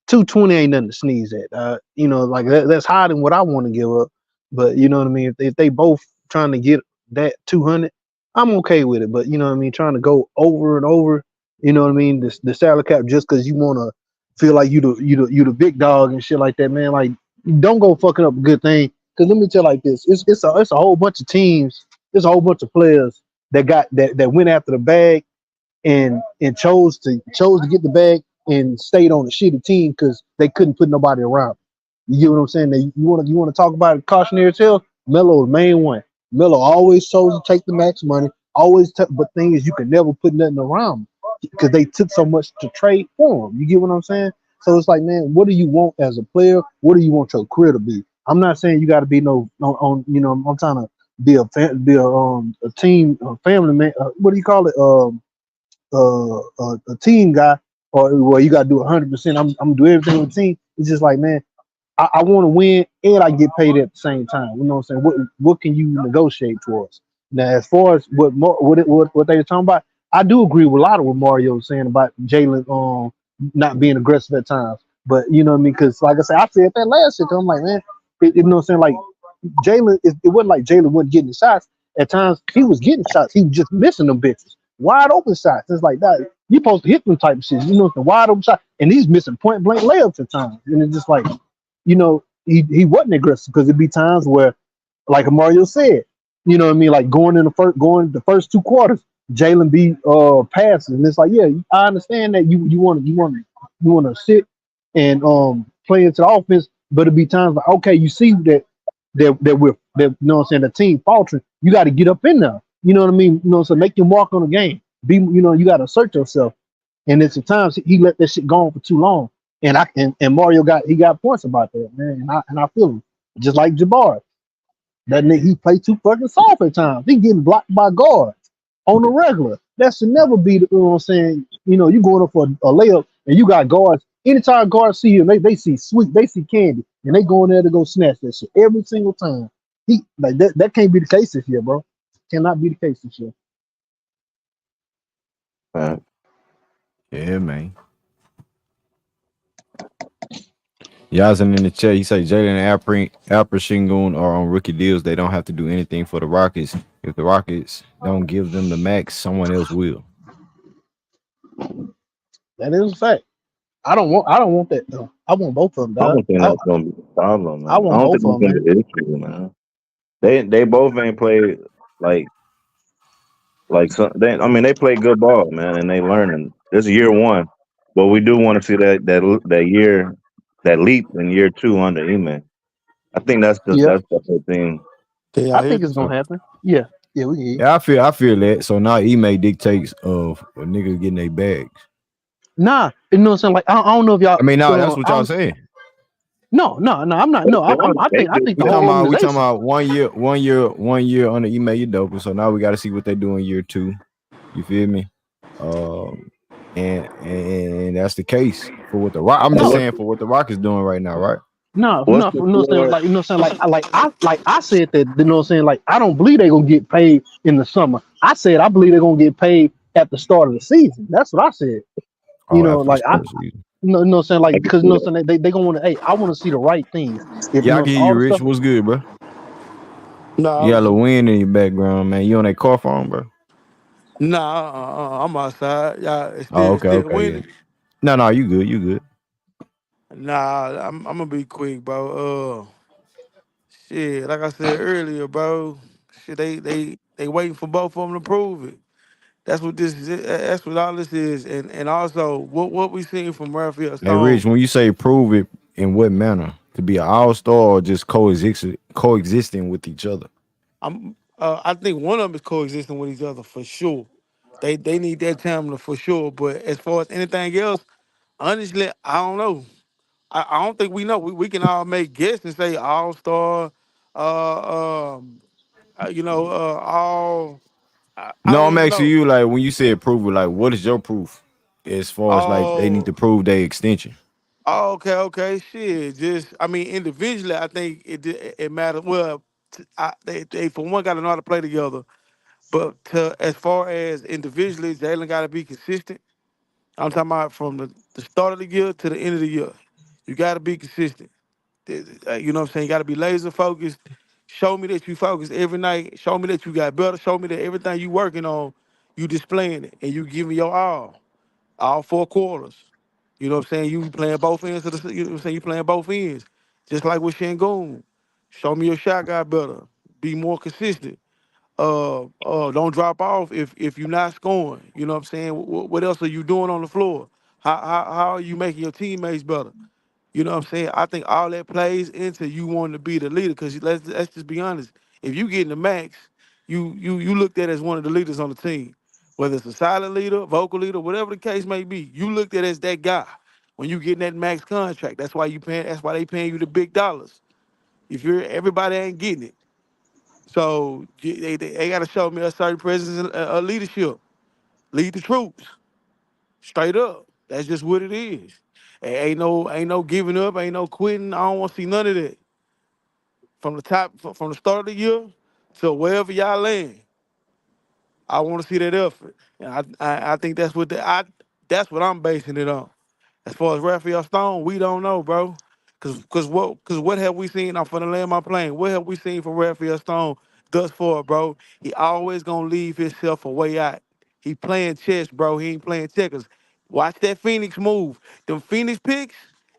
220 ain't nothing to sneeze at. Like that's higher than what I want to give up. But you know what I mean. If they both trying to get that 200, I'm okay with it. But you know what I mean, trying to go over and over. You know what I mean? The salary cap just because you want to feel like you the big dog and shit like that, man. Like, don't go fucking up a good thing. Because let me tell you like this, it's a whole bunch of teams, there's a whole bunch of players that went after the bag and chose to get the bag and stayed on the shitty team because they couldn't put nobody around. You get what I'm saying? You want to talk about a cautionary tale? Melo's the main one. Melo always chose to take the max money. But thing is, you can never put nothing around because they took so much to trade for him. You get what I'm saying? So it's like, man, what do you want as a player? What do you want your career to be? I'm not saying you got to be no on. I'm trying to be a team a family man. What do you call it? A team guy, or well, you got to do 100%. I'm do everything with the team. It's just like, man, I want to win and I get paid at the same time. You know what I'm saying? What can you negotiate towards? Now, as far as what they were talking about, I do agree with a lot of what Mario was saying about Jalen not being aggressive at times. But you know what I mean? Because like I said that last year. 'Cause I'm like, man, you know what I'm saying? Like Jalen, it wasn't like Jalen wasn't getting shots. At times he was getting shots. He was just missing them bitches. Wide open shots. It's like that. You supposed to hit them type of shit. You know, the wide open shot. And he's missing point blank layups at times. And it's just like, he wasn't aggressive because it'd be times where, like Mario said, you know what I mean, like going the first 2 quarters, Jalen be passing, and it's like, yeah, I understand that you want to sit and play into the offense, but it'd be times like, okay, you see that you know what I'm saying, the team faltering, you got to get up in there, you know what I mean, so make your mark on the game, you got to assert yourself, and it's at times he let that shit go on for too long. And Mario got points about that, man. And I feel him. Just like Jabbar. That nigga, he play too fucking soft at times. He getting blocked by guards on the regular. That should never be the, you know what I'm saying. You going up for a layup and you got guards. Anytime guards see you, they see sweet, they see candy, and they go in there to go snatch that shit every single time. He like that can't be the case this year, bro. Cannot be the case this year. Uh, Yeah, man. Yazin in the chat, he say Jalen and Alperen Sengun are on rookie deals. They don't have to do anything for the Rockets. If the Rockets don't give them the max, someone else will. That is a fact. I don't want that though. I want both of them, I dog. don't think that's gonna be a problem, I man. I want don't both think of it's them, gonna man. be an issue, man. They both ain't played like like some. I mean, they play good ball, man, and they learning. This is year one. But we do want to see that year, that leap in year 2 under Ime. I think Yeah, that's the whole thing. Can y'all I hear think me? it's gonna happen. Yeah, yeah, we hear you. Yeah, I feel that. So now email dictates of a nigga getting their bags. Nah, you know what I'm saying? Like I don't know if y'all. I mean, now that's what I y'all don't. saying. No, no, no. I'm not. They No, doing it. They I just think the We whole talking doing about we talking organization. about 1 year on the email you dope. So now we got to see what they do in year 2. You feel me? Um, and that's the case for what the Rock. I'm it. just No, saying for what the Rock is doing right now, right? no, What's no. the You know what I'm saying? floor? Like you know what I'm saying? Like I said that. You know what I'm saying? Like I don't believe they're gonna get paid in the summer. I said I believe they're gonna get paid at the start of the season. That's what I said. You Oh, know, after the like I. start of the season. You know what I'm saying? I Like can because you see know that. what I'm saying? They gonna want to. Hey, I want to see the right things. If you Yeah, I know can hear all you, the Rich. stuff. What's good, bro? You got a No, little wind in your background, man. You on that car phone, bro? nah, I'm outside. Y'all, Oh, it's okay, still okay, yeah. winning. No, you good, you good. Nah, I'm gonna be quick, bro. Shit, like I said earlier, bro. Shit, they waiting for both of them to prove it. That's what this is. That's what all this is, and also what we seen from Raphael Hey, Rich, Stone. when you say prove it, in what manner? To be an all star or just coexisting with each other? I think one of them is coexisting with each other for sure. They need that time for sure. But as far as anything else, honestly, I don't know. I don't think we know. We can all make guesses and say all star, all. I No, don't I'm even asking know. you, like, when you said prove it, like, what is your proof as far as like they need Oh, to prove their extension? okay, shit. Just I mean, individually, I think it matters. Well, they for one got to know how to play together. But as far as individually, Jalen got to be consistent. I'm talking about from the start of the year to the end of the year. You got to be consistent. You know what I'm saying? You got to be laser focused. Show me that you focus every night. Show me that you got better. Show me that everything you working on, you displaying it and you giving your all 4 quarters. You know what I'm saying? You playing both ends of the. You know what I'm saying? You playing both ends, just like with Shangoon. Show me your shot got better. Be more consistent. Don't drop off if you're not scoring. You know what I'm saying? What else are you doing on the floor? How are you making your teammates better? You know what I'm saying? I think all that plays into you wanting to be the leader. Because let's just be honest. If you get in the max, you looked at as one of the leaders on the team, whether it's a silent leader, vocal leader, whatever the case may be. You looked at as that guy when you get in that max contract. That's why you paying. That's why they paying you the big dollars. If you're everybody ain't getting it. So they got to show me a certain presence and a leadership. Lead the troops straight up. That's just what it is. Ain't no giving up. Ain't no quitting. I don't want to see none of that. From the top, from the start of the year to wherever y'all land, I want to see that effort. And I think that's what I'm basing it on. As far as Raphael Stone, we don't know, bro. Cause what have we seen? I'm finna land my plane. What have we seen from Raphael Stone thus far, bro? He always gonna leave himself a way out. He playing chess, bro. He ain't playing checkers. Watch that Phoenix move. Them Phoenix picks,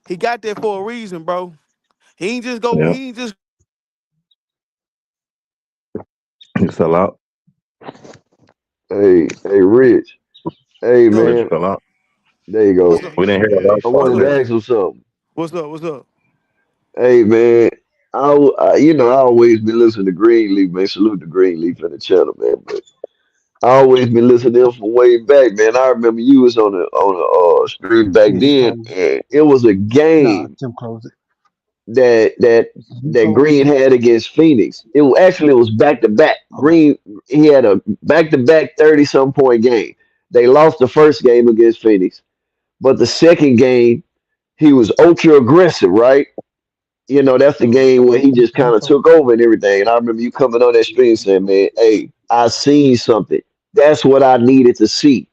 he got that for a reason, bro. He ain't just go. Yeah, He ain't just he fell out. Hey, Rich. Hey, go. Rich man. fell out. There you What's go. up? We didn't hear the I last part What's of wanted up? to that. ask him something. What's up? Hey, man. I always been listening to Greenleaf, man. Salute to Greenleaf and the channel, man. But I always been listening to them from way back, man. I remember you was on the stream back Yeah, he then, closed it. and it was a Nah, game Tim closed it. that that He that closed Green had against Phoenix. It was back to back. it. Okay. Green he had a back to back 30 some point game. They lost the first game against Phoenix, but the second game he was ultra aggressive, right? That's the game where he just He kind of closed took it. over and everything. And I remember you coming on that stream saying, "Man, hey, I seen something. That's what I needed to see.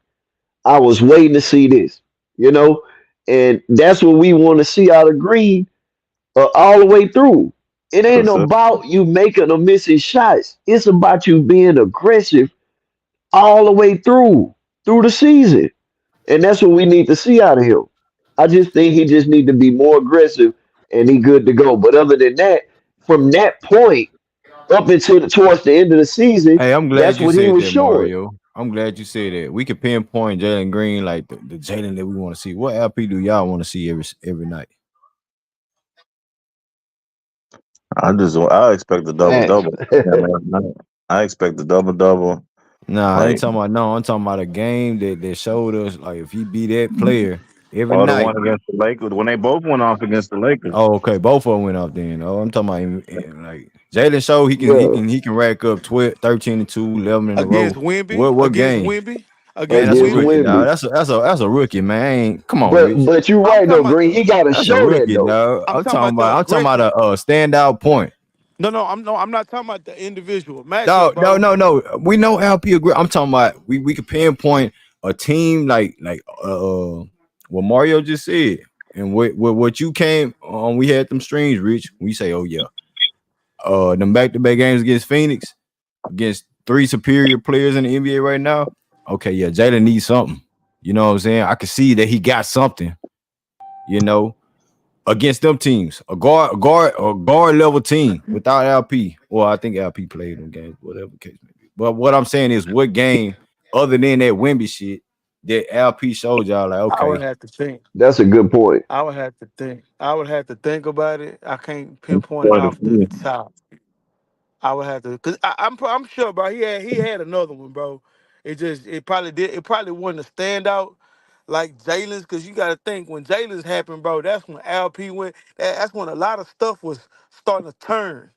I was waiting to see this." You know, and that's what we want to see out of Green all the way through. It ain't Consistent. about you making or missing shots. It's about you being aggressive all the way through the season, and that's what we need to see out of him. I just think he just need to be more aggressive, and he good to go. But other than that, from that point up until towards the end of the season, Hey, I'm glad that's you what he said was that, showing. Mario. I'm glad you said that. We could pinpoint Jalen Green like the Jalen that we want to see. What LP do y'all want to see every night? I expect the double Facts. double. I expect the double double. Nah, I ain't Like talking about no. I'm talking about a game that showed us like if he be that player every or the night. one against the Lakers when they both went off against the Lakers. Oh, okay, both of them went off then. Oh, I'm talking about like Jalen showed he can he Yeah, can he can rack up 12, 13 and 2, 11 in a Against row. Wimby, What against game? Wimby, Man, against that's a against Wimby. rookie, dog. Wimby. That's a rookie, man. Come on, But Rich. but you I'm right talking though, about Green. the He got to That's a show that rookie, though. dog. I'm talking about the I'm talking about aggression. a standout point. No, I'm not talking about the individual matchup, No, no, bro. no, no. We know LP agree. I'm talking about we could pinpoint a team like what Mario just said. And what you came on, we had them streams, Rich. We say, oh yeah. Them back-to-back games against Phoenix, against three superior players in the NBA right now. Okay, yeah, Jalen needs something. You know what I'm saying? I can see that he got something, you know, against them teams. A guard level team without LP. Well, I think LP played them games, whatever the case may be. But what I'm saying is what game other than that Wemby shit that LP showed y'all like, I would okay, have to think. That's a good point. I would have to think. I would have to think about it. I can't pinpoint it Quite a off the few. top. I would have to, cause I'm sure, bro. He had another one, bro. It probably wasn't a standout like Jalen's, cause you got to think when Jalen's happened, bro. That's when LP went. That's when a lot of stuff was starting to turn.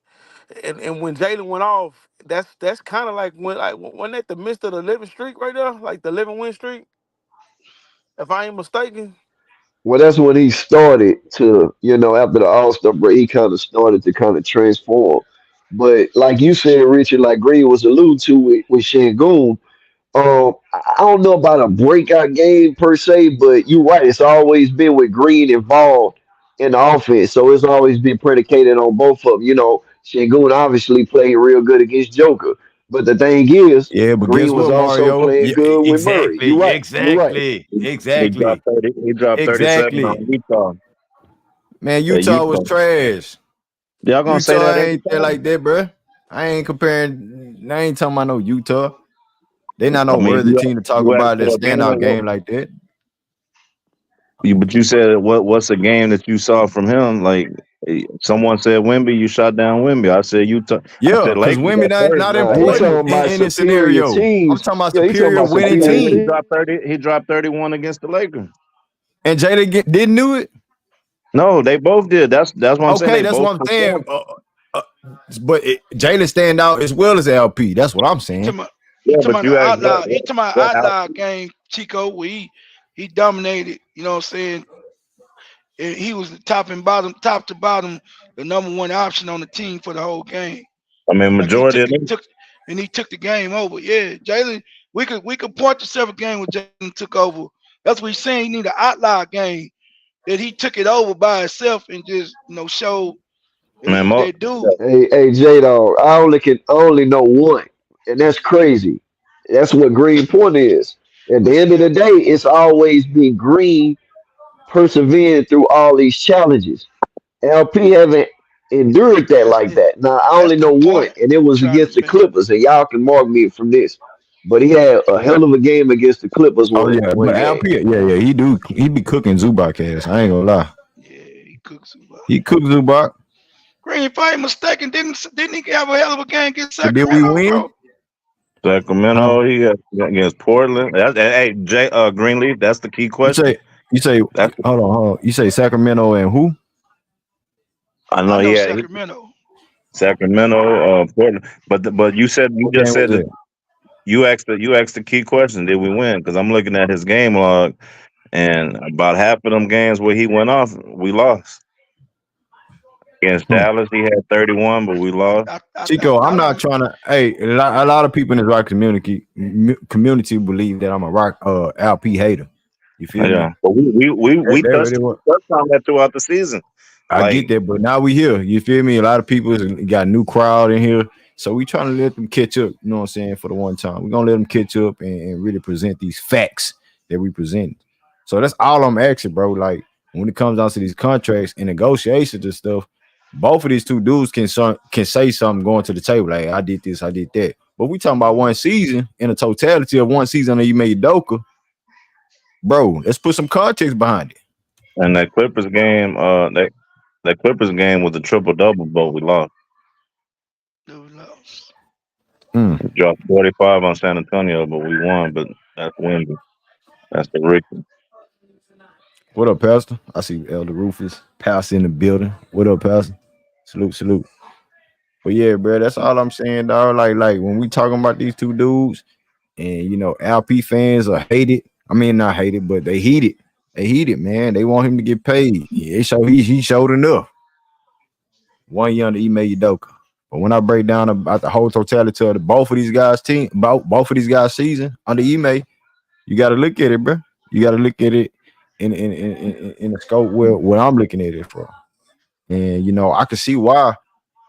And when Jalen went off, that's kind of like when wasn't that the midst of the living streak right there, like the living win streak, if I ain't mistaken. Well, that's when he started to, after the All Star break, he kind of started to kind of transform. But like you said, Richard, like Green was alluded to with Shangoon, I don't know about a breakout game per se, but you're right. It's always been with Green involved in the offense, so it's always been predicated on both of them. Shangoon obviously played real good against Joker, but the thing is, yeah, but guess Green was what, also Mario? playing Yeah, good with Murray. You're exactly, right. You're right. exactly, He dropped exactly, 30. He dropped 37 exactly. on Utah. Man, At Utah was Utah. trash. Y'all gonna say Utah that every ain't there time? like that, bro. I ain't comparing. I ain't talking about no Utah. They not I no mean, worthy team to talk you asked about that for a game. standout game like that. But you said what's a game that you saw from him? Like someone said Wimby, you shot down Wimby. I said Utah. I Yeah, said because Lakers women at first. not Nah, he important talking about in this superior scenario. I'm teams. talking about Yeah, he talking superior about winning Okay, superior he team. teams. dropped 30. He dropped 31 against the Lakers. And didn't do it. No, they both did. That's what I'm saying. Okay, They that's both what I'm saying. performed. Uh, but Jalen stand out as well as LP. That's what I'm You saying. talking about you Yeah, talking but about you the asked outlaw? You talking about what out? outlaw game, Chico? Where he dominated. You know what I'm saying? And he was the top to bottom, the number one option on the team for the whole game. I mean, Like he majority took of the them. took and he took the game over. Yeah, Jalen. We could point to several games where Jalen took over. That's what he's saying. He need an outlier game that he took it over by himself and just showed that he Man, was that dude. Hey, J Dog, I only know one, and that's crazy. That's what Green Point is. At the end of the day, it's always been Green persevering through all these challenges. LP haven't endured that like And that. Now I that's only the know one, point and it I'm was trying to against the make. Clippers, and y'all can mark me from this. But he had a hell of a game against the Clippers Oh one yeah, one but game. LP, yeah, he be cooking Zubac ass. I ain't gonna lie. Yeah, he cooks him. He cooked Zubac. Green, if I ain't mistaken, didn't he have a hell of a game against But did we Sacramento, win? bro? Huh? Sacramento, he got against Portland. Hey, Greenleaf, that's the key You question. say you say That's hold on. You say Sacramento and who? I I know know he Sacramento. Sacramento, Portland. But you What just game was said that that? you asked the key question. Did we win? Because I'm looking at his game log, and about half of them games where he went off, we lost. Against Hmm. Dallas, he had 31, but we lost. I Chico, I'm thought not he. trying to. Hey, a lot of people in this rock community believe that I'm a rock LP hater. You feel me? Yeah, but we That touched really what on that throughout the season. I get Like, that, but now we here. You feel me? A lot of people got a new crowd in here, so we trying to let them catch up. You know what I'm saying? For the one time, we're gonna let them catch up and really present these facts that we present. So that's all I'm asking, bro. Like when it comes down to these contracts and negotiations and stuff, both of these two dudes can say something going to the table. Like I did this, I did that. But we talking about one season in the totality of one season that you made Doka, bro. Let's put some context behind it. And that Clippers game was a triple double, but we lost. Dude, lost. Mm. We dropped 45 on San Antonio, but we won. But that's Wemby. That's the Ricky. What up, Pastor? I see Elder Rufus, Pastor in the building. What up, Pastor? Salute, salute. But yeah, bro, that's all I'm saying, dog. Like when we talking about these two dudes, and LP fans are hated. I mean, not hated, but they heated. They heated, man. They want him to get paid. He showed enough. 1 year under Ime Udoka. But when I break down about the whole totality of both of these guys' team, about both of these guys' season under Ime, you got to look at it, bro. You got to look at it in the scope where I'm looking at it from. And I can see why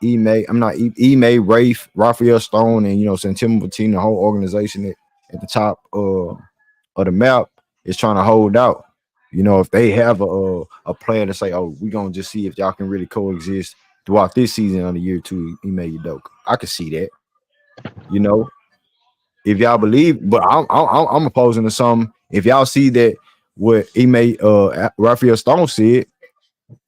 Rafe, Raphael Stone, and Tim the whole organization at the top of the map is trying to hold out. If they have a plan to say, oh, we're gonna just see if y'all can really coexist throughout this season on the year two, Ime Udoka. I can see that. If y'all believe, but I'm opposing to some. If y'all see that what Raphael Stone said,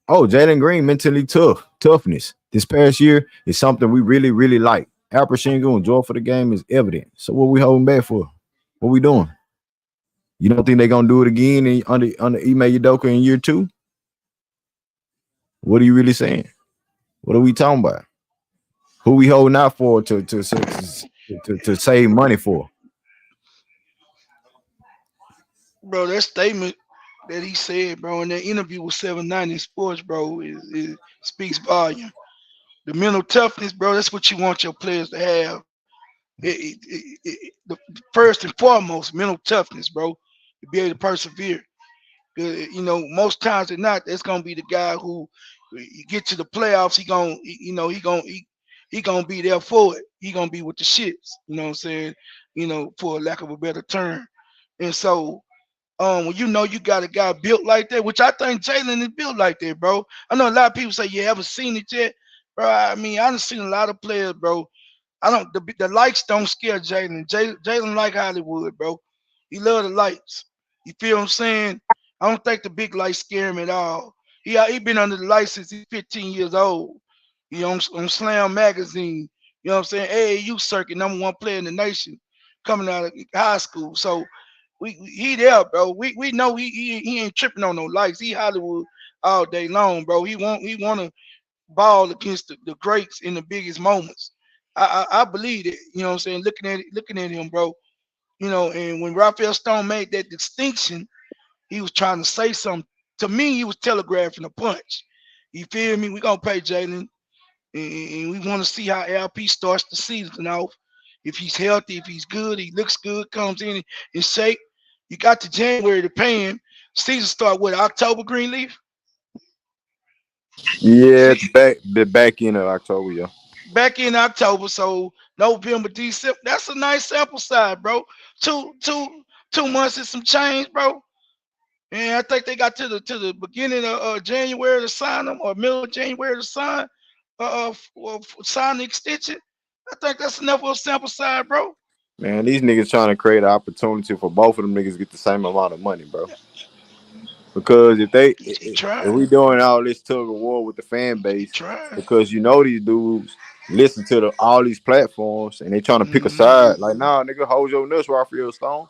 oh, Jalen Green mentally toughness this past year is something we really, really like. Alperen Sengun joy for the game is evident. So what we holding back for? What we doing? You don't think they're gonna do it again under Ime Udoka in year two? What are you really saying? What are we talking about? Who we holding out for to save money for? Bro, that statement that he said, bro, in that interview with 790 Sports, bro, is speaks volume. The mental toughness, bro, that's what you want your players to have. The first and foremost, mental toughness, bro, to be able to persevere. Most times than not, that's gonna be the guy who you get to the playoffs. He gonna be there for it. He gonna be with the shits. You know what I'm saying? For lack of a better term. And so, when you got a guy built like that, which I think Jalen is built like that, bro. I know a lot of people say you haven't seen it yet, bro. I mean, I've seen a lot of players, bro. I don't. The lights don't scare Jalen. Jalen like Hollywood, bro. He love the lights. You feel what I'm saying? I don't think the big lights scare him at all. He been under the lights since he's 15 years old. On Slam magazine. You know what I'm saying? AAU circuit, #1 player in the nation, coming out of high school. So he there, bro. We know he ain't tripping on no lights. He Hollywood all day long, bro. He wanna ball against the greats in the biggest moments. I believe it. You know what I'm saying? Looking at him, bro. And when Raphael Stone made that distinction, he was trying to say something. To me, he was telegraphing a punch. You feel me? We gonna pay Jalen, and we want to see how LP starts the season off. If he's healthy, if he's good, he looks good, comes in shape. You got to January to pay him. Season start with October, Greenleaf. Yeah, See, the back end of October, yeah. back in October, so November, December. That's a nice sample size, bro. Two months and some change, bro. And I think they got to the beginning of January to sign them, or middle of January to sign the extension. I think that's enough of a sample size, bro. Man, these niggas trying to create an opportunity for both of them niggas to get the same amount of money, bro. Because He if trying. we doing all this tug of war with the fan He base, trying. because these dudes listen to all these platforms and they trying to pick a Mm-hmm. side. Like, nah, nigga, hold your nuts, Raphael Stone.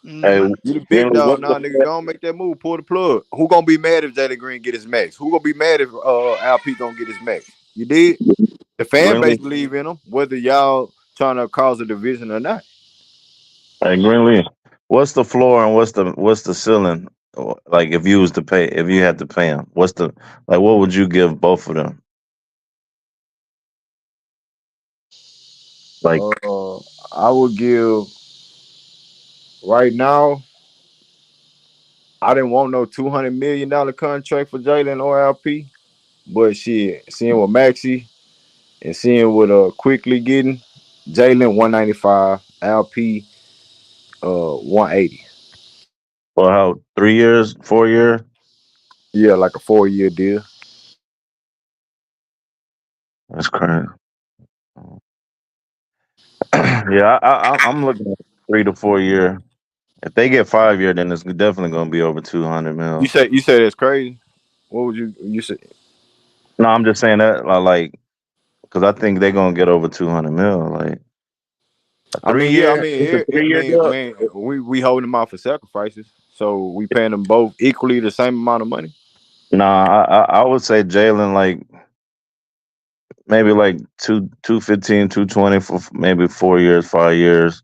Hey, Mm-hmm. You the big Greenleaf, dog, what's the nah, nigga, go on, make that move, pull the plug. Who gonna be mad if Jalen Green get his max? Who gonna be mad if LP don't get his max? You did. The fan base Greenleaf? believe in him, whether y'all trying to cause a division or not. Hey, Greenleaf. What's the floor and what's the ceiling? Like if you was to pay, if you had to pay him, what would you give both of them? Like, I would give right now. I didn't want no $200 million contract for Jalen or LP, but shit, seeing what Maxi and seeing what quickly getting Jalen 195, LP 180. for how 3 years, 4 years? Yeah, like a 4 year deal. That's crazy. Yeah, I'm looking at 3 to 4 year. If they get 5 year, then it's definitely gonna be over 200 You mil. say that's crazy. What would you say? No, I'm just saying that like because I think they're gonna get over 200 mil. Like a I three mean, yeah, I year, mean, it's a I 3 year mean, deal. man, we holding them out for sacrifices, so we paying them both equally the same amount of money. Nah, I would say Jalen like maybe like 215, 220 for maybe 4 years, 5 years.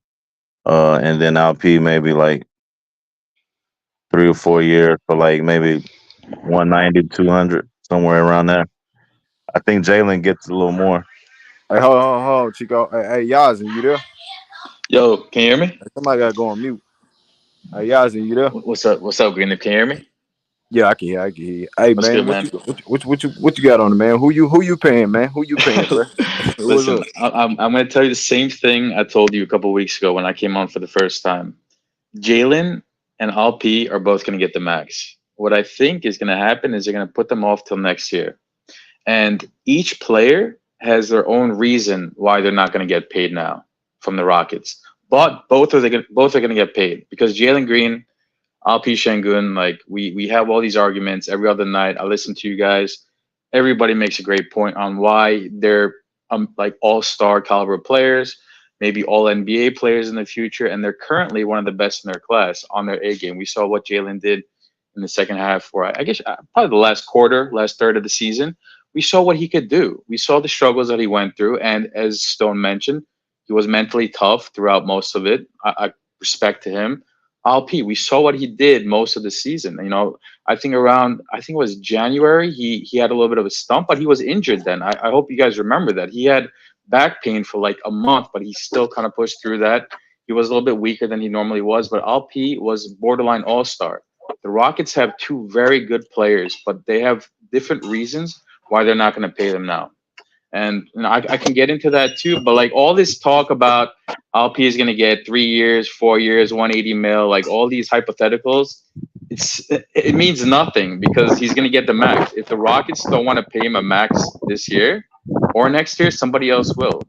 And then LP maybe like 3 or 4 years for like maybe 190, 200, somewhere around there. I think Jalen gets a little more. Hey, hold on, Chico. Hey, Yazin, you there? Yo, can you hear me? Hey, somebody got to go on mute. Hey, Yazin, you there? What's up? What's up, Greenleaf? Can you hear me? Yeah, I can hear you. Hey, What's man, good, what man? you got on it, man? Who you paying, man? Who you paying, bro? What's Listen, up? I'm going to tell you the same thing I told you a couple weeks ago when I came on for the first time. Jalen and Alp are both going to get the max. What I think is going to happen is they're going to put them off till next year, and each player has their own reason why they're not going to get paid now from the Rockets. But both are going to get paid because Jalen Green, Alpi Sengun, like we have all these arguments every other night. I listen to you guys. Everybody makes a great point on why they're like all-star caliber players, maybe all NBA players in the future, and they're currently one of the best in their class on their A game. We saw what Jalen did in the second half, or I guess probably the last quarter, last third of the season. We saw what he could do. We saw the struggles that he went through, and as Stone mentioned, he was mentally tough throughout most of it. I respect to him. Alp, we saw what he did most of the season. You know, I think it was January, he had a little bit of a stump, but he was injured then. I hope you guys remember that. He had back pain for like a month, but he still kind of pushed through that. He was a little bit weaker than he normally was, but Alp was borderline all-star. The Rockets have two very good players, but they have different reasons why they're not going to pay them now. And you know, I can get into that too, but like all this talk about Alp is going to get 3 years, 4 years, 180 mil, like all these hypotheticals, it means nothing because he's going to get the max. If the Rockets don't want to pay him a max this year or next year, somebody else will.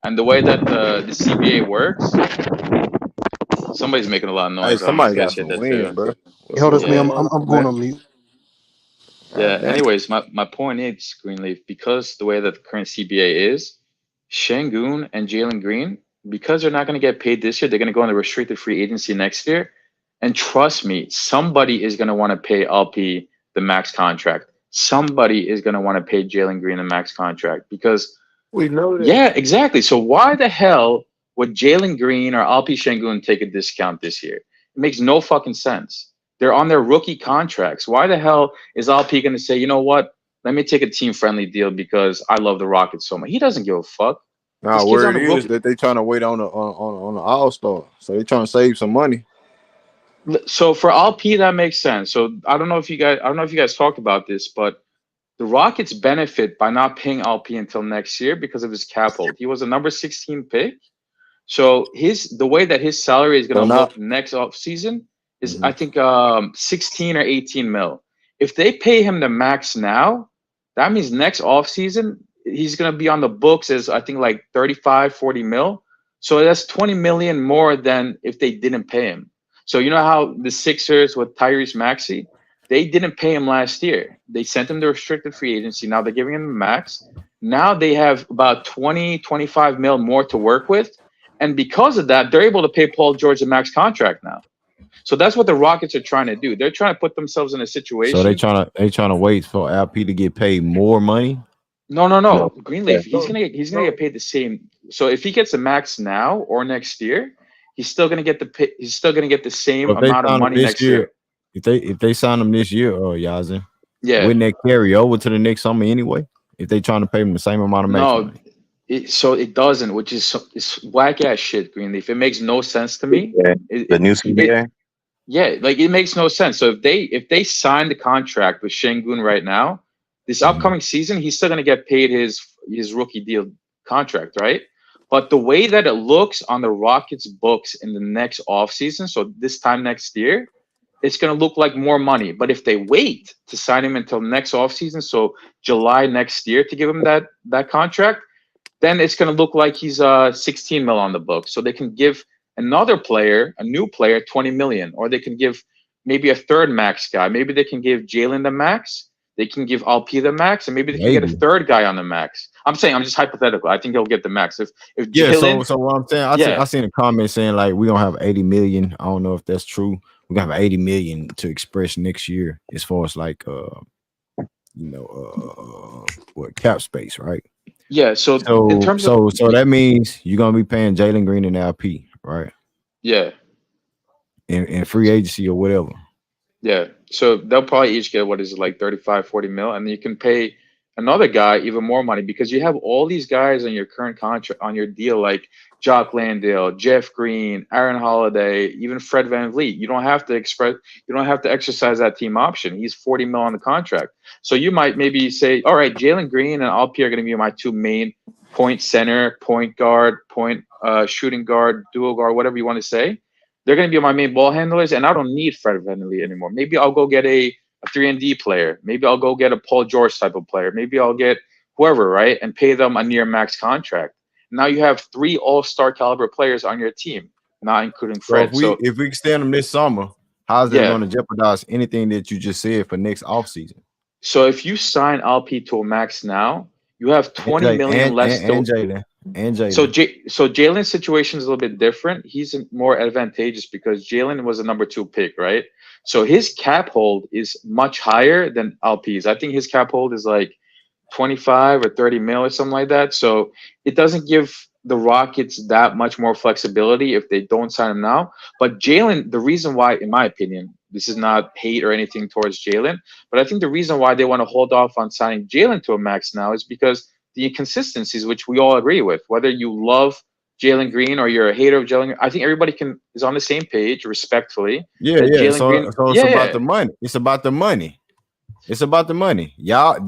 And the way that the CBA works, somebody's making a lot of Hey, noise. I don't know if somebody you got guys hear some that too. wind, bro. Hey, What's hold up? us, man. Yeah. What I'm up, going man? on mute. Yeah. God damn. Anyways, my point is, Greenleaf, because the way that the current CBA is, Sengun and Jalen Green, because they're not going to get paid this year, they're going to go on the restricted free agency next year. And trust me, somebody is going to want to pay LP the max contract. Somebody is going to want to pay Jalen Green the max contract because, We know that. yeah, exactly. So why the hell would Jalen Green or Alpi Sengun take a discount this year? It makes no fucking sense. They're on their rookie contracts. Why the hell is Alpi going to say, you know what? Let me take a team friendly deal because I love the Rockets so much. He doesn't give a fuck. Nah, This kid's where on it the is rookie. that they trying to wait on the All Star, so they trying to save some money. So for Alp, that makes sense. So I don't know if you guys talked about this, but the Rockets benefit by not paying Alp until next year because of his cap hold. He was a number 16 pick. So the way that his salary is So going to now, look next off season is I mhm. think 16 or 18 mil. If they pay him the max now, that means next off season he's going to be on the books as I think like 35, 40 mil. So that's 20 million more than if they didn't pay him. So you know how the Sixers with Tyrese Maxey, they didn't pay him last year. They sent him to restricted free agency. Now they're giving him the max. Now they have about 20, 25 mil more to work with. And because of that, they're able to pay Paul George a max contract now. So that's what the Rockets are trying to do. They're trying to put themselves in a So situation. they trying to wait for LP to get paid more money. No. Yeah. Greenleaf, he's gonna get paid the same. So if he gets a max now or next year, he's still gonna get the same So if they amount of sign him money this next year, year. if they sign him this year, Yazin, Yeah. wouldn't that carry over to the next summer anyway? If they trying to pay him the same amount of max No, money. so it doesn't, which is it's whack ass shit, Greenleaf. It makes no sense to me. Yeah. The new It CBA. Yeah, like it makes no sense. So if they sign the contract with Sengun right now, this Mhm. upcoming season, he's still gonna get paid his rookie deal contract, right? But the way that it looks on the Rockets books in the next offseason, so this time next year, it's gonna look like more money. But if they wait to sign him until next offseason, so July next year to give him that contract, then it's going to look like he's 16 mil on the book. So they can give another player, a new player, 20 million, or they can give maybe a third max guy. Maybe they can give Jalen the max. They can give Alp the max, and maybe they can get a third guy on the max. I'm just hypothetical. I think he'll get the max. If Jalen, so what I'm saying, I seen a comment saying like we gonna have 80 million. I don't know if that's true. We're gonna have 80 million to express next year as far as like what cap space, right? Yeah. So in terms of that means you're gonna be paying Jalen Green and LP, right? Yeah. In free agency or whatever. Yeah. So they'll probably each get what is it, like 35, 40 mil, and then you can pay another guy even more money because you have all these guys on your current contract on your deal, like Jock Landale, Jeff Green, Aaron Holiday, even Fred VanVleet. You don't have to exercise that team option. He's 40 mil on the contract. So you might maybe say, all right, Jalen Green and Alp are going to be my two main point center, point guard, point shooting guard, dual guard, whatever you want to say. They're going to be my main ball handlers, and I don't need Fred VanVleet anymore. Maybe I'll go get a 3-and-D player. Maybe I'll go get a Paul George type of player. Maybe I'll get whoever, right, and pay them a near max contract. Now you have 3 all-star caliber players on your team, not including Fred. So if we extend them this summer, how's that going to jeopardize anything that you just said for next offseason? So if you sign LP to a max now, you have 20 million less. And Jalen. So Jalen's situation is a little bit different. He's more advantageous because Jalen was a number 2 pick, right? So his cap hold is much higher than LP's. I think his cap hold is like 25 or 30 mil or something like that. So it doesn't give the Rockets that much more flexibility if they don't sign him now. But Jalen, the reason why, in my opinion, this is not hate or anything towards Jalen, but I think the reason why they want to hold off on signing Jalen to a max now is because the inconsistencies, which we all agree with, whether you love Jalen Green or you're a hater of Jalen, I think everybody is on the same page, respectfully. Yeah. So it's about the money. It's about the money. It's about the money. Y'all,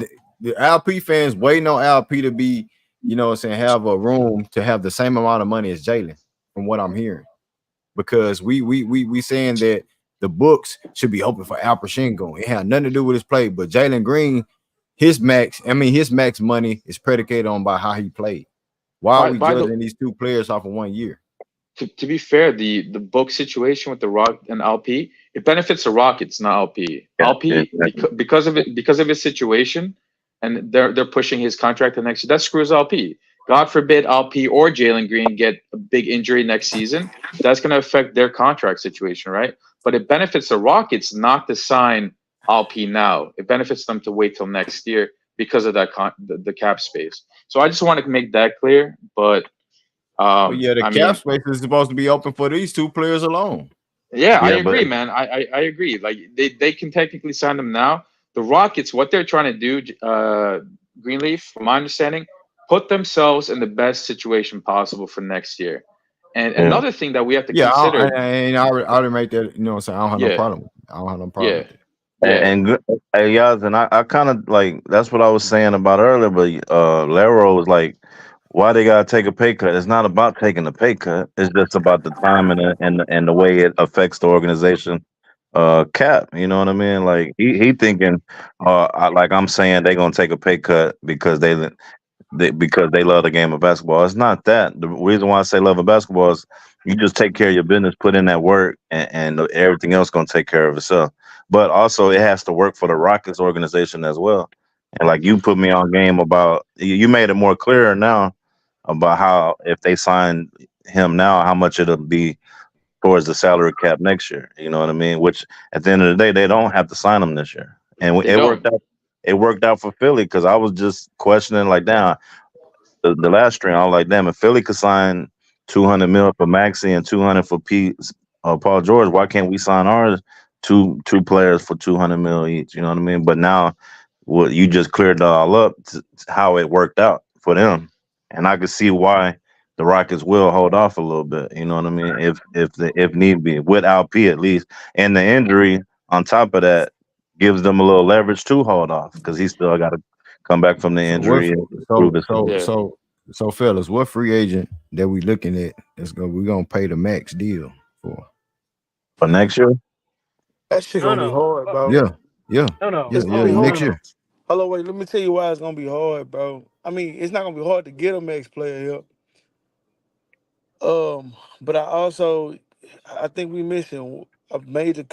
the LP fans waiting on LP to be, you know what I'm saying, have a room to have the same amount of money as Jalen, from what I'm hearing. Because we saying that the books should be open for Alperen Sengun. It had nothing to do with his play, but Jalen Green, his max money is predicated on by how he played. Why are we judging these two players off of 1 year? To be fair, the book situation with the Rock and LP, it benefits the Rockets, not LP. LP because of his situation, and they're pushing his contract the next year. That screws LP. God forbid LP or Jalen Green get a big injury next season. That's going to affect their contract situation, right? But it benefits the Rockets not to sign LP now. It benefits them to wait till next year because of that the cap space. So I just want to make that clear. But the cap space is supposed to be open for these two players alone. Yeah, I agree, man. I agree. Like they can technically sign them now. The Rockets, what they're trying to do, Greenleaf, from my understanding, put themselves in the best situation possible for next year. And another thing that we have to consider. I already make that, you know what I'm saying? I don't have no problem. I don't have no problem with it. And Yaz, and I kind of like, that's what I was saying about earlier, but Lero was like, why they gotta take a pay cut? It's not about taking a pay cut. It's just about the time and the way it affects the organization cap. You know what I mean? Like he thinking, like I'm saying, they gonna take a pay cut because they love the game of basketball. It's not that. The reason why I say love of basketball is you just take care of your business, put in that work, and everything else gonna take care of itself. But also it has to work for the Rockets organization as well. And like you put me on game about, you made it more clear now about how if they sign him now, how much it'll be towards the salary cap next year. You know what I mean? Which at the end of the day, they don't have to sign him this year. And it worked out for Philly because I was just questioning like, damn, the last string, I was like, damn, if Philly could sign 200 mil for Maxey and 200 for Paul George, why can't we sign ours two players for 200 mil each? You know what I mean? But now you just cleared it all up to how it worked out for them. And I could see why the Rockets will hold off a little bit. You know what I mean? If need be, with LP at least. And the injury on top of that gives them a little leverage to hold off because he still got to come back from the injury. So fellas, what free agent that we looking at we're gonna pay the max deal for next year? That shit gonna be hard, bro. Yeah. It's gonna be hard. Next year. Hold on, wait. Let me tell you why it's gonna be hard, bro. I mean, it's not gonna be hard to get a max player here. But I think we missing a major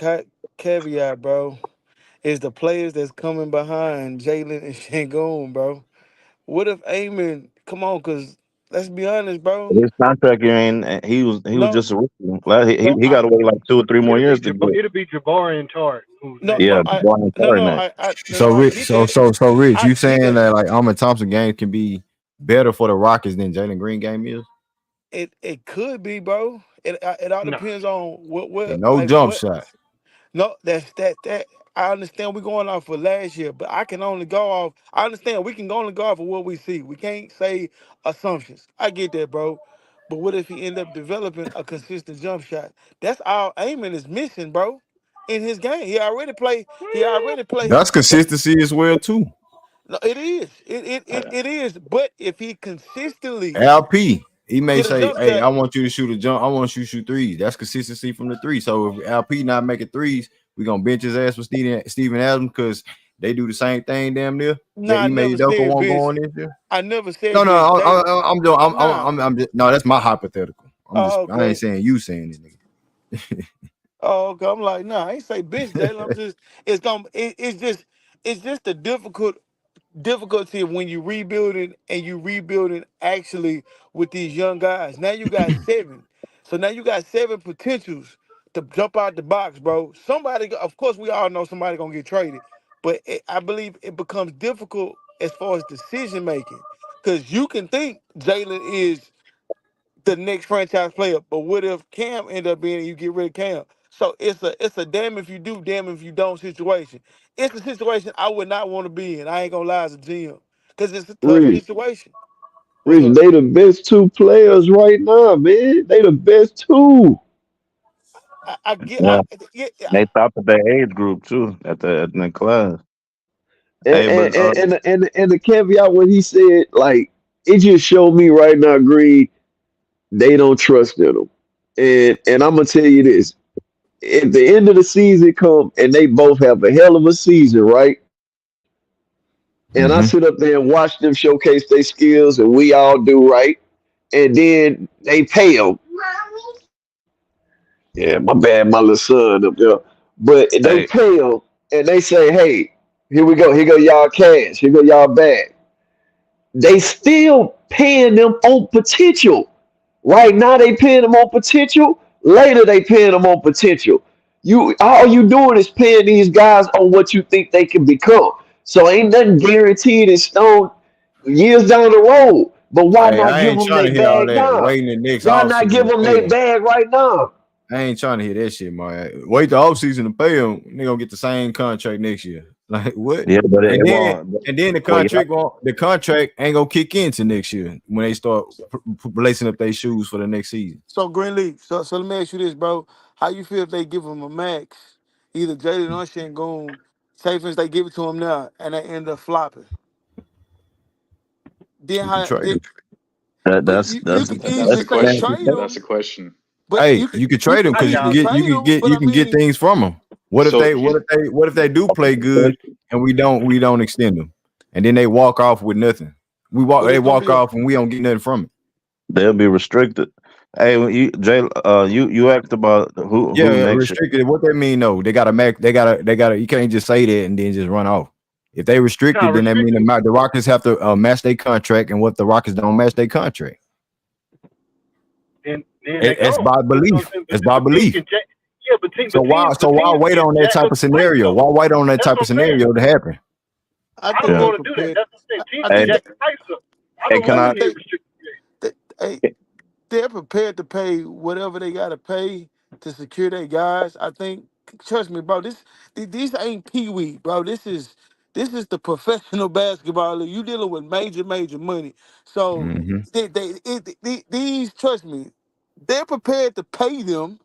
caveat, bro. Is the players that's coming behind Jalen and Shangoon, bro. What if Amon? Come on, cause let's be honest, bro. His contract year ain't. He was No, just a rookie. Like, no, he got to wait like 2 or 3 more years to get. It'll be Jabari and Tart who's no, next. no, Yeah, Brian next. So I Rich, get that. so Rich, I you get saying that. that like Amon Thompson game can be better for the Rockets than Jalen Green game is? It could be, bro. It all No. depends on And no jump what. shot. No, that. I understand we're going off for last year, but I can only go off. I understand we can only go off of what we see. We can't say assumptions. I get that, bro. But what if he end up developing a consistent jump shot? That's all Amon is missing, bro. In his game, he already play. He already play. That's consistency as well too. No, it is. It is. But if he consistently LP, he may get a say, jump "Hey, shot, I want you to shoot a jump. I want you to shoot threes." That's consistency from the three. So if LP not making threes, we gonna bench his ass for Steven Adams because they do the same thing damn near. nah, That I Ime never Udoka said won't go bench. on this year. I never No, said no, bench. I'm doing. Nah. I'm just, no. That's my hypothetical. Oh, I ain't okay. saying you saying it, nigga. Oh, okay. I'm like, nah, I ain't say bench, Jalen. It's just the difficulty of when you rebuilding actually with these young guys. Now you got seven. So now you got seven potentials to jump out the box, bro. Of course, we all know somebody gonna get traded, but I believe it becomes difficult as far as decision making because you can think Jalen is the next franchise player. But what if Cam end up being and you get rid of Cam? So it's a damn if you do, damn if you don't situation. It's a situation I would not want to be in. I ain't gonna lie as a GM. Because it's a tough Rich, situation. What's Rich, up? they the best two players right now, man. They the best two. I get Yeah, yeah, they top of their age group too at the class. And Hey, but and the caveat when he said like it just showed me right now, Green, they don't trust in him. And I'm gonna tell you this: at the end of the season come and they both have a hell of a season, right? And I Mm-hmm. sit up there and watch them showcase their skills, and we all do, right? And then they pay them. Yeah, my bad, my little son up there. But they hey, pay them, and they say, "Hey, here we go. Here go y'all cash. Here go y'all bag." They still paying them on potential. Right now they paying them on potential. Later they paying them on potential. You all you doing is paying these guys on what you think they can become. So ain't nothing guaranteed in stone years down the road. But why Hey, not I give ain't them trying their to hear all bag that. now? Waiting the next Why off not season give to them pay their him. bag right now? I ain't trying to hear that shit, man. Wait the off season to pay him. They gonna get the same contract next year. Like what? yeah, but it And then won't. Well, yeah, the contract ain't gonna kick into next year when they start lacing up their shoes for the next season. So Greenleaf. So let me ask you this, bro. How you feel if they give him a max, either Jalen or Shangoon, say for instance they give it to him now and they end up flopping? Then You can how trade him. but that's you that's can That's easily the say question. trade That's the him. question. But Hey, you can you trade him can because easily trade him. But you I can get mean, things from him. So What if they do play good and we don't extend them, and then they walk off with nothing. but They it's gonna walk be a off and we don't get nothing from it. they'll be restricted. Hey, you asked about Yeah, who yeah, next year. restricted. What that mean? No, they got to make. They got to. You can't just say that and then just run off. If they It's not restricted, then that mean restricted. the Rockets have to match their contract, and what the Rockets don't match their contract, Then they it's gone. by You know what belief. I'm saying? It's by But teams belief. can jack. Yeah, So why teams wait can on that jack type up of the price scenario? though. Why wait on that That's type what of I'm saying. scenario to happen? I I think don't Yeah. they're want to do that. prepared. That's what I'm saying. Teams I can Hey, think jack that the price up. I hey, don't can want to I? think see it restricted. they're prepared to pay whatever they gotta pay to secure their guys. I think, trust me, bro. These ain't peewee, bro. This is the professional basketball league. You dealing with major money. So Mm-hmm. these, trust me, they're prepared to pay them,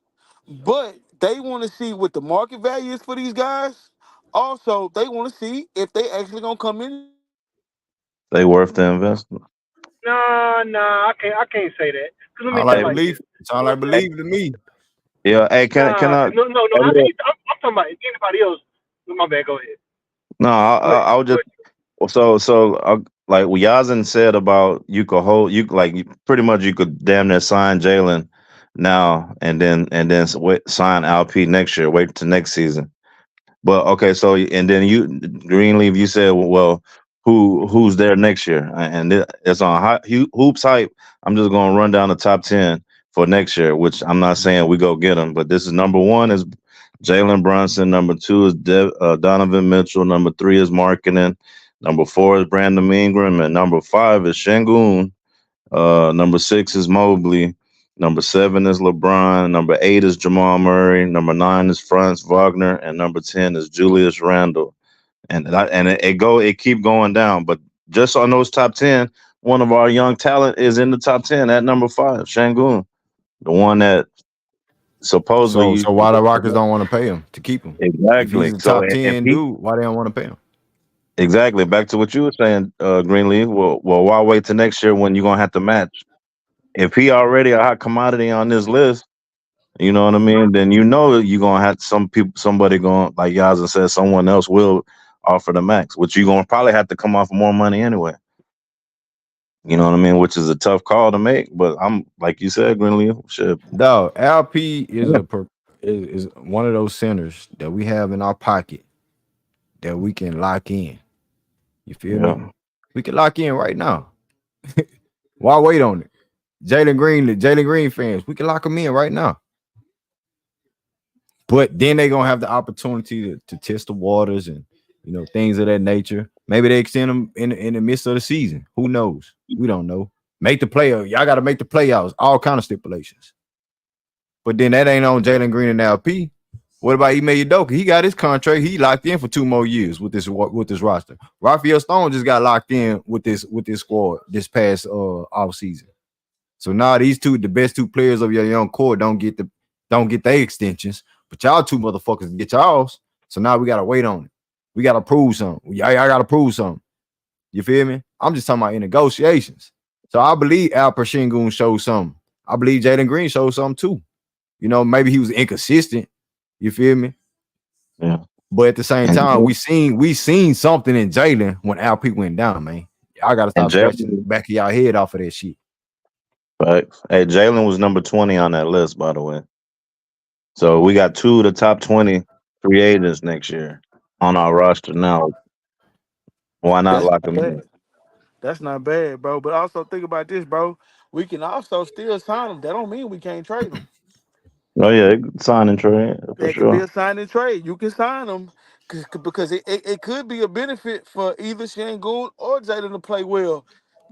but they want to see what the market value is for these guys. Also, they want to see if they actually gonna come in. They worth the investment. Nah, I can't say that. Cause let me Sound say it like like this. belief. Sound like Hey, belief to me. yeah. Hey, can Nah, I? no. Hey, look, I'm talking about anybody else. My bad. Go ahead. no, Go ahead. I was Go just ahead. so like what Yazin said about you could hold pretty much you could damn near sign Jalen now and then sign LP next year. Wait till next season. But okay, so and then Greenleaf, you said, well, who's there next year? And it's on Hoops Hype. I'm just going to run down the top 10 for next year, which I'm not saying we go get them, but this is number 1 is Jalen Brunson. Number 2 is Donovan Mitchell. Number 3 is Markkanen. Number 4 is Brandon Ingram, and number 5 is Sengun. Number 6 is Mobley. Number 7 is LeBron. Number 8 is Jamal Murray. Number 9 is Franz Wagner, and number 10 is Julius Randle. And it keep going down. But just on those top 10, one of our young talent is in the top 10 at number 5, Sengun, the one that supposedly. So why the Rockets don't want to pay him to keep him? Exactly. If he's a top 10 dude, why they don't want to pay him? Exactly. Back to what you were saying, Greenleaf. Well, why wait till next year when you're gonna have to match? If he already a hot commodity on this list, you know what I mean? Then you're gonna have somebody going, like Yazin said, someone else will offer the max, which you're gonna probably have to come off more money anyway. You know what I mean? Which is a tough call to make, but I'm like you said, Greenleaf. Shit. Dog, LP is one of those centers that we have in our pocket that we can lock in. You feel me? We can lock in right now. Why wait on it? Jalen Green fans, we can lock them in right now. But then they're gonna have the opportunity to test the waters and things of that nature. Maybe they extend them in the midst of the season. Who knows? We don't know. Make the playoff. Y'all got to make the playoffs. All kind of stipulations. But then that ain't on Jalen Green and LP. What about Ime Udoka? He got his contract. He locked in for 2 more years with this roster. Raphael Stone just got locked in with this squad this past off season. So now these the best 2 players of your young core don't get their extensions, but y'all 2 motherfuckers get y'all's. So now we gotta wait on it. We gotta prove something. Y'all gotta prove something. You feel me? I'm just talking about in negotiations. So I believe Alperen Sengun showed something. I believe Jalen Green showed something too. Maybe he was inconsistent. You feel me? Yeah. But at the same time, we seen something in Jalen when LP went down, man. Y'all gotta stop scratching the back of y'all head off of that shit. Right. Hey, Jalen was number 20 on that list, by the way. So we got 2 of the top 20 free agents next year on our roster now. Why not lock them in? That's not bad, bro. But also think about this, bro. We can also still sign them. That don't mean we can't trade them. Oh yeah, sign and trade for That sure. could be a sign and trade. You can sign them because it could be a benefit for either Sengun or Jalen to play well,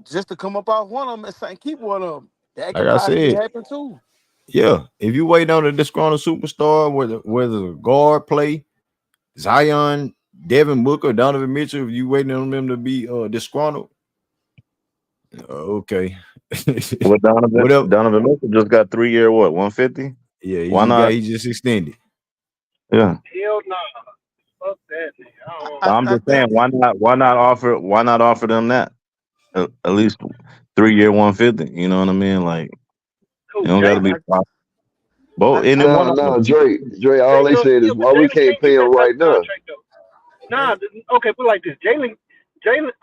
just to come up off one of them and keep one of them. That could possibly happen too. Yeah, if you wait on a disgruntled superstar, whether the guard play, Zion, Devin Booker, Donovan Mitchell, if you waiting on them to be disgruntled, okay. What Donovan Mitchell just got 3-year 150? Yeah, he just extended. Yeah. Hell no. Fuck that. I'm just saying, why not offer them that? At least 3-year 150. You know what I mean? Like, you don't got to be. Both. No, Dre. All they said is why we can't pay him right now. Nah, okay, put it like this. Jalen.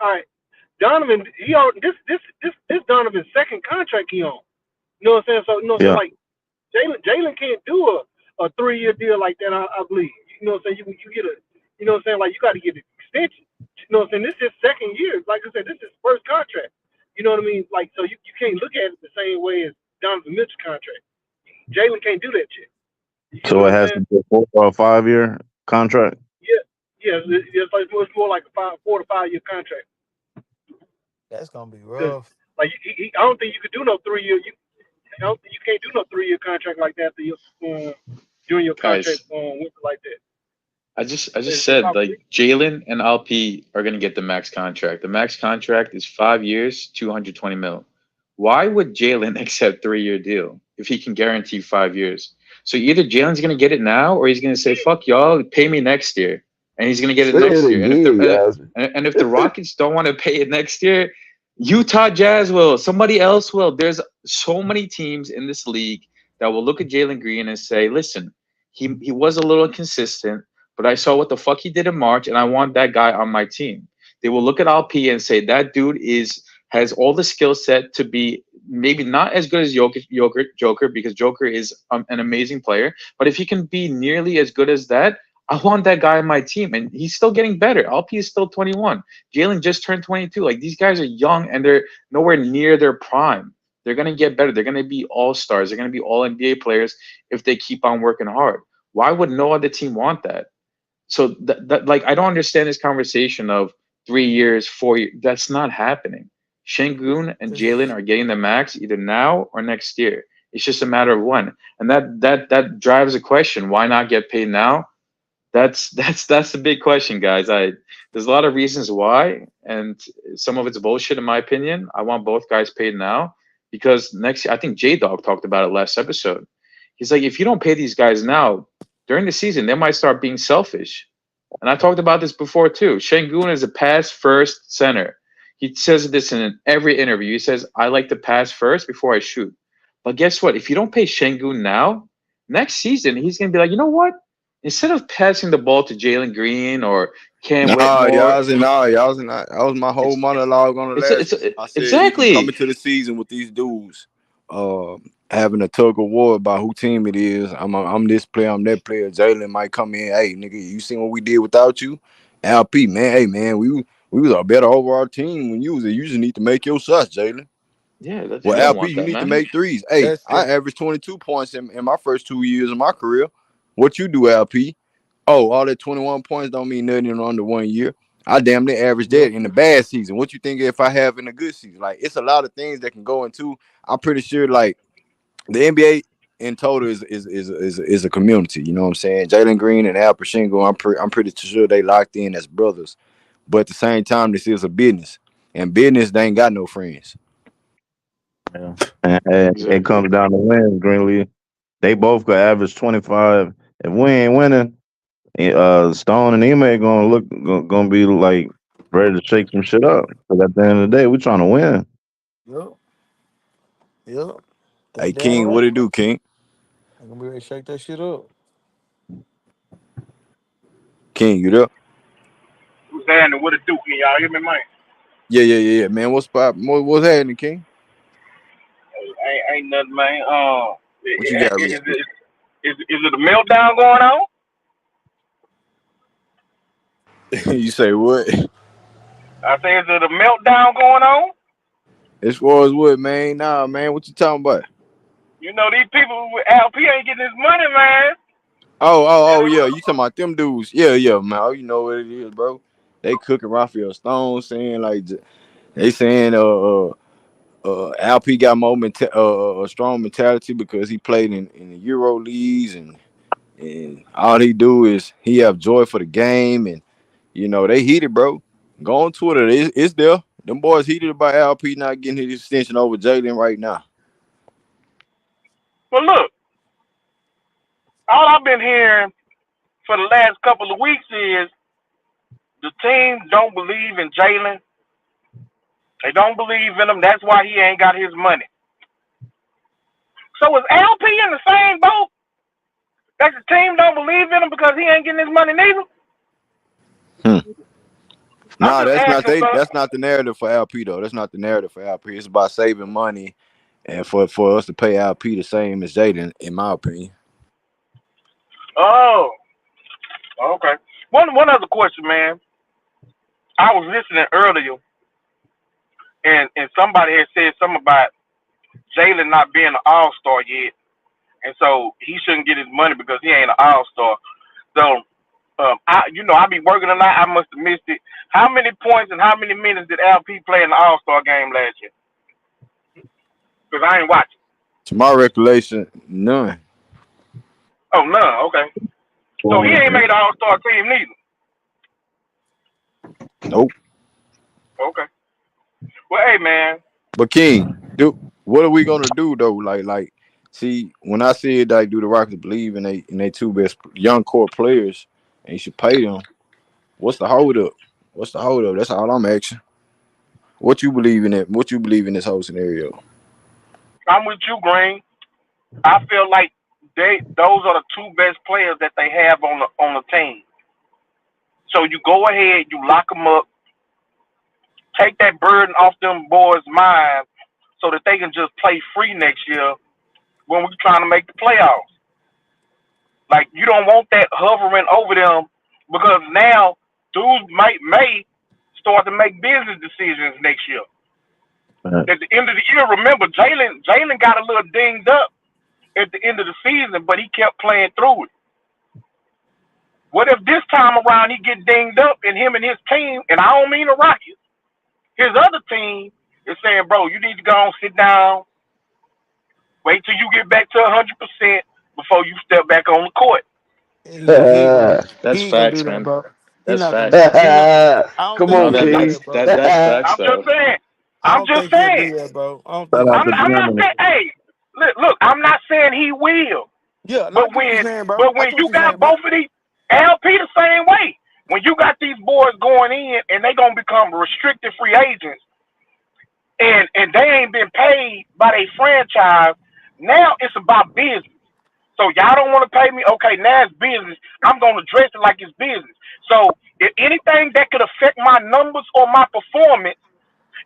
All right. Donovan, this Donovan's second contract he on. You know what I'm saying? So so like Jalen can't do a 3-year deal like that. I believe. You know what I'm saying? You get a. You know what I'm saying? Like you got to get an extension. You know what I'm saying? This is his second year. Like I said, this is his first contract. You know what I mean? Like so you can't look at it the same way as Donovan Mitchell's contract. Jalen can't do that shit. So it has to be a 4 or 5-year contract. Yeah, it's more like a 4 to 5 year contract. That's gonna be rough. Like I don't think you could do no 3-year. I don't think you can't do no 3-year contract like that during your contract like that. I just said like Jalen and LP are gonna get the max contract. The max contract is 5 years, $220 million. Why would Jalen accept 3-year deal if he can guarantee 5 years? So either Jalen's gonna get it now, or he's gonna say, "Fuck y'all, pay me next year," and he's gonna get it next year. And if the Rockets don't want to pay it next year, Utah Jazz will. Somebody else will. There's so many teams in this league that will look at Jalen Green and say, "Listen, he was a little inconsistent, but I saw what the fuck he did in March, and I want that guy on my team." They will look at LP and say that dude has all the skill set to be maybe not as good as Joker because Joker is an amazing player. But if he can be nearly as good as that, I want that guy on my team, and he's still getting better. LP is still 21. Jalen just turned 22. Like, these guys are young and they're nowhere near their prime. They're gonna get better. They're gonna be all stars. They're gonna be all NBA players if they keep on working hard. Why would no other team want that? So that like, I don't understand this conversation of 3 years, 4 years. That's not happening. Sengun and Jalen are getting the max either now or next year. It's just a matter of when, and that drives a question: why not get paid now? That's the big question, guys. There's a lot of reasons why, and some of it's bullshit in my opinion. I want both guys paid now because next year, I think J Dog talked about it last episode. He's like, if you don't pay these guys now during the season, they might start being selfish. And I talked about this before too. Sengun is a pass first center. He says this in every interview. He says, I like to pass first before I shoot. But guess what? If you don't pay Sengun now, next season he's gonna be like, you know what? Instead of passing the ball to Jalen Green or Cam Whitmore, that was my whole monologue on the last. I said exactly. you coming to the season with these dudes, having a tug of war about who team it is. I'm this player, I'm that player. Jalen might come in, hey nigga, you seen what we did without you? LP, man, hey man, we was a better overall team when you was there. You just need to make your shots, Jalen. Yeah, Well, don't LP, want you that, need to man. make threes. Hey, I averaged 22 points in my first 2 years of my career. What you do, LP? Oh, all that 21 points don't mean nothing in under 1 year. I damn near averaged that in the bad season. What you think if I have in a good season? Like, it's a lot of things that can go into. I'm pretty sure, like, the NBA in total is a community. You know what I'm saying? Jalen Green and Alperen Sengun, I'm pretty sure they locked in as brothers. But at the same time, this is a business, and business they ain't got no friends. Yeah. And it Exactly. comes down to wins, Greenleaf. They both could average 25. If we ain't winning, Stone and Ime gonna be like ready to shake some shit up. Because at the end of the day, we trying to win. Yep. Yep. They Hey, damn King, right. what it do, King? I'm gonna be ready to shake that shit up. King, you there? Who's happening? What it do? Can y'all hear me, man? Yeah, man. What's happening, King? Ain't nothing, man. What you got, Is Rich? it a meltdown going on? You say what? I say, is it a meltdown going on? As far as what, man? Nah, man. What you talking about? You know, these people with LP ain't getting his money, man. Oh, yeah. You talking about them dudes? Yeah, man. Oh, you know what it is, bro. They cooking Raphael Stone, saying like they saying LP got more a strong mentality because he played in the Euro leagues and all he do is he have joy for the game and you know they heated, bro. Go on Twitter, it's there. Them boys heated about LP not getting his extension over Jalen right now. But look, all I've been hearing for the last couple of weeks is the team don't believe in Jalen. They don't believe in him. That's why he ain't got his money. So is LP in the same boat? That the team don't believe in him because he ain't getting his money neither? I'm Nah, just asking, son. that's not the narrative for LP though. That's not the narrative for LP. It's about saving money and for us to pay LP the same as Jaden, in my opinion. Oh, okay. One other question, man. I was listening earlier, and somebody had said something about Jalen not being an all-star yet, and so he shouldn't get his money because he ain't an all-star. So, I be working a lot. I must have missed it. How many points and how many minutes did LP play in the All-Star game last year? Because I ain't watching. To my recollection, none. Oh, none. Okay. So he ain't made the All-Star team neither. Nope. Okay. Well, hey, man. But King, dude, what are we gonna do though? Like, see, when I said like, do the Rockets believe in they two best young core players, and you should pay them? What's the hold up? What's the hold up? That's all I'm asking. What you believe in it? What you believe in this whole scenario? I'm with you, Green. I feel like those are the two best players that they have on the team. So you go ahead, you lock them up, take that burden off them boys' minds so that they can just play free next year when we're trying to make the playoffs. Like, you don't want that hovering over them, because now dudes may start to make business decisions next year. At the end of the year, remember, Jalen got a little dinged up at the end of the season, but he kept playing through it. What if this time around he get dinged up and him and his team, and I don't mean the Rockets, his other team is saying, bro, you need to go and sit down, wait till you get back to 100% before you step back on the court. Yeah, he That's ain't gonna do facts, that, man. bro. He That's not gonna do facts. that. He not. I don't Come think No, he on, can that do King. that's that, bro. that that's facts I'm just though. saying. I I'm don't just think he'll saying. do that, bro. I don't Shout think out he'll to do I'm that. not Germany. saying. Hey, look. I'm not saying he will. Yeah, no, I But get what you're when saying, bro. but I when get what you you're saying, got bro. both of these, LP the same way. When you got these boys going in and they gonna become restricted free agents, and they ain't been paid by their franchise, now it's about business. So y'all don't want to pay me? Okay, now it's business. I'm gonna dress it like it's business. So if anything that could affect my numbers or my performance,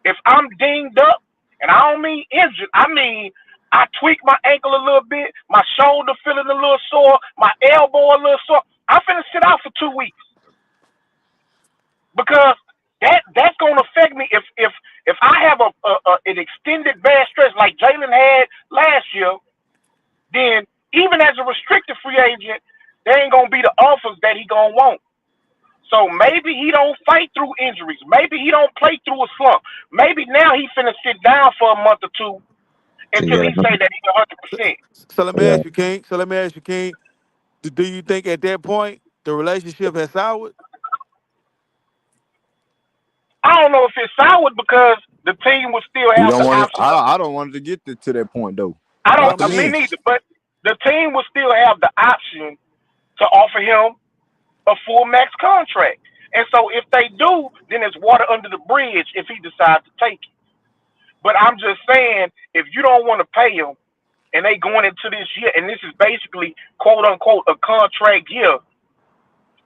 if I'm dinged up, and I don't mean injured, I mean I tweak my ankle a little bit, my shoulder feeling a little sore, my elbow a little sore, I'm finna sit out for 2 weeks, because that's gonna affect me. If I have an extended bad stretch like Jalen had last year, then even as a restricted free agent, there ain't gonna be the offers that he gonna want. So maybe he don't fight through injuries. Maybe he don't play through a slump. Maybe now he finna sit down for a month or two until he say that he's 100%. So let me ask you, King. Do you think at that point the relationship has soured? I don't know if it's solid, because the team will still You have don't the want it. option of. I don't want it to get to that point though. I What don't. I'm To Me me, saying, neither. But the team will still have the option to offer him a full max contract. And so if they do, then it's water under the bridge if he decides to take it. But I'm just saying, if you don't want to pay him, and they going into this year, and this is basically quote unquote a contract year,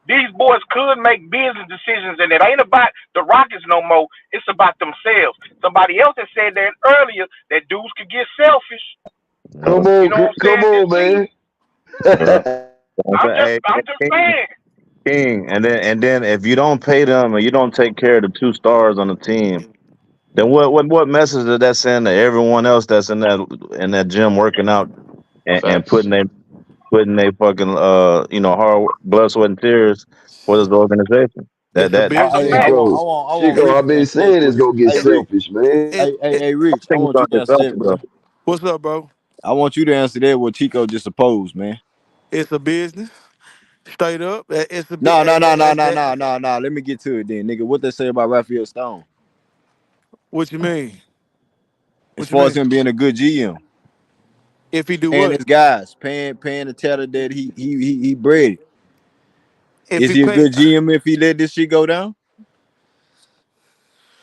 these boys could make business decisions, and it ain't about the Rockets no more. It's about themselves. Somebody else has said that earlier, that dudes could get selfish. Come You on, know what I'm come saying? This on, season. man. Yeah. Hey, I'm just King, saying. King, and then if you don't pay them and you don't take care of the two stars on the team, then what message does that send to everyone else that's in that gym working out and Facts. putting their fucking hard blood, sweat, and tears for this organization? That it's a that That's a business. hey, fact. Chico, I want Chico, Rich I've to been answer that saying it's question. gonna get Hey, Rich. selfish, man. Hey, I Rich. I think it's want you gonna to get answer that, selfish, bro. bro. What's up, bro? I want you to answer that what Chico just supposed, man. It's a business. Straight up. It's a bit. No, no, no, no, no, no, no, no. Let me get to it then, nigga. What they say about Raphael Stone What you mean? as What you far as mean? him being a good GM, If he do paying what? his guys, paying the teller that he bred it. If Is he he a pay, good GM if he let this shit go down?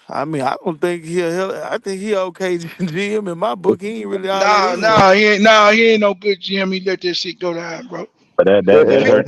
I mean, I don't think I think he okay GM in my book. He ain't really all that Nah, anyway. nah, he ain't. Nah, he ain't no good GM. He let that shit go down, bro. But that If he, hurt.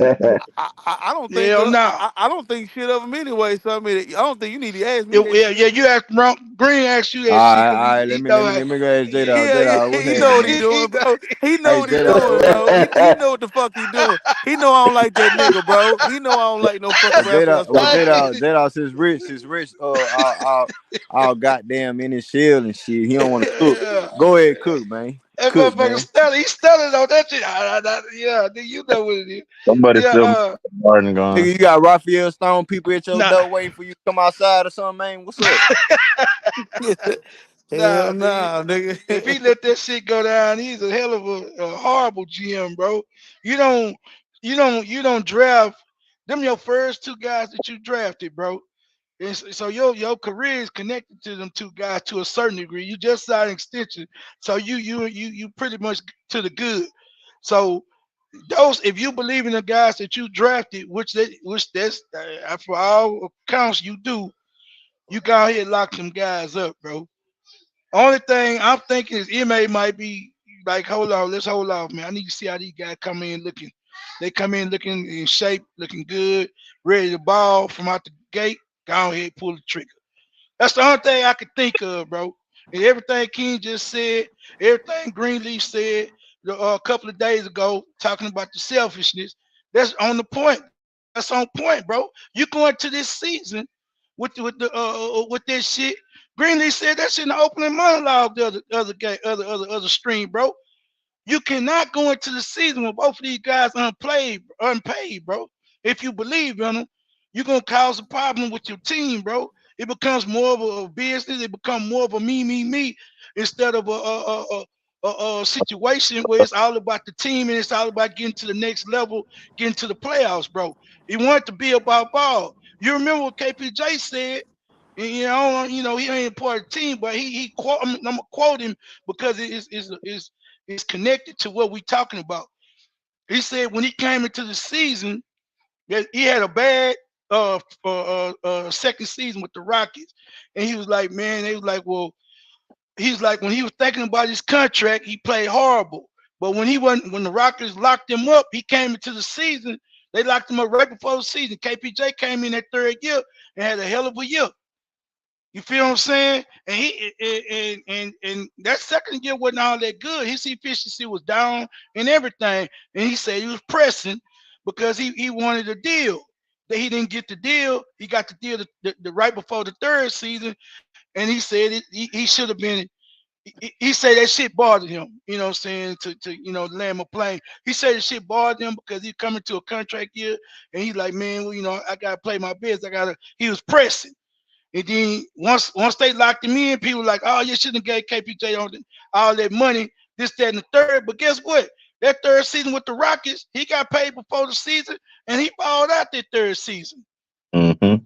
I don't think hell no. I don't think shit of him anyway. So I mean, I don't think you need to ask me that Yeah, shit. yeah. You asked Green asked you All that shit right, because all right. he Let know. me let me go ask J Dog. Yeah, J yeah, Dog, what's he know what he happening, doing, bro. He know man? Hey, what he J Dog, doing, what bro. happening? He know what the fuck he doing. He know I don't like that nigga, bro. He know I don't like no fucking Raphael Well, Stone, bro. J Dog since Rich, all goddamn in his shell and shit. He don't want to cook. Yeah. Go ahead, cook, man. That Cook, motherfucker man. Stelly, he's studying on that shit. Yeah, nigga, you know what it is. Somebody Yeah, still Martin Nigga, gone. you got Raphael Stone people at your nah, door waiting for you to come outside or something, man. What's up? nah, Hell nigga. nah, If he nigga. let that shit go down, he's a hell of a horrible GM, bro. You don't, you don't draft them. Your first two guys that you drafted, bro. So your career is connected to them two guys to a certain degree. You just signed an extension, so you pretty much to the good. So those, if you believe in the guys that you drafted, which that's for all accounts you do, you go ahead and lock them guys up, bro. Only thing I'm thinking is MA might be like, hold on, let's hold off, man. I need to see how these guys come in looking. They come in looking in shape, looking good, ready to ball from out the gate. Go ahead, pull the trigger. That's the only thing I could think of, bro. And everything King just said, everything Greenleaf said a couple of days ago, talking about the selfishness, that's on the point. That's on point, bro. You going to this season with that shit. Greenleaf said that shit in the opening monologue the other game, other stream, bro. You cannot go into the season with both of these guys unpaid, bro. If you believe in them, you're gonna cause a problem with your team, bro. It becomes more of a business. It becomes more of a me instead of a situation where it's all about the team and it's all about getting to the next level, getting to the playoffs, bro. He wanted to be about ball. You remember what KPJ said? And, he ain't part of the team, but he quote. I'm gonna quote him because it's connected to what we're talking about. He said when he came into the season, that he had a bad second season with the Rockets, and he was like, man, they was like, well, he's like when he was thinking about his contract, he played horrible. But when the Rockets locked him up, he came into the season. They locked him up right before the season. KPJ came in that third year and had a hell of a year. You feel what I'm saying? And and that second year wasn't all that good. His efficiency was down and everything. And he said he was pressing because he wanted a deal. That he didn't get the deal. He got the deal the right before the third season. And he said he should have been. He said that shit bothered him. You know what I'm saying? To land my plane. He said the shit bothered him because he's coming to a contract year, and he's like, man, well, I gotta play my best. He was pressing. And then once they locked him in, people were like, oh, you shouldn't have gave KPJ all that money, this, that, and the third. But guess what? That third season with the Rockets, he got paid before the season, and he balled out that third season. Mm-hmm.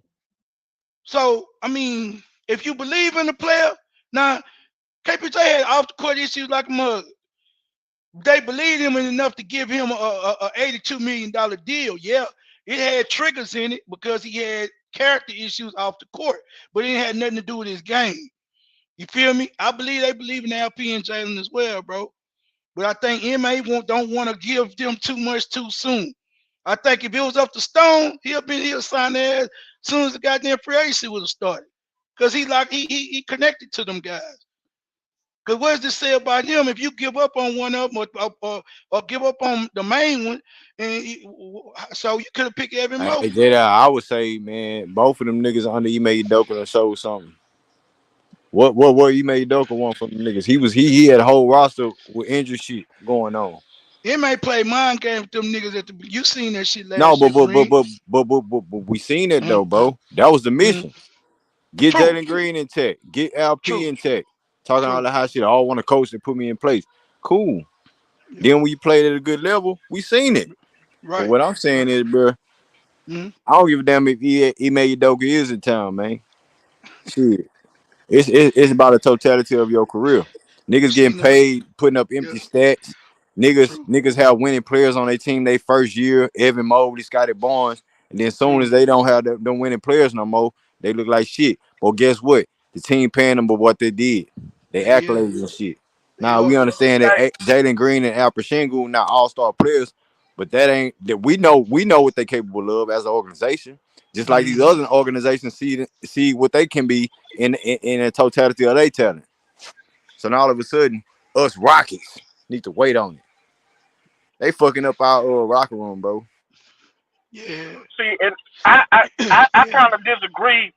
So, I mean, if you believe in the player, now, KPJ had off-the-court issues like a mother. They believed him enough to give him a $82 million deal. Yeah, it had triggers in it because he had character issues off the court, but it had nothing to do with his game. You feel me? I believe they believe in Alperen and Jalen as well, bro. But I think MA don't want to give them too much too soon. I think if it was up to Stone, he'll sign there as soon as the goddamn free agency would have started. Because he connected to them guys. Because what does this say about him? If you give up on one of them or give up on the main one, so you could have picked Evan Mobley. I would say, man, both of them niggas under Ime Udoka show something. What Ime Udoka want from them niggas? He had a whole roster with injury shit going on. May play mind game with them niggas you seen that shit last year. But we seen it though, bro. That was the mission. Get True. Jalen Green in tech. Get LP in tech. Talking all the high shit. I all want to coach and put me in place. Cool. Yeah. Then when you played at a good level, we seen it. Right. But what I'm saying is, bro, I don't give a damn if Ime Udoka is in town, man. Shit. It's about the totality of your career. Niggas getting paid, putting up empty stats. Niggas have winning players on their team their first year. Evan Mobley, Scotty Barnes. And then as soon as they don't have them winning players no more, they look like shit. But guess what? The team paying them for what they did. They accolades and shit. Now we understand that Jalen Green and Alperen Sengun not all-star players, but that ain't that we know what they're capable of as an organization. Just like these other organizations see what they can be in the totality of their talent. So now all of a sudden, us Rockets need to wait on it. They fucking up our locker room, bro. Yeah. See, and I kind of disagree.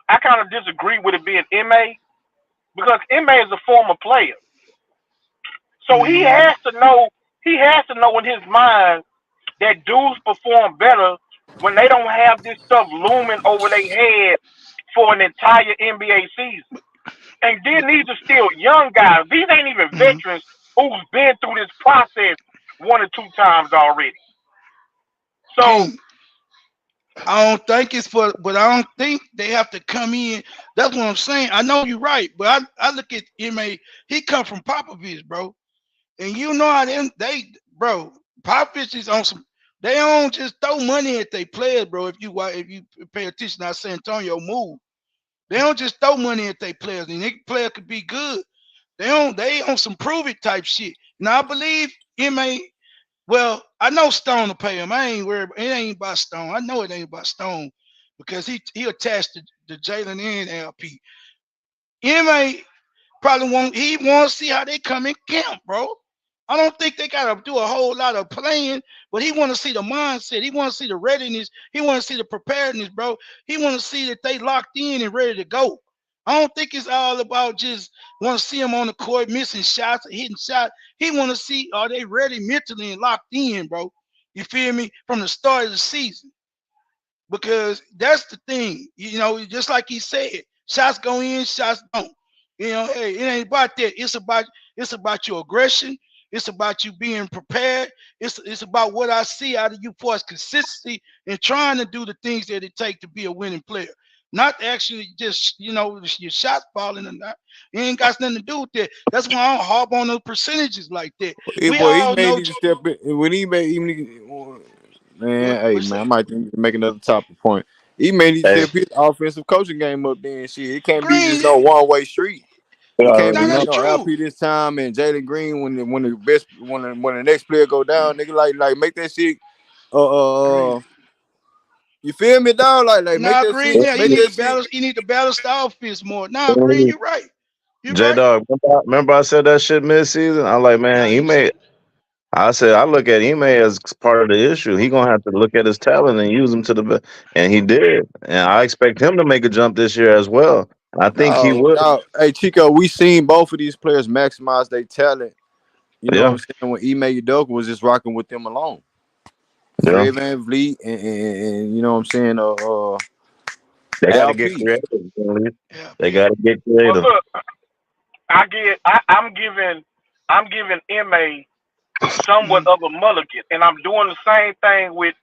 I kind of disagree with it being MA because MA is a former player, so he has to know. He has to know in his mind that dudes perform better when they don't have this stuff looming over their head for an entire NBA season. And then these are still young guys. These ain't even veterans who's been through this process one or two times already. So I don't think but I don't think they have to come in. That's what I'm saying. I know you're right, but I look at MA. He come from Popovich, bro, and you know how they bro. Popovich is on some. They don't just throw money at their players, bro. If you pay attention, how San Antonio move. They don't just throw money at their players, and their player could be good. They on some prove it type shit. Now I believe MA. Well, I know Stone to pay him. I ain't worried. It ain't about Stone. I know it ain't about Stone. because he attached to Jalen and LP. MA probably won't. He wants to see how they come in camp, bro. I don't think they gotta do a whole lot of playing, but he want to see the mindset. He want to see the readiness. He want to see the preparedness, bro. He want to see that they locked in and ready to go. I don't think it's all about just want to see them on the court missing shots or hitting shots. He want to see are they ready mentally and locked in, bro. You feel me? From the start of the season. Because that's the thing, you know, just like he said, shots go in, shots don't. You know, hey, it ain't about that. It's about your aggression. It's about you being prepared. It's about what I see out of you for consistency and trying to do the things that it takes to be a winning player. Not actually just, you know, your shots falling or not. It ain't got nothing to do with that. That's why I don't harp on those percentages like that. He We boy, he all may know. need to step in when he made man. Hey What's man, I that? might need to make another topic point. He may need to Hey, step his offensive coaching game up. Then shit, it can't be Green, just no one way street. we It can't already be now you that's know. know true. LP this time and Jalen Green when the best when the next player go down, nigga like make that shit. Green. You feel me, dog? Like make Now that Green, shit, yeah, you make need to that shit. balance. You need to balance the offense more. Now Green, you're right. You're J right. Dog, remember I said that shit mid season? I like, man, Yeah, he you said. may. I said I look at Ime as part of the issue. He gonna have to look at his talent and use him to the best, and he did. And I expect him to make a jump this year as well. I think he Dog, will. dog. Hey Chico, we seen both of these players maximize their talent. You know what Yeah, I'm saying? When Ime Udoka was just rocking with them alone. yeah. Fred Van Vliet and you know what I'm saying, They got to get LP. creative. Man. Yeah, They P. got to get Well, creative. look, I'm giving MA somewhat Mm, of a mulligan, and I'm doing the same thing with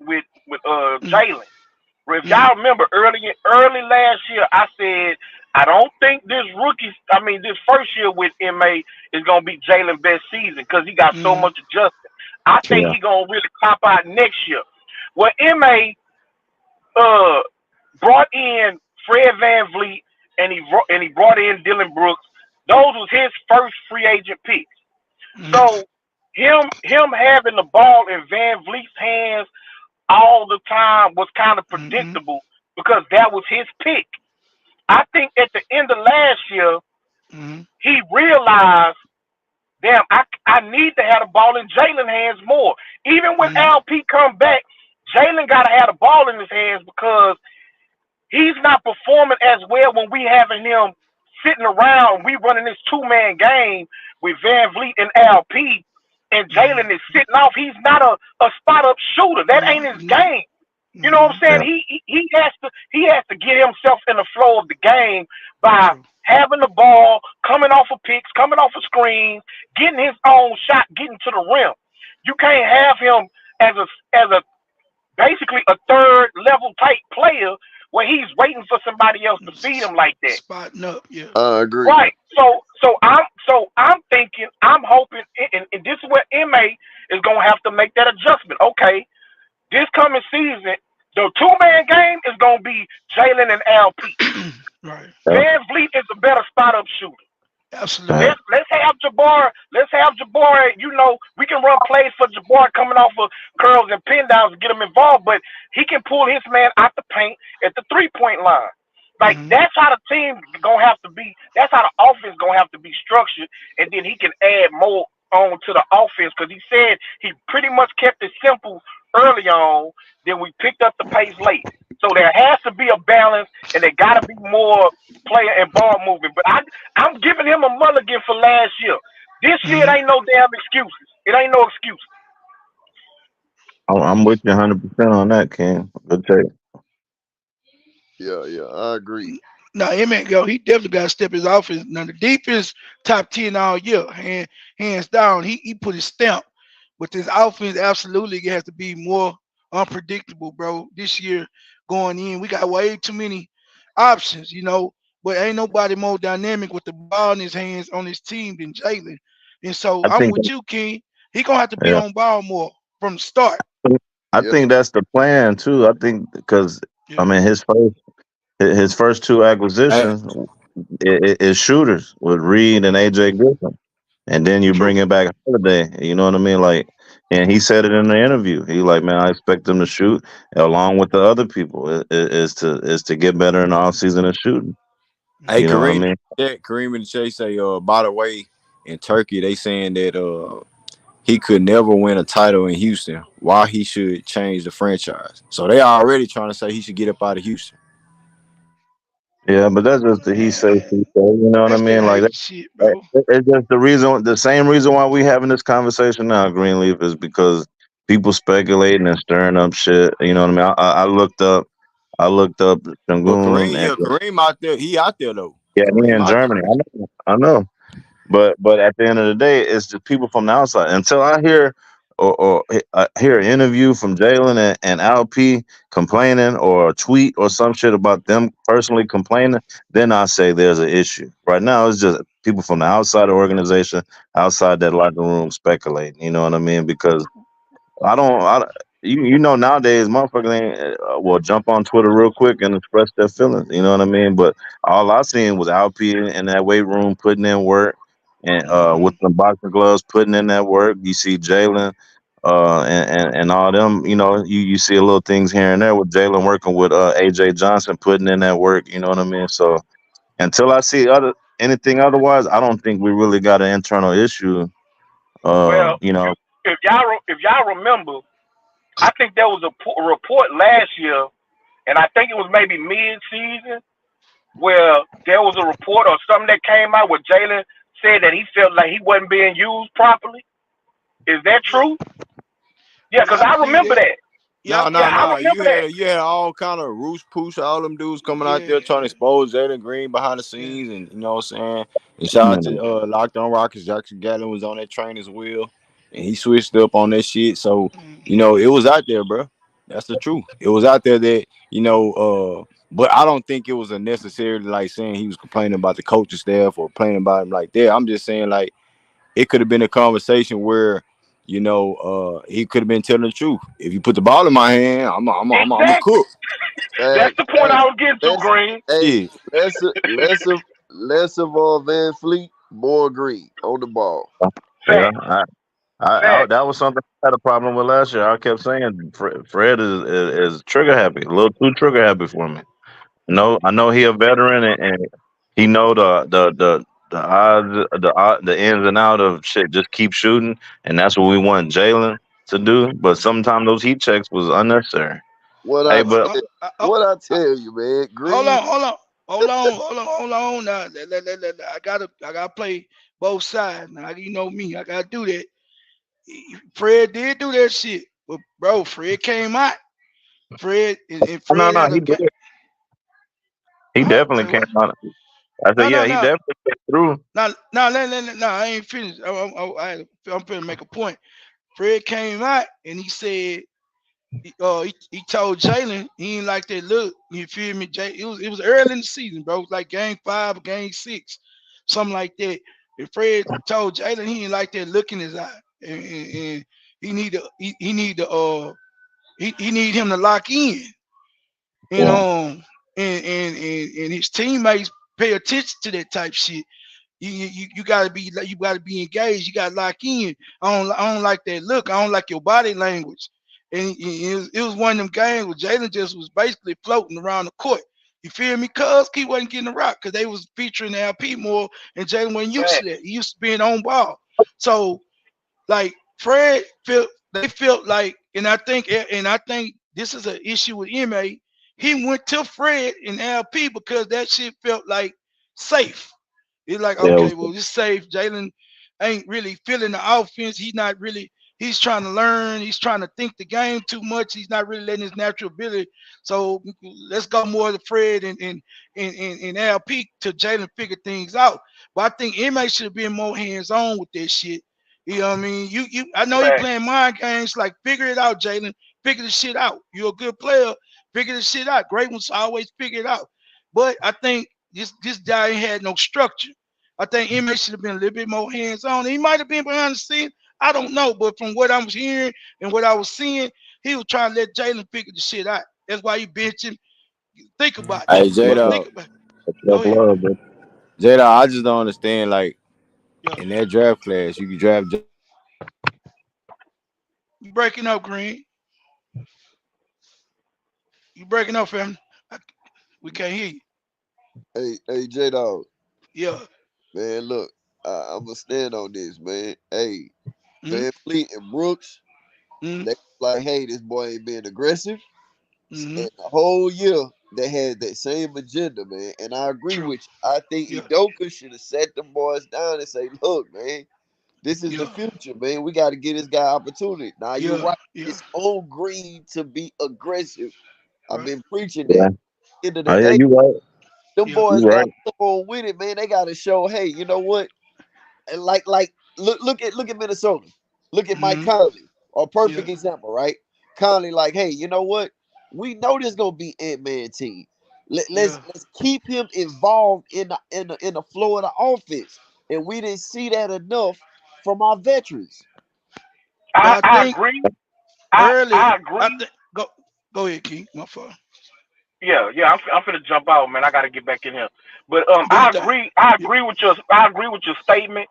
mm, Jalen. If mm, y'all remember early last year, I said I don't think this first year with MA is gonna be Jalen's best season because he got so mm, much adjustment. I think Yeah, he gonna really pop out next year. Well, MA uh brought in Fred Van Vliet and he brought in Dylan Brooks. Those was his first free agent picks. mm, So him having the ball in Van Vliet's hands all the time was kind of mm, predictable because that was his pick. I think at the end of last year, mm, he realized, damn, I need to have the ball in Jalen's hands more. Even when mm, LP come back, Jalen got to have the ball in his hands because he's not performing as well when we having him sitting around. We running this 2-man game with Van Vliet and LP, and mm. Jalen is sitting off. He's not a spot up shooter. That No, ain't his no. game. You know what I'm Mm, saying? yeah. He has to get himself in the flow of the game by true. having the ball, coming off of picks, coming off of screens, getting his own shot, getting to the rim. You can't have him as a basically a third level type player where he's waiting for somebody else to feed him like that. Spotting up, yeah. I agree. Right. So I'm thinking, I'm hoping, and this is where MA is gonna have to make that adjustment. Okay, this coming season, the 2-man game is gonna be Jalen and LP. Right. Yeah. Van Vliet is a better spot up shooter. Absolutely. Right. Let's have Jabbar. Let's have Jabbar. You know, we can run plays for Jabbar coming off of curls and pin downs to get him involved, but he can pull his man out the paint at the 3-point line. Like Mm, that's how the team gonna have to be. That's how the offense gonna have to be structured, and then he can add more on to the offense because he said he pretty much kept it simple early on. Then we picked up the pace late. So there has to be a balance, and there got to be more player and ball movement. But I'm giving him a mulligan for last year. This year, it mm. ain't no damn excuses. It ain't no excuse. I'm with you 100% on that, Ken. Good take. Yeah, I agree. Now, him ain't go. He definitely got to step his offense. Now, the defense top 10 all year, hands down. He put his stamp, but this offense absolutely has to be more unpredictable, bro. This year going in, we got way too many options, you know. But ain't nobody more dynamic with the ball in his hands on his team than Jalen. And so I I'm think. with you, King. He gonna have to be Yeah. on ball more from the start. I Yep. think that's the plan too. I think because I Yeah, mean his first two Hey, acquisitions is shooters with Reed and AJ Griffin, and then you bring true. it back Holiday. You know what I mean? Like And he said it in the interview. He like, man, I expect them to shoot along with the other people. Is to get better in the offseason of shooting. Hey, You know what I Kareem, mean? Kareem and Shay say, by the way, in Turkey, they saying that he could never win a title in Houston. Why he should change the franchise? So they already trying to say he should get up out of Houston. Yeah, but that's just the he say, Man, she say. You know what I that's that mean? Like hate shit, bro. it's just the same reason why we having this conversation now. Greenleaf is because people speculating and stirring up shit. You know what I mean? I looked up But Sengun, Kareem, and yeah, Kareem out there. He out there though. yeah, he Kareem in out there. Germany. I know. But at the end of the day, it's just people from the outside. Until I hear or hear an interview from Jalen and LP complaining or a tweet or some shit about them personally complaining, then I say there's an issue. Right now, it's just people from the outside of the organization, outside that locker room speculating. You know what I mean? Because I don't. You know nowadays motherfuckers ain't will jump on Twitter real quick and express their feelings. You know what I mean? But all I seen was Alp in that weight room putting in work and with the boxing gloves putting in that work. You see Jalen and all them. You know you see a little things here and there with Jalen working with AJ Johnson putting in that work. You know what I mean? So until I see anything otherwise, I don't think we really got an internal issue. Well, You know. if y'all remember, I think there was a report last year, and I think it was maybe mid-season, where there was a report or something that came out where Jalen said that he felt like he wasn't being used properly. Is that Yeah, true? Yeah, because yeah, I I believe remember that. that. Yeah, Yeah, I No. remember that. You had all kind of Roos Poosh, all them dudes coming out yeah, there trying to expose Jalen Green behind the yeah. scenes, and you know what I'm saying. And shout out to Locked On Rockets. Jackson Gatlin was on that train as well, and he switched up on that shit. So you know it was out there, bro. That's the truth. It was out there that but I don't think it was unnecessarily like saying he was complaining about the coaching staff or complaining about him like that. I'm just saying like it could have been a conversation where he could have been telling the truth. If you put the ball in my hand, I'm a Exactly. cook. That's Hey, the point hey, I was getting to, let's Green. hey, Shit. less of Van Fleet, more Green on the ball. Yeah, Facts. that Facts. was something I had a problem with last year. I kept saying Fred is trigger happy, a little too trigger happy for me. No, I know he a veteran and he know the odds, the ins and out of shit. Just keep shooting, and that's what we want Jalen to do. But sometimes those heat checks was unnecessary. What Hey, I but what I tell you, man, Hold Green. on, hold on, hold on. Now, I gotta play both sides. Now, you know me, I gotta do that. Fred did do that shit, but bro, Fred came out. Fred and no, Fred no, had a game. he Huh? definitely Say came what? out. I said, No, no, yeah, he no, definitely came through. no. I ain't finished. I'm finna make a point. Fred came out and he said, he told Jalen he ain't like that look. You feel me? It was early in the season, bro. It was like game 5 or game 6, something like that. And Fred told Jalen he ain't like that look in his eye, and he need him to lock in, and Yeah, and his teammates pay attention to that type shit. You gotta be engaged. You gotta lock in. I don't like that look. I don't like your body language. And it was one of them games where Jalen just was basically floating around the court. You feel me? Cause he wasn't getting the rock because they was featuring the LP more, and Jalen wasn't used to Facts. that. He used to being on ball. So like they felt like, and I think this is an issue with MA. He went to Fred and LP because that shit felt like safe. It's like, yeah, okay, well, this safe. Jalen ain't really feeling the offense. He's not really. He's trying to learn. He's trying to think the game too much. He's not really letting his natural ability. So let's go more to Fred and LP to Jalen figure things out. But I think MA should have been more hands on with that shit. You know what I mean? I know you Facts. playing mind games. Like, figure it out, Jalen. Figure the shit out. You're a good player. Figure the shit out. Great ones always figure it out. But I think this guy ain't had no structure. I think MA should have been a little bit more hands on. He might have been behind the scenes. I don't know. But from what I was hearing and what I was seeing, he was trying to let Jalen figure the shit out. That's why you bench him. Think about Hey that. much Jada, Think about it. Go ahead. love, bro. I just don't understand. Like Yeah. in that draft class, you could draft You breaking up, Green. You breaking up, fam. We can't hear you. Hey, J Dog, Yeah. man, look, I'm gonna stand on this, man. Hey, Mm-hmm. Van Fleet and Brooks, Mm-hmm. they like, hey, this boy ain't being aggressive. Mm-hmm. And the whole year they had that same agenda, man. And I agree True. with you. I think Yeah. Udoka should have sat them boys down and say, look, man, this is the Yeah. future, man. We got to get this guy opportunity. Now you're Yeah. right. Yeah. It's on Green to be aggressive. I've Right. been preaching Yeah. that. End of the Oh yeah, day, you right. them Yeah. boys You got right. to come on with it, man. They got to show, hey, you know what? And like look at Minnesota. Look at Mike Mm-hmm. Conley. A Yeah. perfect example, right? Conley, like, hey, you know what? We know this gonna be Ant-Man team. Yeah. Let's keep him involved in the flow of the offense. And we didn't see that enough from our veterans. But I, I I think agree. early, I I agree. think go ahead, King. My fault. Yeah. I'm finna jump out, man. I gotta get back in here. But Do your thing. I Yeah. agree with your statement.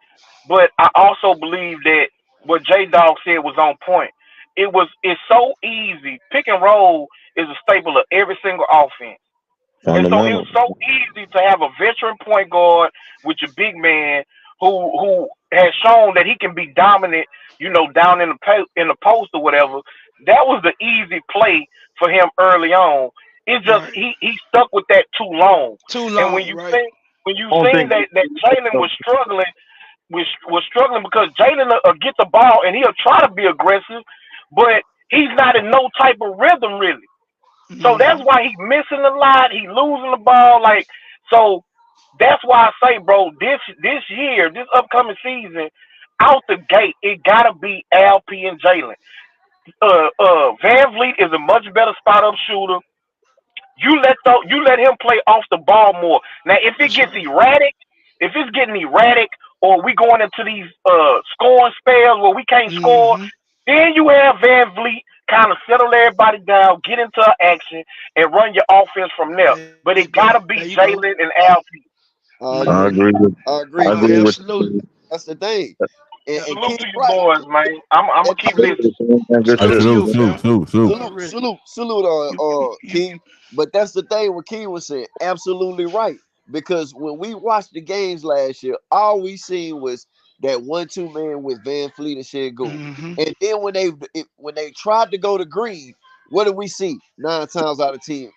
But I also believe that what J Dog said was on point. It's so easy. Pick and roll is a staple of every single offense. And so it Fundamental. was so easy to have a veteran point guard with your big man who has shown that he can be dominant, down in in the post or whatever. That was the easy play for him early on. It's just Right. he stuck with that too long. Too And long. Right. when you I don't seen think. that Jalen was struggling because Jalen will get the ball and he'll try to be aggressive, but he's not in no type of rhythm really. So that's Mm-hmm. why he's missing a lot. He losing the ball. So that's why I say, bro, this year, this upcoming season, out the gate, it gotta be LP and Jalen. Van Vliet is a much better spot up shooter. You let him play off the ball more. Now, That's right. if it's getting erratic, or we going into these scoring spells where we can't score, Mm-hmm. then you have Van Vliet kind of settle everybody down, get into action, and run your offense from there. There you But it go. gotta There be you go. Jalen and LP. I I agree. Mm-hmm. agree with. I I agree, agree man. with. Absolutely. That's the thing. And, Yeah. and Salute King to you right. boys, man. I'm gonna keep listening. Good Hey, Salute shit. to salute, you, salute, fam. salute, salute. Already. Salute, You. King. But that's the thing what King was saying. Absolutely right. Because when we watched the games last year, all we seen was that 1-2 man with Van Fleet and Sengun. Mm-hmm. And then when they tried to go to Green, what did we see? 9 times out of 10,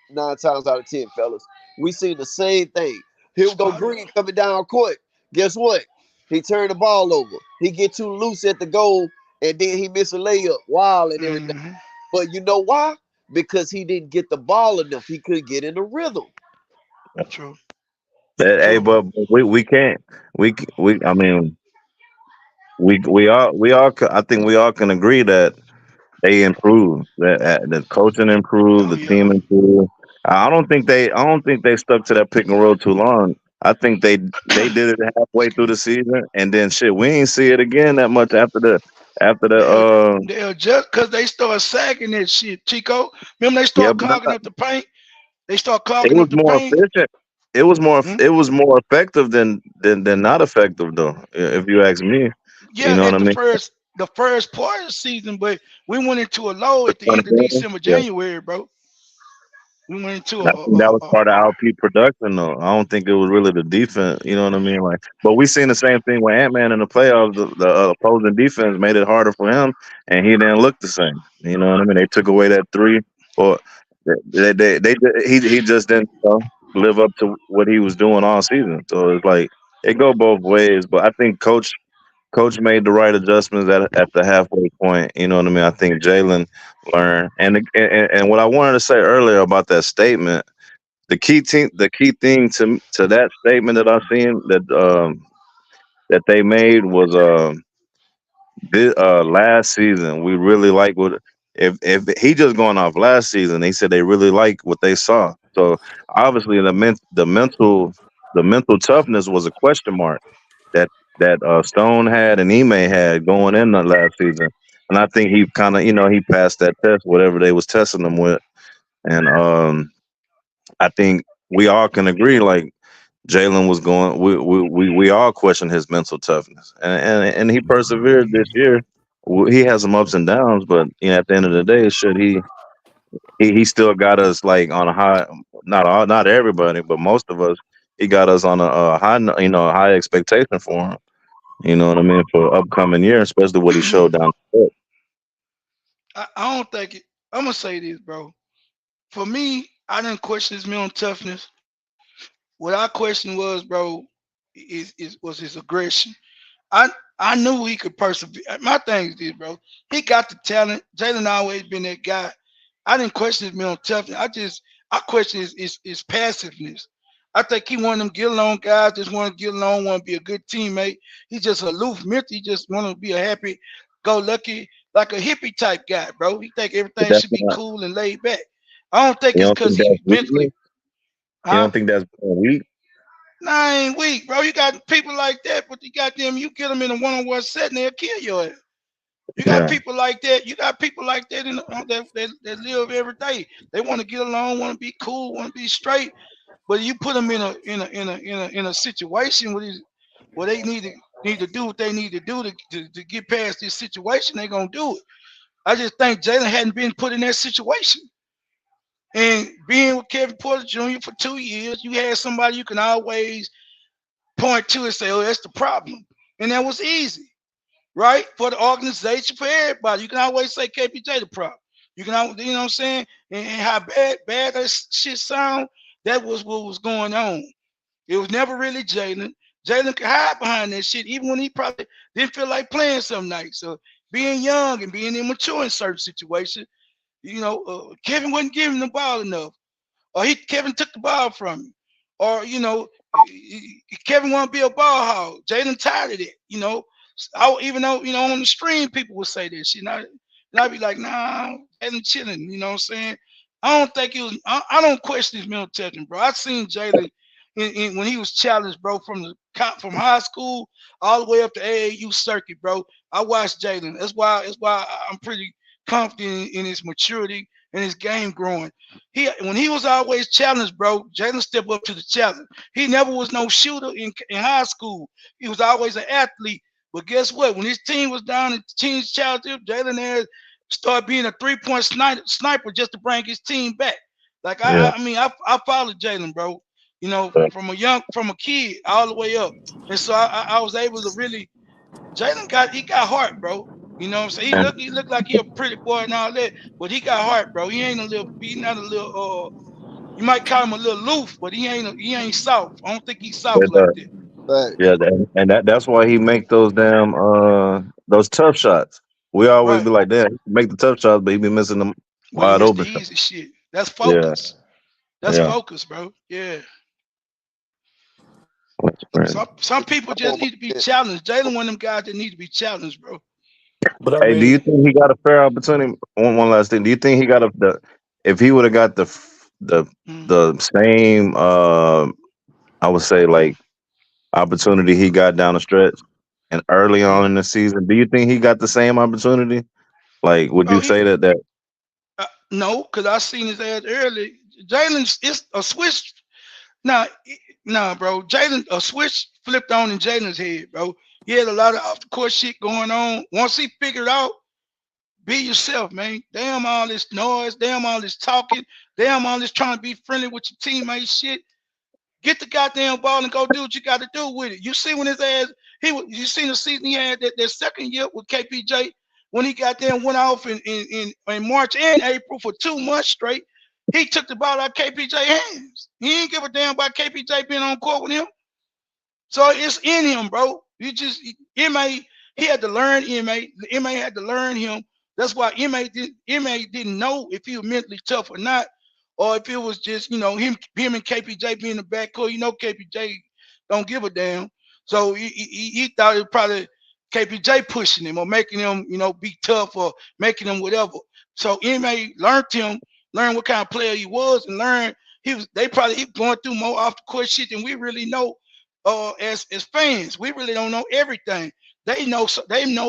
fellas, we see the same thing. He'll go Spot Green up. coming down court. Guess what? He turned the ball over. He get too loose at the goal, and then he miss a layup. Wild and everything. Mm-hmm. But you know why? Because he didn't get the ball enough. He couldn't get in the rhythm. True. Hey, True. but we can't. We. I mean, I think we all can agree that they improved. That the coaching improved, Oh the yeah. team improved. I don't think they stuck to that pick and roll too long. I think they did it halfway through the season, and then shit, we ain't see it again that much after the They'll they'll just because they start sagging that shit, Chico. Remember they yeah, start but clogging up the paint. They start it clogging was up the more paint. efficient. Hmm? It was more effective than not effective though. If you ask me, you Yeah, know what at I mean. the first part of the season, but we went into a low The at the front end of end, December, yeah. January, bro. We went into And I think that was part of LP production, though. I don't think it was really the defense. You know what I mean? Like, but we seen the same thing with Ant Man in the playoffs. The opposing defense made it harder for him, and he didn't look the same. You know what I mean? They took away that three, or he just didn't live up to what he was doing all season. So it's like it go both ways. But I think Coach made the right adjustments at the halfway point. You know what I mean? I think Jalen learned, and what I wanted to say earlier about that statement, the key thing to that statement that I seen that they made was last season we really like what if he just going off last season. They said they really like what they saw. So obviously the mental toughness was a question mark that Stone had and Ime had going in the last season. And I think he kind of, he passed that test, whatever they was testing him with. And I think we all can agree, like Jalen was going. We all question his mental toughness, and he persevered this year. he has some ups and downs, but at the end of the day, shit, he still got us like on a high. Not everybody, but most of us. He got us on a high, a high expectation for him. You know what I mean, for upcoming year, especially what he showed down the I don't think it. I'm gonna say this, bro. For me, I didn't question his mental toughness. What I questioned was, bro, was his aggression. I I knew he could persevere. My thing is this, bro. He got the talent. Jalen always been that guy. I didn't question his mental toughness. I question his passiveness. I think he one of them get along guys, just want to get along, want to be a good teammate. He's just aloof mental. He just want to be a happy, go lucky, like a hippie type guy, bro. He think But everything that's should be not. cool and laid back. I don't think You it's don't because think that's he mentally, weakness? You huh? don't think that's weak? Nah, I ain't weak, bro. You got people like that, but you got them. You get them in a one-on-one setting, they'll kill your ass. You got Yeah. people like that. You got people like that that live every day. They want to get along, want to be cool, want to be straight. But you put them in a situation where they need to do what they need to do to get past this situation. They gonna do it. I just think Jalen hadn't been put in that situation. And being with Kevin Porter Jr. for 2 years, you had somebody you can always point to and say, "Oh, that's the problem," and that was easy, right? For the organization, for everybody. You can always say KPJ the problem. You can always, you know what I'm saying? And how bad that shit sound, that was what was going on. It was never really Jalen. Jalen could hide behind that shit, even when he probably didn't feel like playing some nights. So being young and being immature in certain situations, Kevin wasn't giving the ball enough, or Kevin took the ball from him, or Kevin want to be a ball hog. Jalen tired of it, even though on the stream people would say this, and I'd be like, nah, Jalen chilling. You know what I'm saying? I don't think it was. I don't question his mental testing, bro. I seen Jalen when he was challenged, bro, from high school all the way up to AAU circuit, bro. I watched Jalen. That's why I'm pretty confident in his maturity and his game growing. When he was always challenged, bro, Jalen stepped up to the challenge. He never was no shooter in high school. He was always an athlete. But guess what? When his team was down in team's championship, Jalen had started being a 3-point sniper just to bring his team back. Like Yeah. I followed Jalen, bro. From a kid all the way up, and so I was able to really. He got heart, bro. You know what I'm saying? He And looked like he a pretty boy and all that, but he got heart, bro. He not a little you might call him a little loof, but he ain't soft. I don't think he's soft with, like that. Facts. yeah, that's why he make those damn those tough shots. We always Right. be like, damn, he can make the tough shots, but he be missing them But he wide missed the open shots. easy shit. That's Yeah, focus. That's yeah. focus, bro. Yeah. That's crazy. Some people just need to be challenged. Jalen one of them guys that need to be challenged, bro. But I Hey, do you mean, think he got a fair opportunity? One last thing. Do you think he got if he would have got the Mm. the same I would say like opportunity he got down the stretch and early on Mm. in the season, do you think he got the same opportunity? Like, would Oh, you say that no, because I seen his ass early. Jalen's it's a switch. Nah, nah, bro. Jalen, a switch flipped on in Jalen's head, bro. He had a lot of off the court shit going on. Once he figured out, be yourself, man. Damn all this noise, damn all this talking, damn all this trying to be friendly with your teammates shit. Get the goddamn ball and go do what you got to do with it. You see when his ass you seen the season he had that second year with KPJ when he got there and went off in March and April for 2 months straight. He took the ball out of KPJ hands. He ain't give a damn about KPJ being on court with him. So it's in him, bro. You just MA, he had to learn MA. MA had to learn him. That's why MA didn't know if he was mentally tough or not, or if it was just him and KPJ being the backcourt. KPJ don't give a damn. So he thought it was probably KPJ pushing him or making him be tough or making him whatever. So MA learned what kind of player he was, and learned they probably going through more off the court shit than we really know as fans. We really don't know everything. They know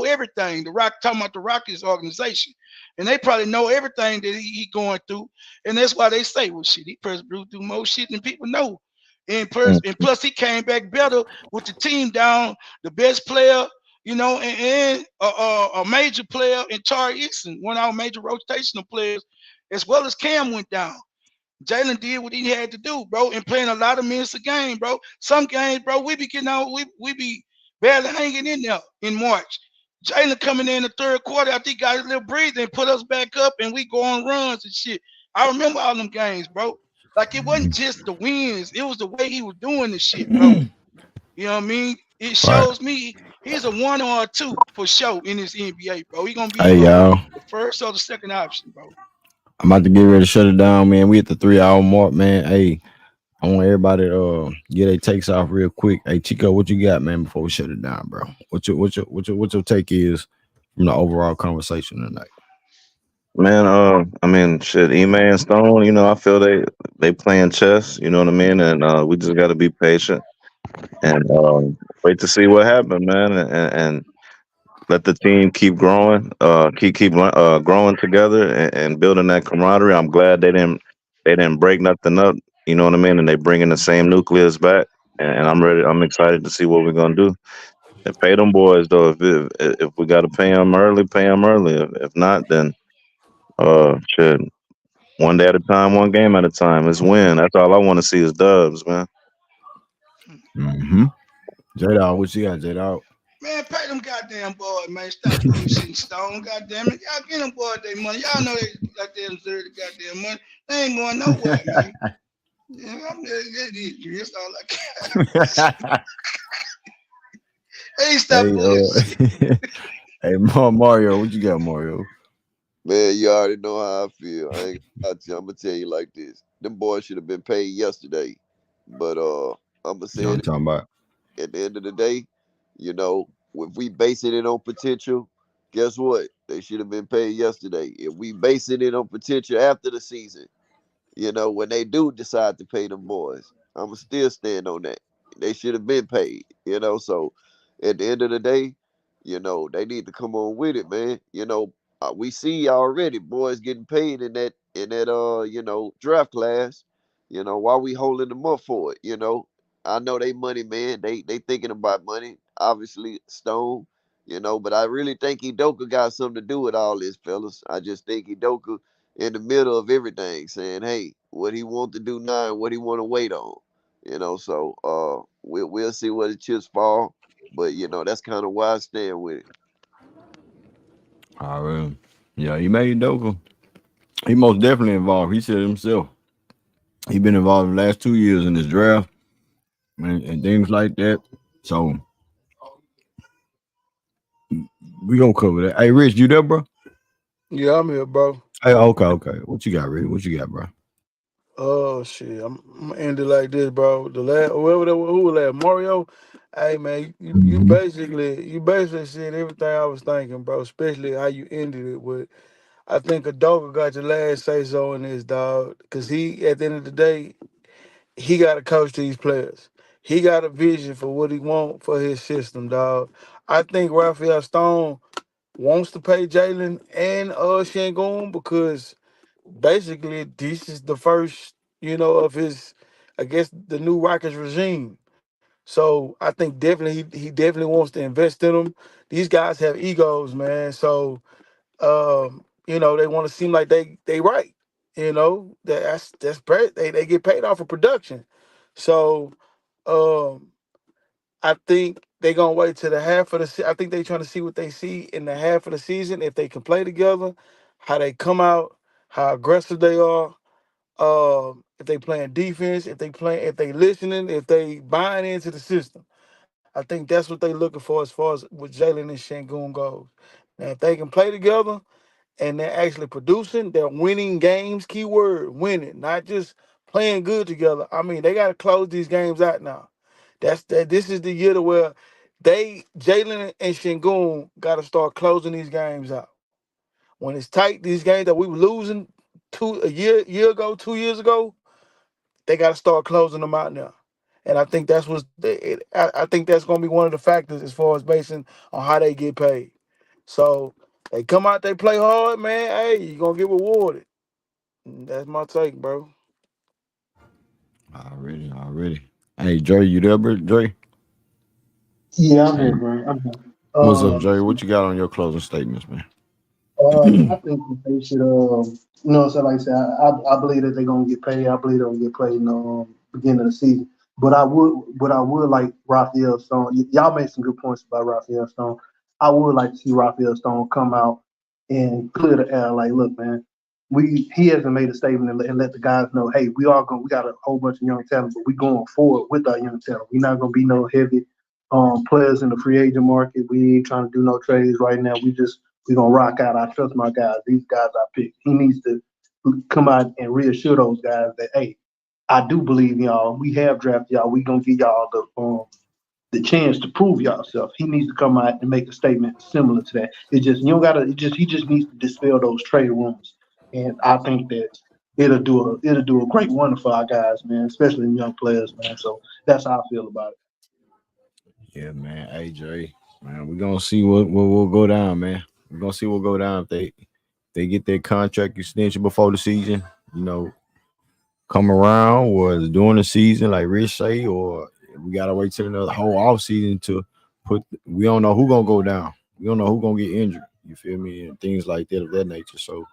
everything. The Rock talking about the Rockets organization, and they probably know everything that he going through, and that's why they say, well, shit, he press blew through more shit than people know, and plus he came back better with the team down, the best player and a major player in Tari Eason, one of our major rotational players, as well as Cam went down. Jalen did what he had to do, bro, and playing a lot of minutes a game, bro. Some games, bro, we be getting out, we be barely hanging in there in March. Jalen coming in the third quarter after he got a little breather and put us back up, and we go on runs and shit. I remember all them games, bro. Like it wasn't just the wins; it was the way he was doing the shit, bro. You know what I mean? It Right. shows me he's a 1 or a 2 for sure in this NBA, bro. He gonna be Hey y'all, the first or the second option, bro. I'm about to get ready to shut it down, man. We at the 3 hour mark, man. Hey, I want everybody to get their takes off real quick. Hey Chico, what you got, man, before we shut it down, bro? What your take is from the overall conversation tonight? Man, I mean, shit, Ime and Stone, I feel they playing chess, you know what I mean, and we just got to be patient and wait to see what happens, man, and let the team keep growing, keep growing together and building that camaraderie. I'm glad they didn't break nothing up, you know what I mean, and they bringing the same nucleus back, and I'm ready. I'm excited to see what we're gonna do. And pay them boys though. If we got to pay them early, pay them early. If not, then shit. One day at a time, one game at a time. It's win. That's all I want to see is dubs, man. Mm-hmm. J-Dog, what you got, J-Dog? Man, pay them goddamn boys, man. Stop bullshitting, Stone. Goddamn it. Y'all get them boys their money. Y'all know they goddamn deserve the goddamn money. They ain't going nowhere, man. Yeah, that's all I got. Hey, stop bullshit. Hey, Mario, what you got, Mario? Man, you already know how I feel. I ain't gonna lie to you. I'm gonna tell you like this. Them boys should have been paid yesterday. But I'm gonna You know say what I'm it talking about? at the end of the day, if we basing it on potential, guess what? They should have been paid yesterday. If we basing it on potential after the season, when they do decide to pay them boys, I'ma still stand on that. They should have been paid, So at the end of the day, they need to come on with it, man. We see already boys getting paid in that draft class. Why we holding them up for it? I know they money, man. They thinking about money. Obviously, Stone. But I really think Udoka got something to do with all this, fellas. I just think Udoka in the middle of everything, saying, "Hey, what he want to do now and what he want to wait on." So we'll see where the chips fall, but that's kind of why I stand with it. All right. Yeah, he made Doka. He most definitely involved. He said himself. He been involved in the last 2 years in this draft and things like that. So we gonna cover that. Hey, Rich, you there, bro? Yeah, I'm here, bro. Hey, okay. What you got, Rich? What you got, bro? Oh shit, I'm gonna end it like this, bro. The last who was that Mario? Hey man, you Mm-hmm. basically said everything I was thinking, bro. Especially how you ended it with. I think Adoga got your last say so in this, dog. Cause he, at the end of the day, he got to coach these players. He got a vision for what he want for his system, dog. I think Raphael Stone wants to pay Jalen and Sengun because basically this is the first, of his, I guess, the new Rockets regime. So I think definitely he definitely wants to invest in them. These guys have egos, man. So they want to seem like they right. They get paid off of production. So um I think they gonna wait till the half of I think they trying to see what they see in the half of the season, if they can play together, how they come out, how aggressive they are, if they playing defense, if they listening, if they buying into the system. I think that's what they looking for as far as with Jalen and Shangoon goes. Now, if they can play together and they're actually producing, they're winning games. Keyword winning, not just playing good together. I mean, they got to close these games out now. This is the year to where Jalen and Shingun got to start closing these games out. When it's tight, these games that we were losing a year ago, 2 years ago, they got to start closing them out now. And I think I think that's going to be one of the factors as far as basing on how they get paid. So they come out, they play hard, man. Hey, you're going to get rewarded. That's my take, bro. Already. Hey, Dre, you there, bro? Dre? Yeah, I'm here, bro. I'm here. What's up, Jay? What you got on your closing statements, man? I think that they should, so like I said, I believe that they're gonna get paid. I believe they're gonna get played in the beginning of the season. But I would like Raphael Stone. Y'all made some good points about Raphael Stone. I would like to see Raphael Stone come out and clear the air. Like, look, man, he hasn't made a statement and let the guys know, hey, we got a whole bunch of young talent, but we going forward with our young talent. We're not gonna be no heavy players in the free agent market. We ain't trying to do no trades right now. We're gonna rock out. I trust my guys. These guys I picked. He needs to come out and reassure those guys that, hey, I do believe in y'all. We have drafted y'all. We gonna give y'all the chance to prove yourself. He needs to come out and make a statement similar to that. It just you don't gotta. He just needs to dispel those trade rumors, and I think that it'll do a great wonder for our guys, man, especially the young players, man. So that's how I feel about it. Yeah, man. AJ, man, we're gonna see what will go down, man. We're gonna see what go down if they get their contract extension before the season, come around, or during the season, like Rich say, or we gotta wait till another whole off season to put. We don't know who gonna go down. We don't know who gonna get injured. You feel me? And things like that of that nature. So,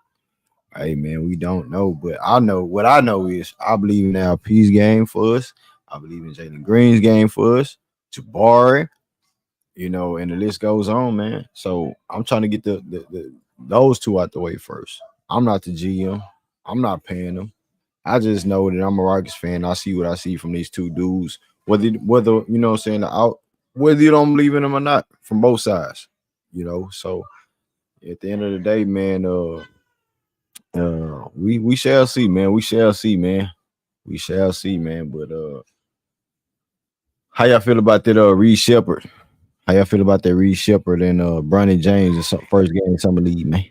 hey, man, we don't know, but I know what I know is I believe in LP's game for us. I believe in Jalen Green's game for us. Jabari, and the list goes on, man. So I'm trying to get the those two out the way first. I'm not the GM. I'm not paying them. I just know that I'm a Rockets fan. I see what I see from these two dudes. Whether you know what I'm saying, whether you don't believe in them or not, from both sides. So at the end of the day, man, we shall see, man. We shall see, man. We shall see, man. But how y'all feel about that Reed Shepard? How y'all feel about that Reed Shepard and Bronny James in first game in summer league, man?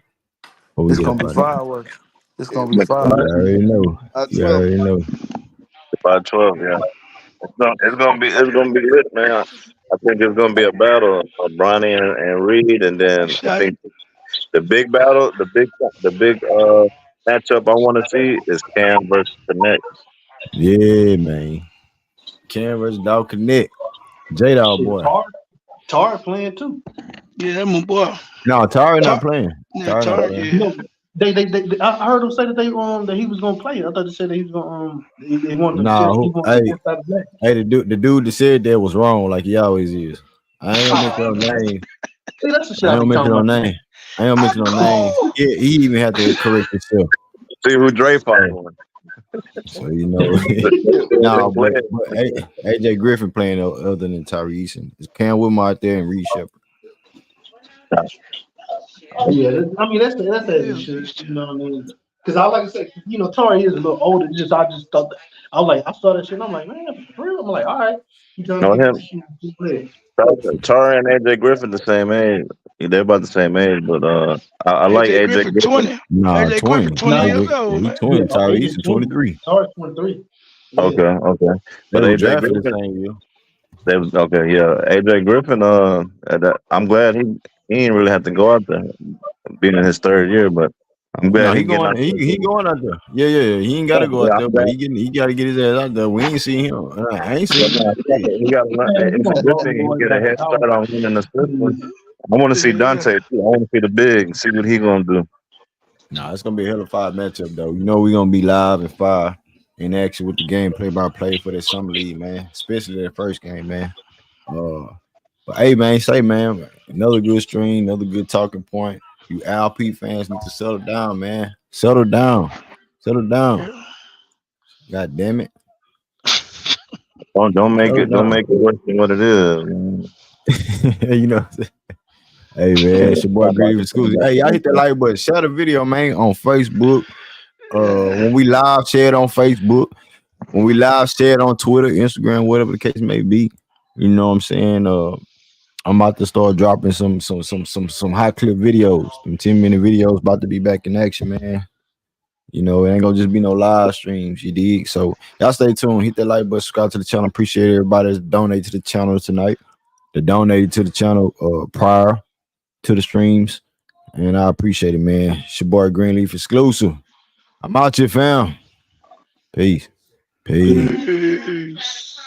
Before we It's get gonna up be out of here. fireworks. It's Yeah, gonna be You fireworks. already know. You 12. already know. By 12, yeah. It's gonna be lit, man. I think it's gonna be a battle of Bronny and Reed, and then I Shaq, think the big battle, the big matchup I want to see is Cam versus Connect. Yeah, man. Cam versus Dog Connect. J Dog Shit, boy. Tar playing too. yeah, that my boy. No, Tari not Tar, playing. yeah, Tari not Tar, playing. yeah. They I heard him say that he was gonna play. I thought they said that he was gonna they wanted to Nah, test he wanted to hey, test out his back. the dude that said that was wrong, like he always is. I ain't gonna mention no name. See, that's the shit I I ain't be gonna mention talking no about. name. I ain't gonna I mention no names. cool. He even had to correct himself. See who Dre fought So, on. so They no, but played. AJ Griffin playing other than Tyrese, and it's Cam Whitmore out there and Reed Shepard. Yeah, I mean that's the shit. You know what I mean? Because I like I said, Tori is a little older. I just thought that, I saw that shit. And I'm like, man, for real. I'm like, all right, you trying No, to get him. this shit played. Tari and AJ Griffin the same age. They're about the same age, but I like AJ AJ Griffin Griffin. 20. Nah, AJ Griffin 20. 20 Nah, years AJ, old, he man. 20. Tyrese AJ is 20. 23. Tori's 23. Yeah. Okay. They But were AJ drafted the Griffin, same year. they was okay. Yeah, AJ Griffin. I'm glad he didn't really have to go out there, being in his third year, but I'm No, glad he he getting going. out there. He going out there. Yeah. He ain't got to go Yeah, out I'm there, but glad. he got to get his ass out there. We ain't seen him. I ain't Yeah, seen him. no, Hey, he got. Man, you It's a gonna good blow thing he boys get a out the head start on winning the system. house. I want to see Yeah. Dante too. I want to see the big and see what he gonna do. nah, it's gonna be a hell of a fire matchup though. We gonna be live and fire in action with the game play by play for that summer league, man. Especially that first game, man. But hey, man, another good stream, another good talking point. You LP fans need to settle down, man. Settle down. Yeah. God damn it. Don't make Settle it. Don't down. make it worse than what it is. Man. you know. Hey man, it's your boy Stop Greenleaf about Exclusive. Hey, y'all hit that like button. Share the video, man, on Facebook. When we live, share it on Facebook. When we live, share it on Twitter, Instagram, whatever the case may be. You know what I'm saying? I'm about to start dropping some high clip videos. Some 10-minute videos about to be back in action, man. It ain't gonna just be no live streams, you dig? So y'all stay tuned. Hit that like button, subscribe to the channel. Appreciate everybody that's donated to the channel tonight. That donated to the channel prior to the streams. And I appreciate it, man. It's your boy Greenleaf Exclusive. I'm out here, fam. Peace. Peace.